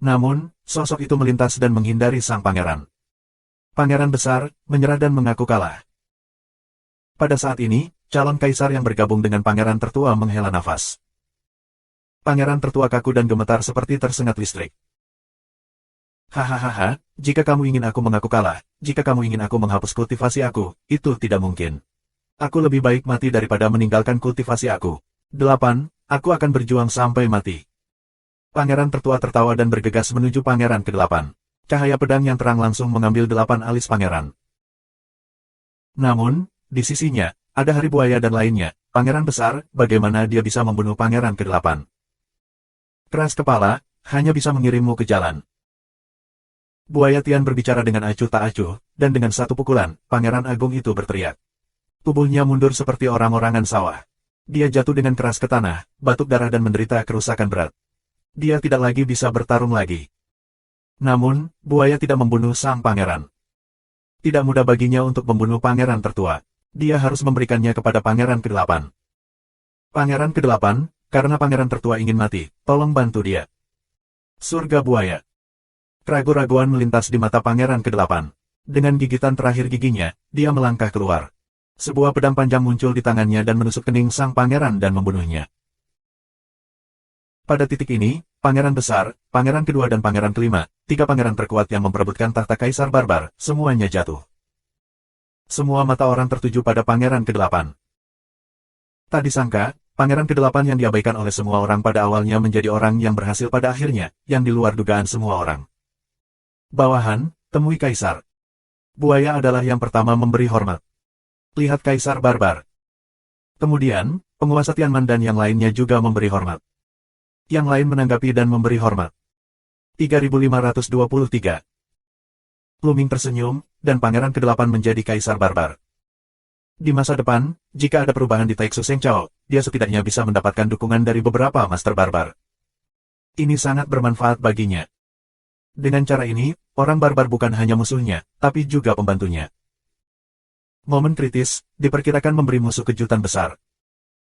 Namun, sosok itu melintas dan menghindari sang pangeran. Pangeran besar, menyerah dan mengaku kalah. Pada saat ini, calon kaisar yang bergabung dengan pangeran tertua menghela nafas. Pangeran tertua kaku dan gemetar seperti tersengat listrik. "Hahaha, jika kamu ingin aku mengaku kalah, jika kamu ingin aku menghapus kultivasi aku, itu tidak mungkin. Aku lebih baik mati daripada meninggalkan kultivasi aku. 8, aku akan berjuang sampai mati." Pangeran tertua tertawa dan bergegas menuju pangeran ke-8. Cahaya pedang yang terang langsung mengambil 8 alis pangeran. Namun, di sisinya, ada hari buaya dan lainnya. Pangeran besar, bagaimana dia bisa membunuh pangeran ke-8? Keras kepala, hanya bisa mengirimmu ke jalan. Buaya Tian berbicara dengan acuh tak acuh, dan dengan satu pukulan, pangeran agung itu berteriak. Tubuhnya mundur seperti orang-orangan sawah. Dia jatuh dengan keras ke tanah, batuk darah dan menderita kerusakan berat. Dia tidak lagi bisa bertarung lagi. Namun, buaya tidak membunuh sang pangeran. Tidak mudah baginya untuk membunuh pangeran tertua. Dia harus memberikannya kepada pangeran ke-8. Pangeran ke-8, karena pangeran tertua ingin mati, tolong bantu dia. Surga buaya. Keraguan-raguan melintas di mata pangeran ke-8. Dengan gigitan terakhir giginya, dia melangkah keluar. Sebuah pedang panjang muncul di tangannya dan menusuk kening sang pangeran dan membunuhnya. Pada titik ini, pangeran besar, pangeran kedua dan pangeran kelima, tiga pangeran terkuat yang memperebutkan tahta kaisar barbar, semuanya jatuh. Semua mata orang tertuju pada pangeran ke-8. Tak disangka, pangeran ke-8 yang diabaikan oleh semua orang pada awalnya menjadi orang yang berhasil pada akhirnya, yang di luar dugaan semua orang. Bawahan, temui kaisar. Buaya adalah yang pertama memberi hormat. Lihat kaisar barbar. Kemudian, penguasa Tianman dan yang lainnya juga memberi hormat. Yang lain menanggapi dan memberi hormat. 3523. Luming tersenyum, dan pangeran ke-8 menjadi kaisar barbar. Di masa depan, jika ada perubahan di Taiksu Sengchao, dia setidaknya bisa mendapatkan dukungan dari beberapa master barbar. Ini sangat bermanfaat baginya. Dengan cara ini, orang barbar bukan hanya musuhnya, tapi juga pembantunya. Momen kritis, diperkirakan memberi musuh kejutan besar.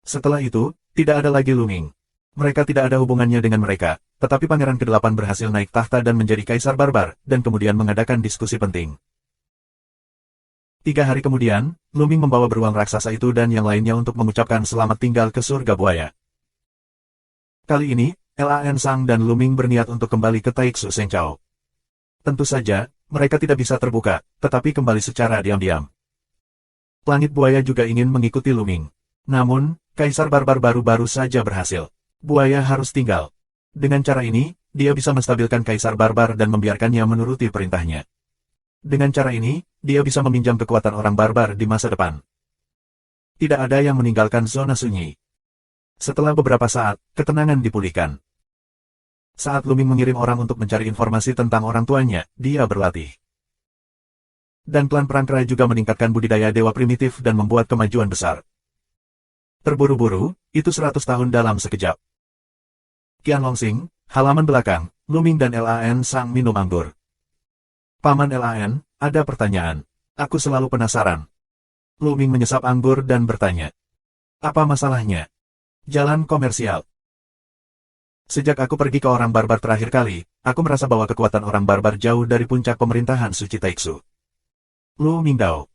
Setelah itu, tidak ada lagi Luming. Mereka tidak ada hubungannya dengan mereka, tetapi pangeran ke-8 berhasil naik tahta dan menjadi kaisar barbar, dan kemudian mengadakan diskusi penting. 3 hari kemudian, Luming membawa beruang raksasa itu dan yang lainnya untuk mengucapkan selamat tinggal ke surga buaya. Kali ini, Lan Sang dan Luming berniat untuk kembali ke Taiksu Sengchao. Tentu saja, mereka tidak bisa terbuka, tetapi kembali secara diam-diam. Langit buaya juga ingin mengikuti Luming. Namun, kaisar barbar baru-baru saja berhasil. Buaya harus tinggal. Dengan cara ini, dia bisa menstabilkan kaisar barbar dan membiarkannya menuruti perintahnya. Dengan cara ini, dia bisa meminjam kekuatan orang barbar di masa depan. Tidak ada yang meninggalkan zona sunyi. Setelah beberapa saat, ketenangan dipulihkan. Saat Luming mengirim orang untuk mencari informasi tentang orang tuanya, dia berlatih. Dan klan perang kera juga meningkatkan budidaya dewa primitif dan membuat kemajuan besar. Terburu-buru, itu 100 tahun dalam sekejap. Qian Longsing, halaman belakang, Luming dan Lan Sang minum anggur. Paman Lan, ada pertanyaan. Aku selalu penasaran. Luming menyesap anggur dan bertanya. Apa masalahnya? Jalan komersial. Sejak aku pergi ke orang barbar terakhir kali, aku merasa bahwa kekuatan orang barbar jauh dari puncak pemerintahan suci Taiksu. Lu Mingdao.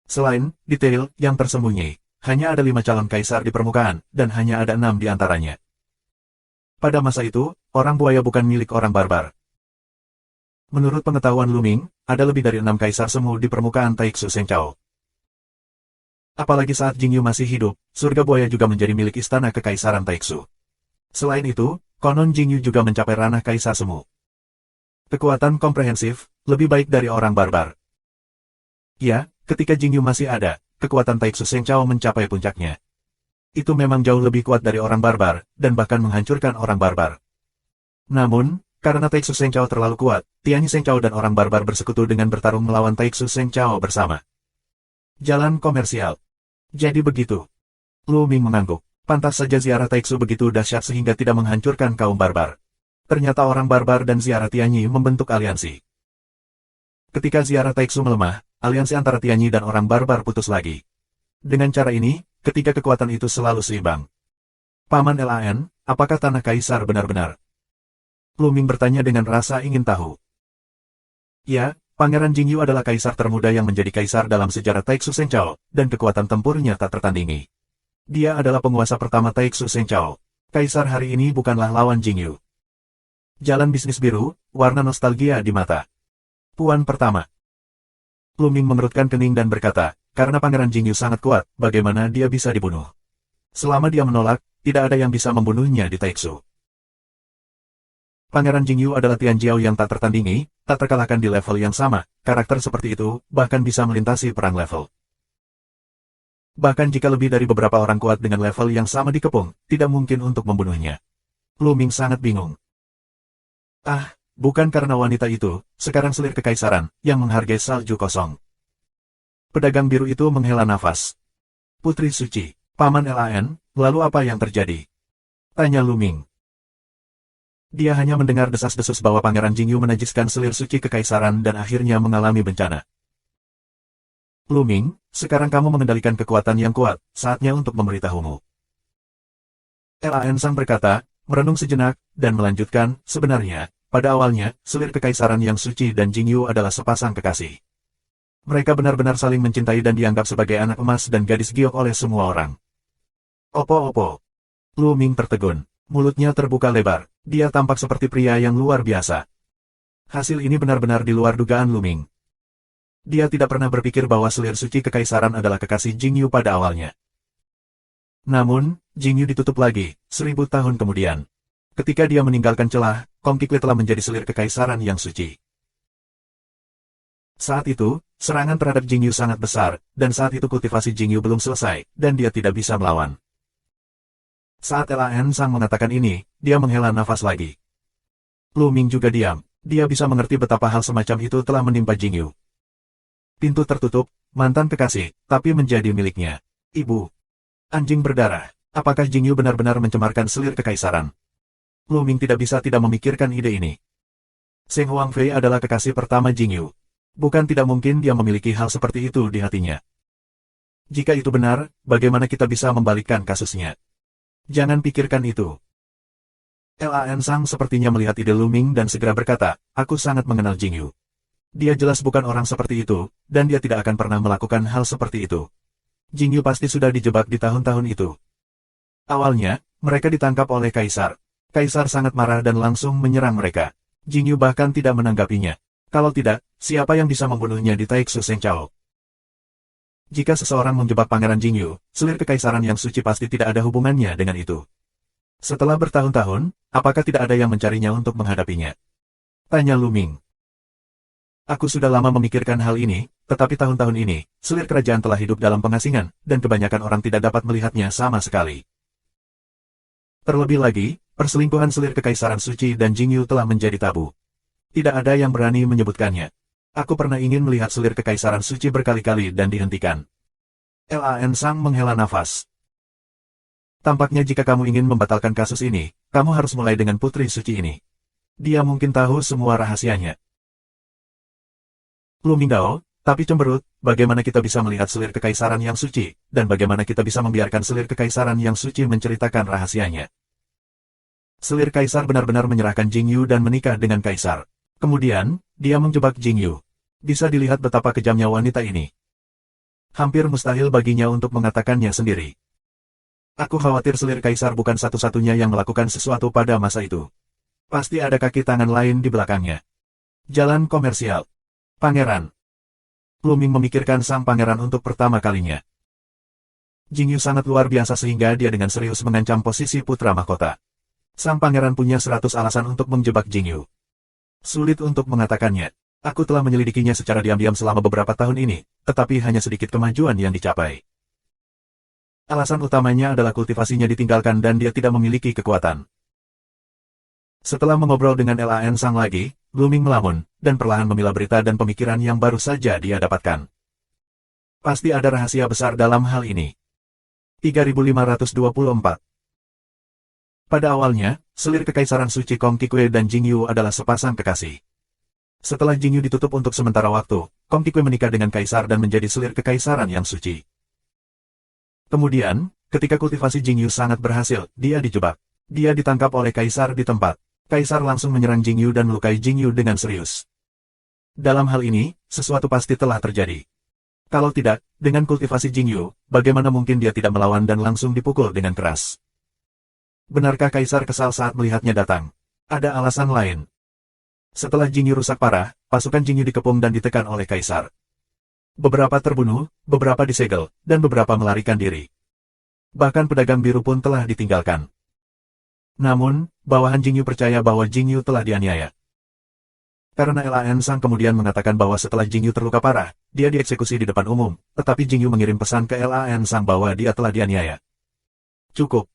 Selain detail yang tersembunyi, hanya ada 5 calon kaisar di permukaan, dan hanya ada 6 di antaranya. Pada masa itu, orang buaya bukan milik orang barbar. Menurut pengetahuan Luming, ada lebih dari 6 kaisar semu di permukaan Taiksu Sengchao. Apalagi saat Jingyu masih hidup, surga buaya juga menjadi milik istana kekaisaran Taiksu. Selain itu, konon Jingyu juga mencapai ranah kaisar semu. Kekuatan komprehensif, lebih baik dari orang barbar. Ya, ketika Jingyu masih ada, kekuatan Taiksu Sengchao mencapai puncaknya. Itu memang jauh lebih kuat dari orang barbar, dan bahkan menghancurkan orang barbar. Namun, karena Taiksu Sengchao terlalu kuat, Tianyi Sengchao dan orang barbar bersekutu dengan bertarung melawan Taiksu Sengchao bersama. Jalan komersial. Jadi begitu. Lu Ming mengangguk. Pantas saja ziarah Taiksu begitu dahsyat sehingga tidak menghancurkan kaum barbar. Ternyata orang barbar dan ziarah Tianyi membentuk aliansi. Ketika ziarah Taiksu melemah, aliansi antara Tianyi dan orang barbar putus lagi. Dengan cara ini, ketiga kekuatan itu selalu seimbang. Paman Lan, apakah tanah kaisar benar-benar? Luming bertanya dengan rasa ingin tahu. Ya, Pangeran Jingyu adalah kaisar termuda yang menjadi kaisar dalam sejarah Taiksu Sengchao, dan kekuatan tempurnya tak tertandingi. Dia adalah penguasa pertama Taiksu Sengchao. Kaisar hari ini bukanlah lawan Jingyu. Jalan bisnis biru, warna nostalgia di mata. Puan pertama. Luming mengerutkan kening dan berkata, karena Pangeran Jingyu sangat kuat, bagaimana dia bisa dibunuh? Selama dia menolak, tidak ada yang bisa membunuhnya di Taiksu. Pangeran Jingyu adalah Tianjiao yang tak tertandingi, tak terkalahkan di level yang sama, karakter seperti itu, bahkan bisa melintasi perang level. Bahkan jika lebih dari beberapa orang kuat dengan level yang sama dikepung, tidak mungkin untuk membunuhnya. Lu Ming sangat bingung. Ah, bukan karena wanita itu, sekarang selir kekaisaran, yang menghargai salju kosong. Pedagang biru itu menghela nafas. Putri Suci, Paman Lan, lalu apa yang terjadi? Tanya Lu Ming. Dia hanya mendengar desas-desus bahwa Pangeran Jingyu menajiskan selir suci kekaisaran dan akhirnya mengalami bencana. Lu Ming, sekarang kamu mengendalikan kekuatan yang kuat, saatnya untuk memberitahumu. Lan Sang berkata, merenung sejenak, dan melanjutkan, sebenarnya, pada awalnya, selir kekaisaran yang suci dan Jingyu adalah sepasang kekasih. Mereka benar-benar saling mencintai dan dianggap sebagai anak emas dan gadis giok oleh semua orang. Opo-opo. Lu Ming tertegun. Mulutnya terbuka lebar. Dia tampak seperti pria yang luar biasa. Hasil ini benar-benar di luar dugaan Lu Ming. Dia tidak pernah berpikir bahwa selir suci kekaisaran adalah kekasih Jingyu pada awalnya. Namun, Jingyu ditutup lagi, 1000 tahun kemudian. Ketika dia meninggalkan celah, Kong Qixue telah menjadi selir kekaisaran yang suci. Saat itu, serangan terhadap Jingyu sangat besar, dan saat itu kultivasi Jingyu belum selesai, dan dia tidak bisa melawan. Saat Lan Sang mengatakan ini, dia menghela nafas lagi. Lu Ming juga diam, dia bisa mengerti betapa hal semacam itu telah menimpa Jingyu. Pintu tertutup, mantan kekasih, tapi menjadi miliknya. Ibu. Anjing berdarah. Apakah Jingyu benar-benar mencemarkan selir kekaisaran? Lu Ming tidak bisa tidak memikirkan ide ini. Seng Huangfei adalah kekasih pertama Jingyu. Bukan tidak mungkin dia memiliki hal seperti itu di hatinya. Jika itu benar, bagaimana kita bisa membalikkan kasusnya? Jangan pikirkan itu. Lan Sang sepertinya melihat ide Lu Ming dan segera berkata, aku sangat mengenal Jingyu. Dia jelas bukan orang seperti itu, dan dia tidak akan pernah melakukan hal seperti itu. Jingyu pasti sudah dijebak di tahun-tahun itu. Awalnya, mereka ditangkap oleh Kaisar. Kaisar sangat marah dan langsung menyerang mereka. Jingyu bahkan tidak menanggapinya. Kalau tidak, siapa yang bisa membunuhnya di Taiksu Sengchao? Jika seseorang menjebak Pangeran Jingyu, selir kekaisaran yang suci pasti tidak ada hubungannya dengan itu. Setelah bertahun-tahun, apakah tidak ada yang mencarinya untuk menghadapinya? Tanya Lu Ming. Aku sudah lama memikirkan hal ini, tetapi tahun-tahun ini, selir kerajaan telah hidup dalam pengasingan, dan kebanyakan orang tidak dapat melihatnya sama sekali. Terlebih lagi, perselingkuhan selir kekaisaran suci dan Jingyu telah menjadi tabu. Tidak ada yang berani menyebutkannya. Aku pernah ingin melihat selir kekaisaran suci berkali-kali dan dihentikan. Lan Sang menghela nafas. Tampaknya jika kamu ingin membatalkan kasus ini, kamu harus mulai dengan putri suci ini. Dia mungkin tahu semua rahasianya. Lu Mingdao, tapi cemberut, bagaimana kita bisa melihat selir kekaisaran yang suci, dan bagaimana kita bisa membiarkan selir kekaisaran yang suci menceritakan rahasianya. Selir kaisar benar-benar menyerahkan Jingyu dan menikah dengan kaisar. Kemudian, dia menjebak Jingyu. Bisa dilihat betapa kejamnya wanita ini. Hampir mustahil baginya untuk mengatakannya sendiri. Aku khawatir selir kaisar bukan satu-satunya yang melakukan sesuatu pada masa itu. Pasti ada kaki tangan lain di belakangnya. Jalan komersial. Pangeran. Lu Ming memikirkan sang pangeran untuk pertama kalinya. Jingyu sangat luar biasa sehingga dia dengan serius mengancam posisi putra mahkota. Sang pangeran punya 100 alasan untuk menjebak Jingyu. Sulit untuk mengatakannya. Aku telah menyelidikinya secara diam-diam selama beberapa tahun ini, tetapi hanya sedikit kemajuan yang dicapai. Alasan utamanya adalah kultivasinya ditinggalkan dan dia tidak memiliki kekuatan. Setelah mengobrol dengan Lan Sang lagi, Lu Ming melamun, dan perlahan memilah berita dan pemikiran yang baru saja dia dapatkan. Pasti ada rahasia besar dalam hal ini. 3524. Pada awalnya, selir kekaisaran suci Kong Qixue dan Jingyu adalah sepasang kekasih. Setelah Jingyu ditutup untuk sementara waktu, Kong Qixue menikah dengan kaisar dan menjadi selir kekaisaran yang suci. Kemudian, ketika kultivasi Jingyu sangat berhasil, dia dijebak. Dia ditangkap oleh kaisar di tempat. Kaisar langsung menyerang Jingyu dan melukai Jingyu dengan serius. Dalam hal ini, sesuatu pasti telah terjadi. Kalau tidak, dengan kultivasi Jingyu, bagaimana mungkin dia tidak melawan dan langsung dipukul dengan keras? Benarkah kaisar kesal saat melihatnya datang? Ada alasan lain. Setelah Jingyu rusak parah, pasukan Jingyu dikepung dan ditekan oleh kaisar. Beberapa terbunuh, beberapa disegel, dan beberapa melarikan diri. Bahkan pedagang biru pun telah ditinggalkan. Namun, bawahan Jingyu percaya bahwa Jingyu telah dianiaya. Karena Lan Sang kemudian mengatakan bahwa setelah Jingyu terluka parah, dia dieksekusi di depan umum, tetapi Jingyu mengirim pesan ke Lan Sang bahwa dia telah dianiaya. Cukup.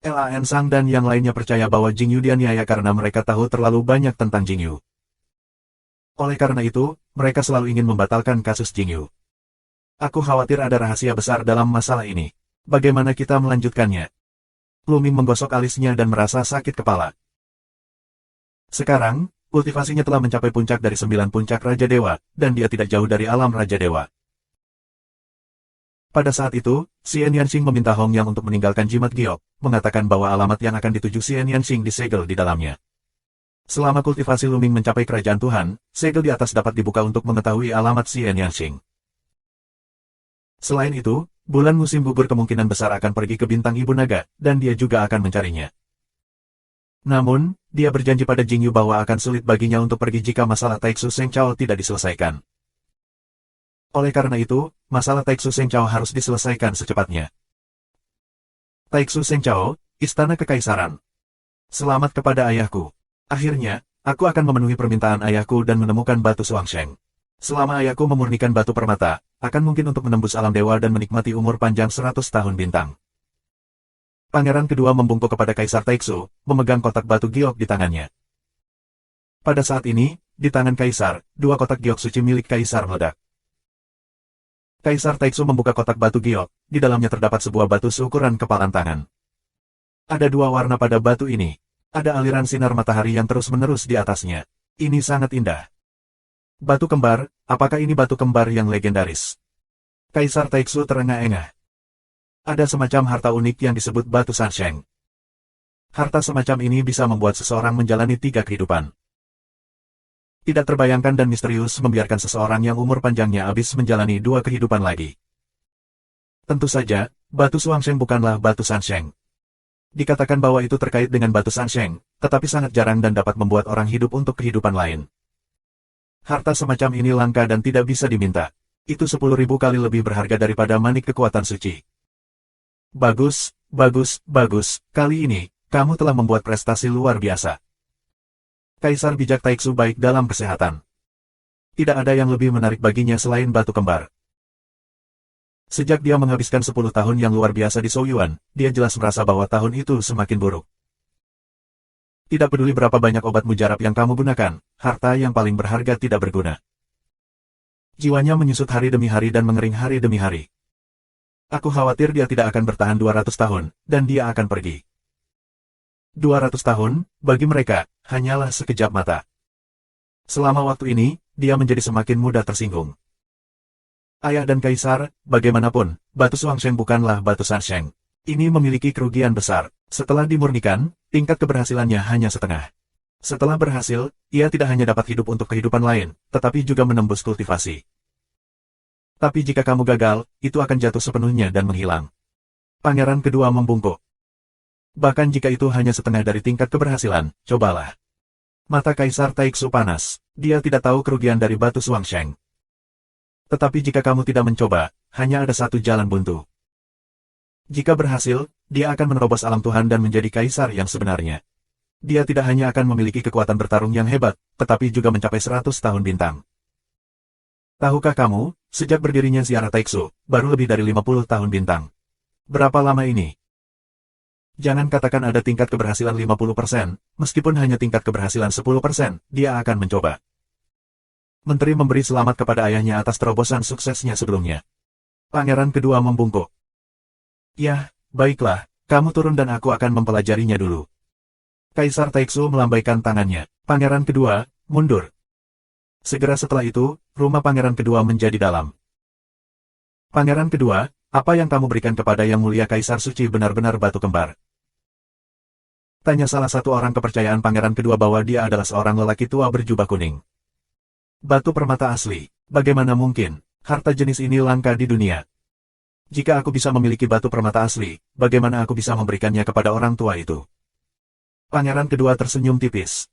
Lan Sang dan yang lainnya percaya bahwa Jingyu dianiaya karena mereka tahu terlalu banyak tentang Jingyu. Oleh karena itu, mereka selalu ingin membatalkan kasus Jingyu. Aku khawatir ada rahasia besar dalam masalah ini. Bagaimana kita melanjutkannya? Lu Ming menggosok alisnya dan merasa sakit kepala. Sekarang, kultivasinya telah mencapai puncak dari 9 puncak Raja Dewa, dan dia tidak jauh dari alam Raja Dewa. Pada saat itu, Xian Yanxing meminta Hong Yang untuk meninggalkan jimat giok, mengatakan bahwa alamat yang akan dituju Xian Yanxing disegel di dalamnya. Selama kultivasi Lu Ming mencapai kerajaan Tuhan, segel di atas dapat dibuka untuk mengetahui alamat Xian Yanxing. Selain itu, bulan musim gugur kemungkinan besar akan pergi ke bintang Ibu Naga, dan dia juga akan mencarinya. Namun, dia berjanji pada Jingyu bahwa akan sulit baginya untuk pergi jika masalah Taixu Seng Chao tidak diselesaikan. Oleh karena itu, masalah Taixu Seng Chao harus diselesaikan secepatnya. Taixu Seng Chao, Istana Kekaisaran. Selamat kepada ayahku. Akhirnya, aku akan memenuhi permintaan ayahku dan menemukan batu Suangsheng. Selama ayahku memurnikan batu permata, akan mungkin untuk menembus alam dewa dan menikmati umur panjang 100 tahun bintang. Pangeran kedua membungkuk kepada Kaisar Taixu, memegang kotak batu giok di tangannya. Pada saat ini, di tangan Kaisar, 2 kotak giok suci milik Kaisar meledak. Kaisar Taixu membuka kotak batu giok, di dalamnya terdapat sebuah batu seukuran kepalan tangan. Ada 2 warna pada batu ini. Ada aliran sinar matahari yang terus-menerus di atasnya. Ini sangat indah. Batu kembar, apakah ini batu kembar yang legendaris? Kaisar Taixu terengah-engah. Ada semacam harta unik yang disebut batu Sansheng. Harta semacam ini bisa membuat seseorang menjalani 3 kehidupan. Tidak terbayangkan dan misterius membiarkan seseorang yang umur panjangnya habis menjalani 2 kehidupan lagi. Tentu saja, batu Suangsheng bukanlah batu Sansheng. Dikatakan bahwa itu terkait dengan batu Sansheng, tetapi sangat jarang dan dapat membuat orang hidup untuk kehidupan lain. Harta semacam ini langka dan tidak bisa diminta. Itu 10.000 kali lebih berharga daripada manik kekuatan suci. Bagus, bagus, bagus, kali ini, kamu telah membuat prestasi luar biasa. Kaisar bijak Taixu baik dalam kesehatan. Tidak ada yang lebih menarik baginya selain batu kembar. Sejak dia menghabiskan 10 tahun yang luar biasa di Souyuan, dia jelas merasa bahwa tahun itu semakin buruk. Tidak peduli berapa banyak obat mujarab yang kamu gunakan, harta yang paling berharga tidak berguna. Jiwanya menyusut hari demi hari dan mengering hari demi hari. Aku khawatir dia tidak akan bertahan 200 tahun, dan dia akan pergi. 200 tahun, bagi mereka, hanyalah sekejap mata. Selama waktu ini, dia menjadi semakin mudah tersinggung. Ayah dan Kaisar, bagaimanapun, batu Suangsheng bukanlah batu Sansheng. Ini memiliki kerugian besar. Setelah dimurnikan, tingkat keberhasilannya hanya setengah. Setelah berhasil, ia tidak hanya dapat hidup untuk kehidupan lain, tetapi juga menembus kultivasi. Tapi jika kamu gagal, itu akan jatuh sepenuhnya dan menghilang. Pangeran kedua membungkuk. Bahkan jika itu hanya setengah dari tingkat keberhasilan, cobalah. Mata Kaisar Taixu panas. Dia tidak tahu kerugian dari batu Suangsheng. Tetapi jika kamu tidak mencoba, hanya ada satu jalan buntu. Jika berhasil, dia akan menerobos alam Tuhan dan menjadi Kaisar yang sebenarnya. Dia tidak hanya akan memiliki kekuatan bertarung yang hebat, tetapi juga mencapai 100 tahun bintang. Tahukah kamu, sejak berdirinya Ziarah Taixu, baru lebih dari 50 tahun bintang. Berapa lama ini? Jangan katakan ada tingkat keberhasilan 50%, meskipun hanya tingkat keberhasilan 10%, dia akan mencoba. Menteri memberi selamat kepada ayahnya atas terobosan suksesnya sebelumnya. Pangeran kedua membungkuk. Ya, baiklah, kamu turun dan aku akan mempelajarinya dulu. Kaisar Taixu melambaikan tangannya. Pangeran kedua, mundur. Segera setelah itu, rumah pangeran kedua menjadi dalam. Pangeran kedua, apa yang kamu berikan kepada Yang Mulia Kaisar Suci benar-benar batu kembar? Tanya salah satu orang kepercayaan pangeran kedua bahwa dia adalah seorang lelaki tua berjubah kuning. Batu permata asli, bagaimana mungkin, harta jenis ini langka di dunia. Jika aku bisa memiliki batu permata asli, bagaimana aku bisa memberikannya kepada orang tua itu? Pangeran kedua tersenyum tipis.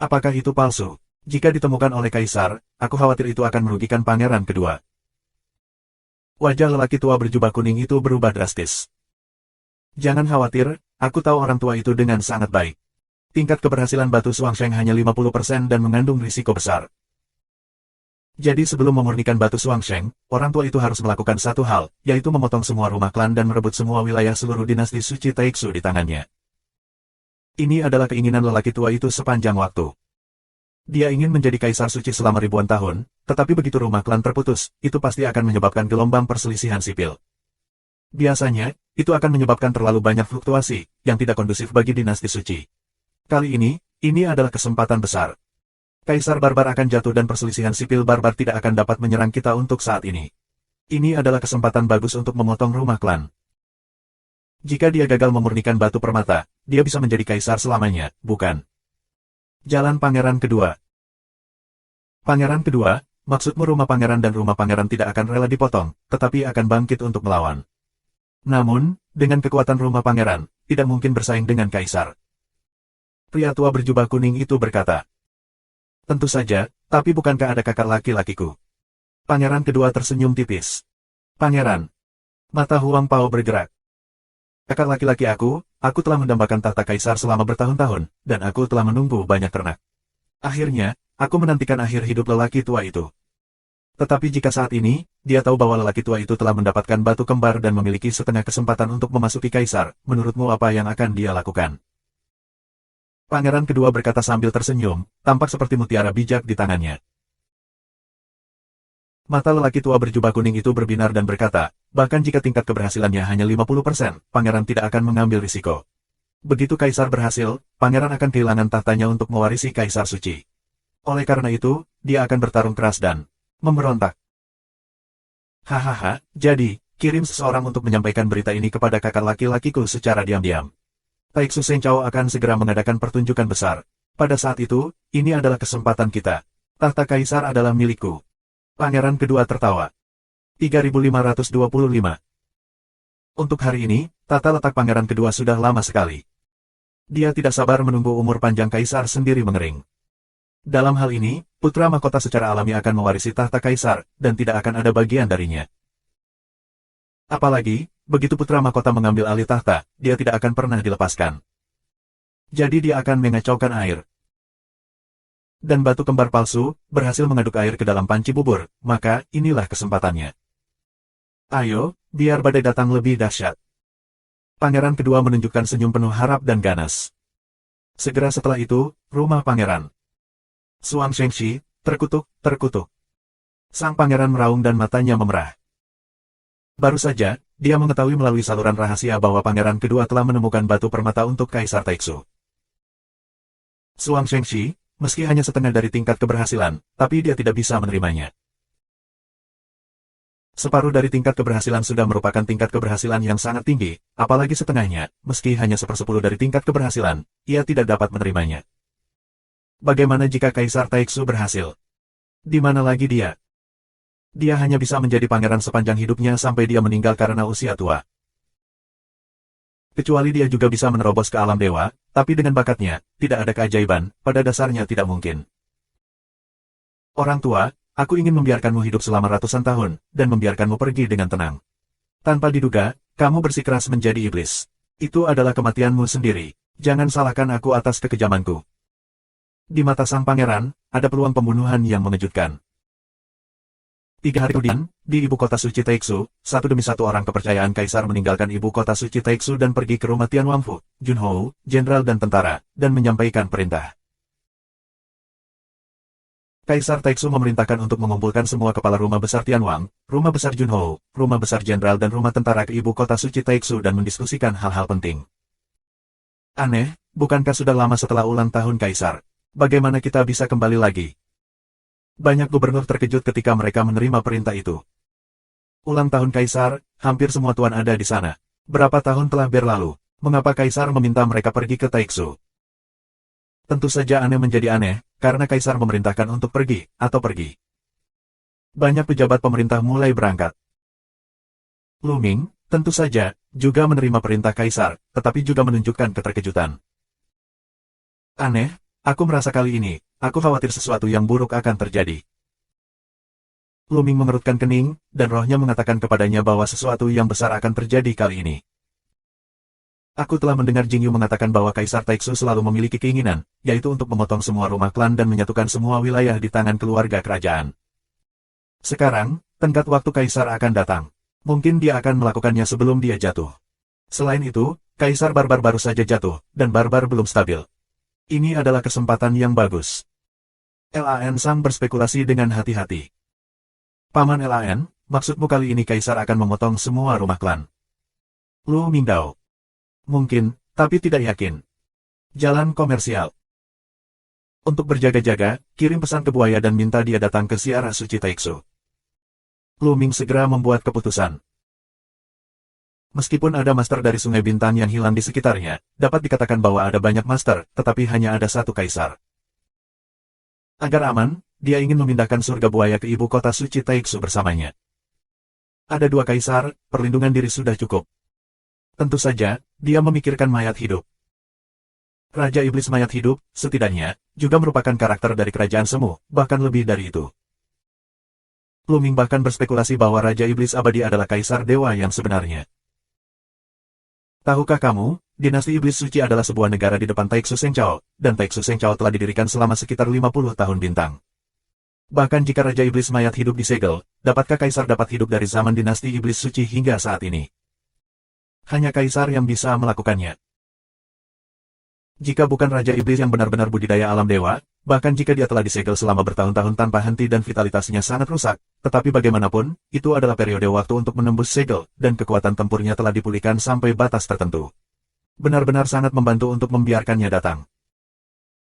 Apakah itu palsu? Jika ditemukan oleh Kaisar, aku khawatir itu akan merugikan pangeran kedua. Wajah lelaki tua berjubah kuning itu berubah drastis. Jangan khawatir, aku tahu orang tua itu dengan sangat baik. Tingkat keberhasilan batu Shuangsheng hanya 50% dan mengandung risiko besar. Jadi sebelum memurnikan batu Shuangsheng, orang tua itu harus melakukan satu hal, yaitu memotong semua rumah klan dan merebut semua wilayah seluruh dinasti suci Taixu di tangannya. Ini adalah keinginan lelaki tua itu sepanjang waktu. Dia ingin menjadi kaisar suci selama ribuan tahun, tetapi begitu rumah klan terputus, itu pasti akan menyebabkan gelombang perselisihan sipil. Biasanya, itu akan menyebabkan terlalu banyak fluktuasi, yang tidak kondusif bagi dinasti suci. Kali ini adalah kesempatan besar. Kaisar barbar akan jatuh dan perselisihan sipil barbar tidak akan dapat menyerang kita untuk saat ini. Ini adalah kesempatan bagus untuk memotong rumah klan. Jika dia gagal memurnikan batu permata, dia bisa menjadi kaisar selamanya, bukan? Jalan Pangeran Kedua. Pangeran Kedua, maksudmu rumah pangeran dan rumah pangeran tidak akan rela dipotong, tetapi akan bangkit untuk melawan. Namun, dengan kekuatan rumah pangeran, tidak mungkin bersaing dengan kaisar. Pria tua berjubah kuning itu berkata. Tentu saja, tapi bukankah ada kakak laki-lakiku? Pangeran Kedua tersenyum tipis. Pangeran. Mata Huang Pao bergerak. Kakak laki-laki aku telah mendambakan tahta kaisar selama bertahun-tahun, dan aku telah menunggu banyak ternak. Akhirnya, aku menantikan akhir hidup lelaki tua itu. Tetapi jika saat ini, dia tahu bahwa lelaki tua itu telah mendapatkan batu kembar dan memiliki setengah kesempatan untuk memasuki kaisar, menurutmu apa yang akan dia lakukan? Pangeran Kedua berkata sambil tersenyum, tampak seperti mutiara bijak di tangannya. Mata lelaki tua berjubah kuning itu berbinar dan berkata, bahkan jika tingkat keberhasilannya hanya 50%, pangeran tidak akan mengambil risiko. Begitu kaisar berhasil, pangeran akan kehilangan tahtanya untuk mewarisi kaisar suci. Oleh karena itu, dia akan bertarung keras dan memberontak. Hahaha, jadi, kirim seseorang untuk menyampaikan berita ini kepada kakak laki-lakiku secara diam-diam. Taixu Senchao akan segera mengadakan pertunjukan besar. Pada saat itu, ini adalah kesempatan kita. Tahta kaisar adalah milikku. Pangeran Kedua tertawa. 3525. Untuk hari ini, tata letak Pangeran Kedua sudah lama sekali. Dia tidak sabar menunggu umur panjang kaisar sendiri mengering. Dalam hal ini, putra mahkota secara alami akan mewarisi tahta kaisar, dan tidak akan ada bagian darinya. Apalagi, begitu putra mahkota mengambil alih tahta, dia tidak akan pernah dilepaskan. Jadi dia akan mengacaukan air. Dan batu kembar palsu, berhasil mengaduk air ke dalam panci bubur, maka inilah kesempatannya. Ayo, biar badai datang lebih dahsyat. Pangeran Kedua menunjukkan senyum penuh harap dan ganas. Segera setelah itu, rumah pangeran. Shuangsheng, terkutuk, terkutuk. Sang pangeran meraung dan matanya memerah. Baru saja, dia mengetahui melalui saluran rahasia bahwa Pangeran Kedua telah menemukan batu permata untuk Kaisar Taixu. Shuangsheng, meski hanya setengah dari tingkat keberhasilan, tapi dia tidak bisa menerimanya. Separuh dari tingkat keberhasilan sudah merupakan tingkat keberhasilan yang sangat tinggi, apalagi setengahnya, meski hanya 1/10 dari tingkat keberhasilan, ia tidak dapat menerimanya. Bagaimana jika Kaisar Taixu berhasil? Di mana lagi dia? Dia hanya bisa menjadi pangeran sepanjang hidupnya sampai dia meninggal karena usia tua. Kecuali dia juga bisa menerobos ke alam dewa, tapi dengan bakatnya, tidak ada keajaiban, pada dasarnya tidak mungkin. Orang tua, aku ingin membiarkanmu hidup selama ratusan tahun, dan membiarkanmu pergi dengan tenang. Tanpa diduga, kamu bersikeras menjadi iblis. Itu adalah kematianmu sendiri. Jangan salahkan aku atas kekejamanku. Di mata sang pangeran, ada peluang pembunuhan yang mengejutkan. 3 hari kemudian, di ibu kota suci Taixu, satu demi satu orang kepercayaan kaisar meninggalkan ibu kota suci Taixu dan pergi ke rumah Tian Wangfu, Junhou, jenderal dan tentara, dan menyampaikan perintah. Kaisar Taixu memerintahkan untuk mengumpulkan semua kepala rumah besar Tianwang, rumah besar Junhou, rumah besar jenderal dan rumah tentara ke ibu kota suci Taixu dan mendiskusikan hal-hal penting. Aneh, bukankah sudah lama setelah ulang tahun kaisar? Bagaimana kita bisa kembali lagi? Banyak gubernur terkejut ketika mereka menerima perintah itu. Ulang tahun kaisar, hampir semua tuan ada di sana. Berapa tahun telah berlalu, mengapa kaisar meminta mereka pergi ke Taixu? Tentu saja aneh menjadi aneh, karena kaisar memerintahkan untuk pergi, atau pergi. Banyak pejabat pemerintah mulai berangkat. Lu Ming, tentu saja, juga menerima perintah kaisar, tetapi juga menunjukkan keterkejutan. Aneh, aku merasa kali ini, aku khawatir sesuatu yang buruk akan terjadi. Lu Ming mengerutkan kening, dan rohnya mengatakan kepadanya bahwa sesuatu yang besar akan terjadi kali ini. Aku telah mendengar Jing Yu mengatakan bahwa Kaisar Taixu selalu memiliki keinginan, yaitu untuk memotong semua rumah klan dan menyatukan semua wilayah di tangan keluarga kerajaan. Sekarang, tenggat waktu Kaisar akan datang. Mungkin dia akan melakukannya sebelum dia jatuh. Selain itu, Kaisar Barbar baru saja jatuh, dan Barbar belum stabil. Ini adalah kesempatan yang bagus. Lan Sang berspekulasi dengan hati-hati. Paman Lan, maksudmu kali ini Kaisar akan memotong semua rumah klan? Lu Mingdao. Mungkin, tapi tidak yakin. Jalan komersial. Untuk berjaga-jaga, kirim pesan ke buaya dan minta dia datang ke Ziarah Suci Taixu. Lu Ming segera membuat keputusan. Meskipun ada master dari Sungai Bintang yang hilang di sekitarnya, dapat dikatakan bahwa ada banyak master, tetapi hanya ada satu kaisar. Agar aman, dia ingin memindahkan surga buaya ke ibu kota suci Taixu bersamanya. Ada dua kaisar, perlindungan diri sudah cukup. Tentu saja, dia memikirkan mayat hidup. Raja Iblis mayat hidup, setidaknya, juga merupakan karakter dari kerajaan semu, bahkan lebih dari itu. Lu Ming bahkan berspekulasi bahwa Raja Iblis abadi adalah kaisar dewa yang sebenarnya. Tahukah kamu, dinasti Iblis Suci adalah sebuah negara di depan Taixu Sengchao, dan Taixu Sengchao telah didirikan selama sekitar 50 tahun bintang. Bahkan jika Raja Iblis mayat hidup disegel, dapatkah kaisar dapat hidup dari zaman dinasti Iblis Suci hingga saat ini? Hanya kaisar yang bisa melakukannya. Jika bukan Raja Iblis yang benar-benar budidaya alam dewa, bahkan jika dia telah disegel selama bertahun-tahun tanpa henti dan vitalitasnya sangat rusak, tetapi bagaimanapun, itu adalah periode waktu untuk menembus segel, dan kekuatan tempurnya telah dipulihkan sampai batas tertentu. Benar-benar sangat membantu untuk membiarkannya datang.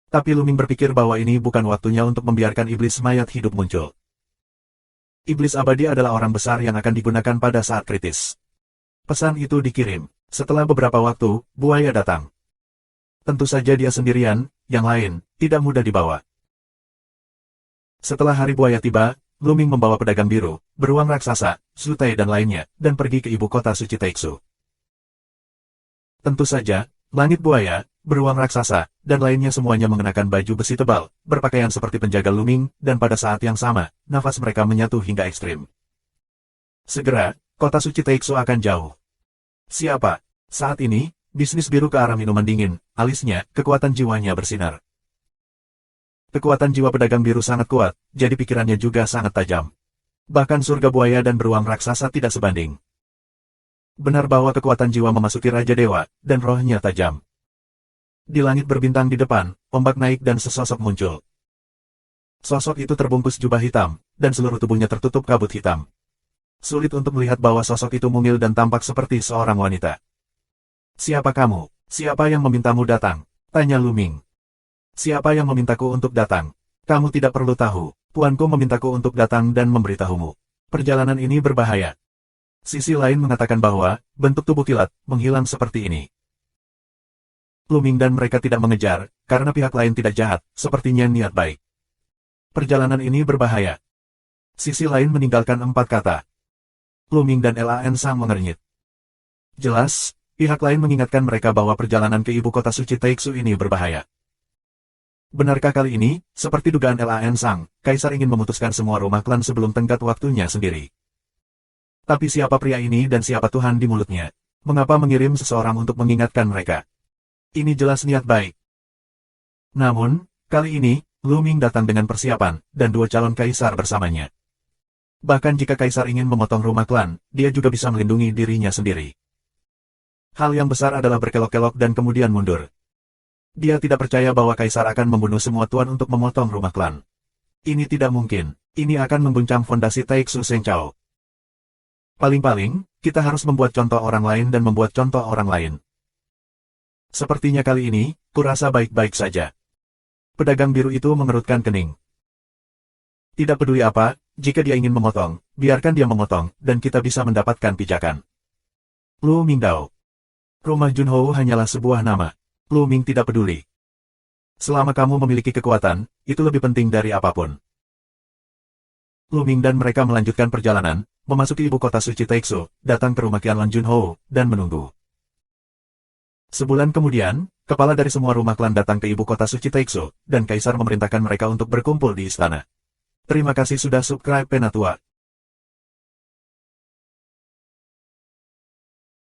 Tapi Lu Ming berpikir bahwa ini bukan waktunya untuk membiarkan iblis mayat hidup muncul. Iblis abadi adalah orang besar yang akan digunakan pada saat kritis. Pesan itu dikirim. Setelah beberapa waktu, buaya datang. Tentu saja dia sendirian, yang lain, tidak mudah dibawa. Setelah hari buaya tiba, Lu Ming membawa pedagang biru, beruang raksasa, Sutai dan lainnya, dan pergi ke ibu kota suci Taixu. Tentu saja, langit buaya, beruang raksasa, dan lainnya semuanya mengenakan baju besi tebal, berpakaian seperti penjaga Lu Ming, dan pada saat yang sama, nafas mereka menyatu hingga ekstrim. Segera, kota suci Taixu akan jauh. Siapa? Saat ini, bisnis biru ke arah minuman dingin, alisnya, kekuatan jiwanya bersinar. Kekuatan jiwa pedagang biru sangat kuat, jadi pikirannya juga sangat tajam. Bahkan surga buaya dan beruang raksasa tidak sebanding. Benar bahwa kekuatan jiwa memasuki Raja Dewa, dan rohnya tajam. Di langit berbintang di depan, ombak naik dan sesosok muncul. Sosok itu terbungkus jubah hitam, dan seluruh tubuhnya tertutup kabut hitam. Sulit untuk melihat bahwa sosok itu mungil dan tampak seperti seorang wanita. Siapa kamu? Siapa yang memintamu datang? Tanya Lu Ming. Siapa yang memintaku untuk datang? Kamu tidak perlu tahu. Tuanku memintaku untuk datang dan memberitahumu. Perjalanan ini berbahaya. Sisi lain mengatakan bahwa, bentuk tubuh kilat, menghilang seperti ini. Lu Ming dan mereka tidak mengejar, karena pihak lain tidak jahat, sepertinya niat baik. Perjalanan ini berbahaya. Sisi lain meninggalkan 4 kata. Lu Ming dan Lan Sang mengernyit. Jelas, pihak lain mengingatkan mereka bahwa perjalanan ke ibu kota suci Taixu ini berbahaya. Benarkah kali ini, seperti dugaan Lan Sang, Kaisar ingin memutuskan semua rumah klan sebelum tenggat waktunya sendiri? Tapi siapa pria ini dan siapa Tuhan di mulutnya? Mengapa mengirim seseorang untuk mengingatkan mereka? Ini jelas niat baik. Namun, kali ini, Lu Ming datang dengan persiapan, dan 2 calon kaisar bersamanya. Bahkan jika kaisar ingin memotong rumah klan, dia juga bisa melindungi dirinya sendiri. Hal yang besar adalah berkelok-kelok dan kemudian mundur. Dia tidak percaya bahwa kaisar akan membunuh semua tuan untuk memotong rumah klan. Ini tidak mungkin. Ini akan mengguncang fondasi Taixu Sengchao. Paling-paling, kita harus membuat contoh orang lain dan membuat contoh orang lain. Sepertinya kali ini, kurasa baik-baik saja. Pedagang biru itu mengerutkan kening. Tidak peduli apa, jika dia ingin memotong, biarkan dia memotong, dan kita bisa mendapatkan pijakan. Lu Mingdao. Rumah Junhou hanyalah sebuah nama. Lu Ming tidak peduli. Selama kamu memiliki kekuatan, itu lebih penting dari apapun. Lu Ming dan mereka melanjutkan perjalanan, memasuki ibu kota suci Taixu, datang ke rumah Qianlan Junhou, dan menunggu. Sebulan kemudian, kepala dari semua rumah klan datang ke ibu kota suci Taixu, dan kaisar memerintahkan mereka untuk berkumpul di istana. Terima kasih sudah subscribe Penatua.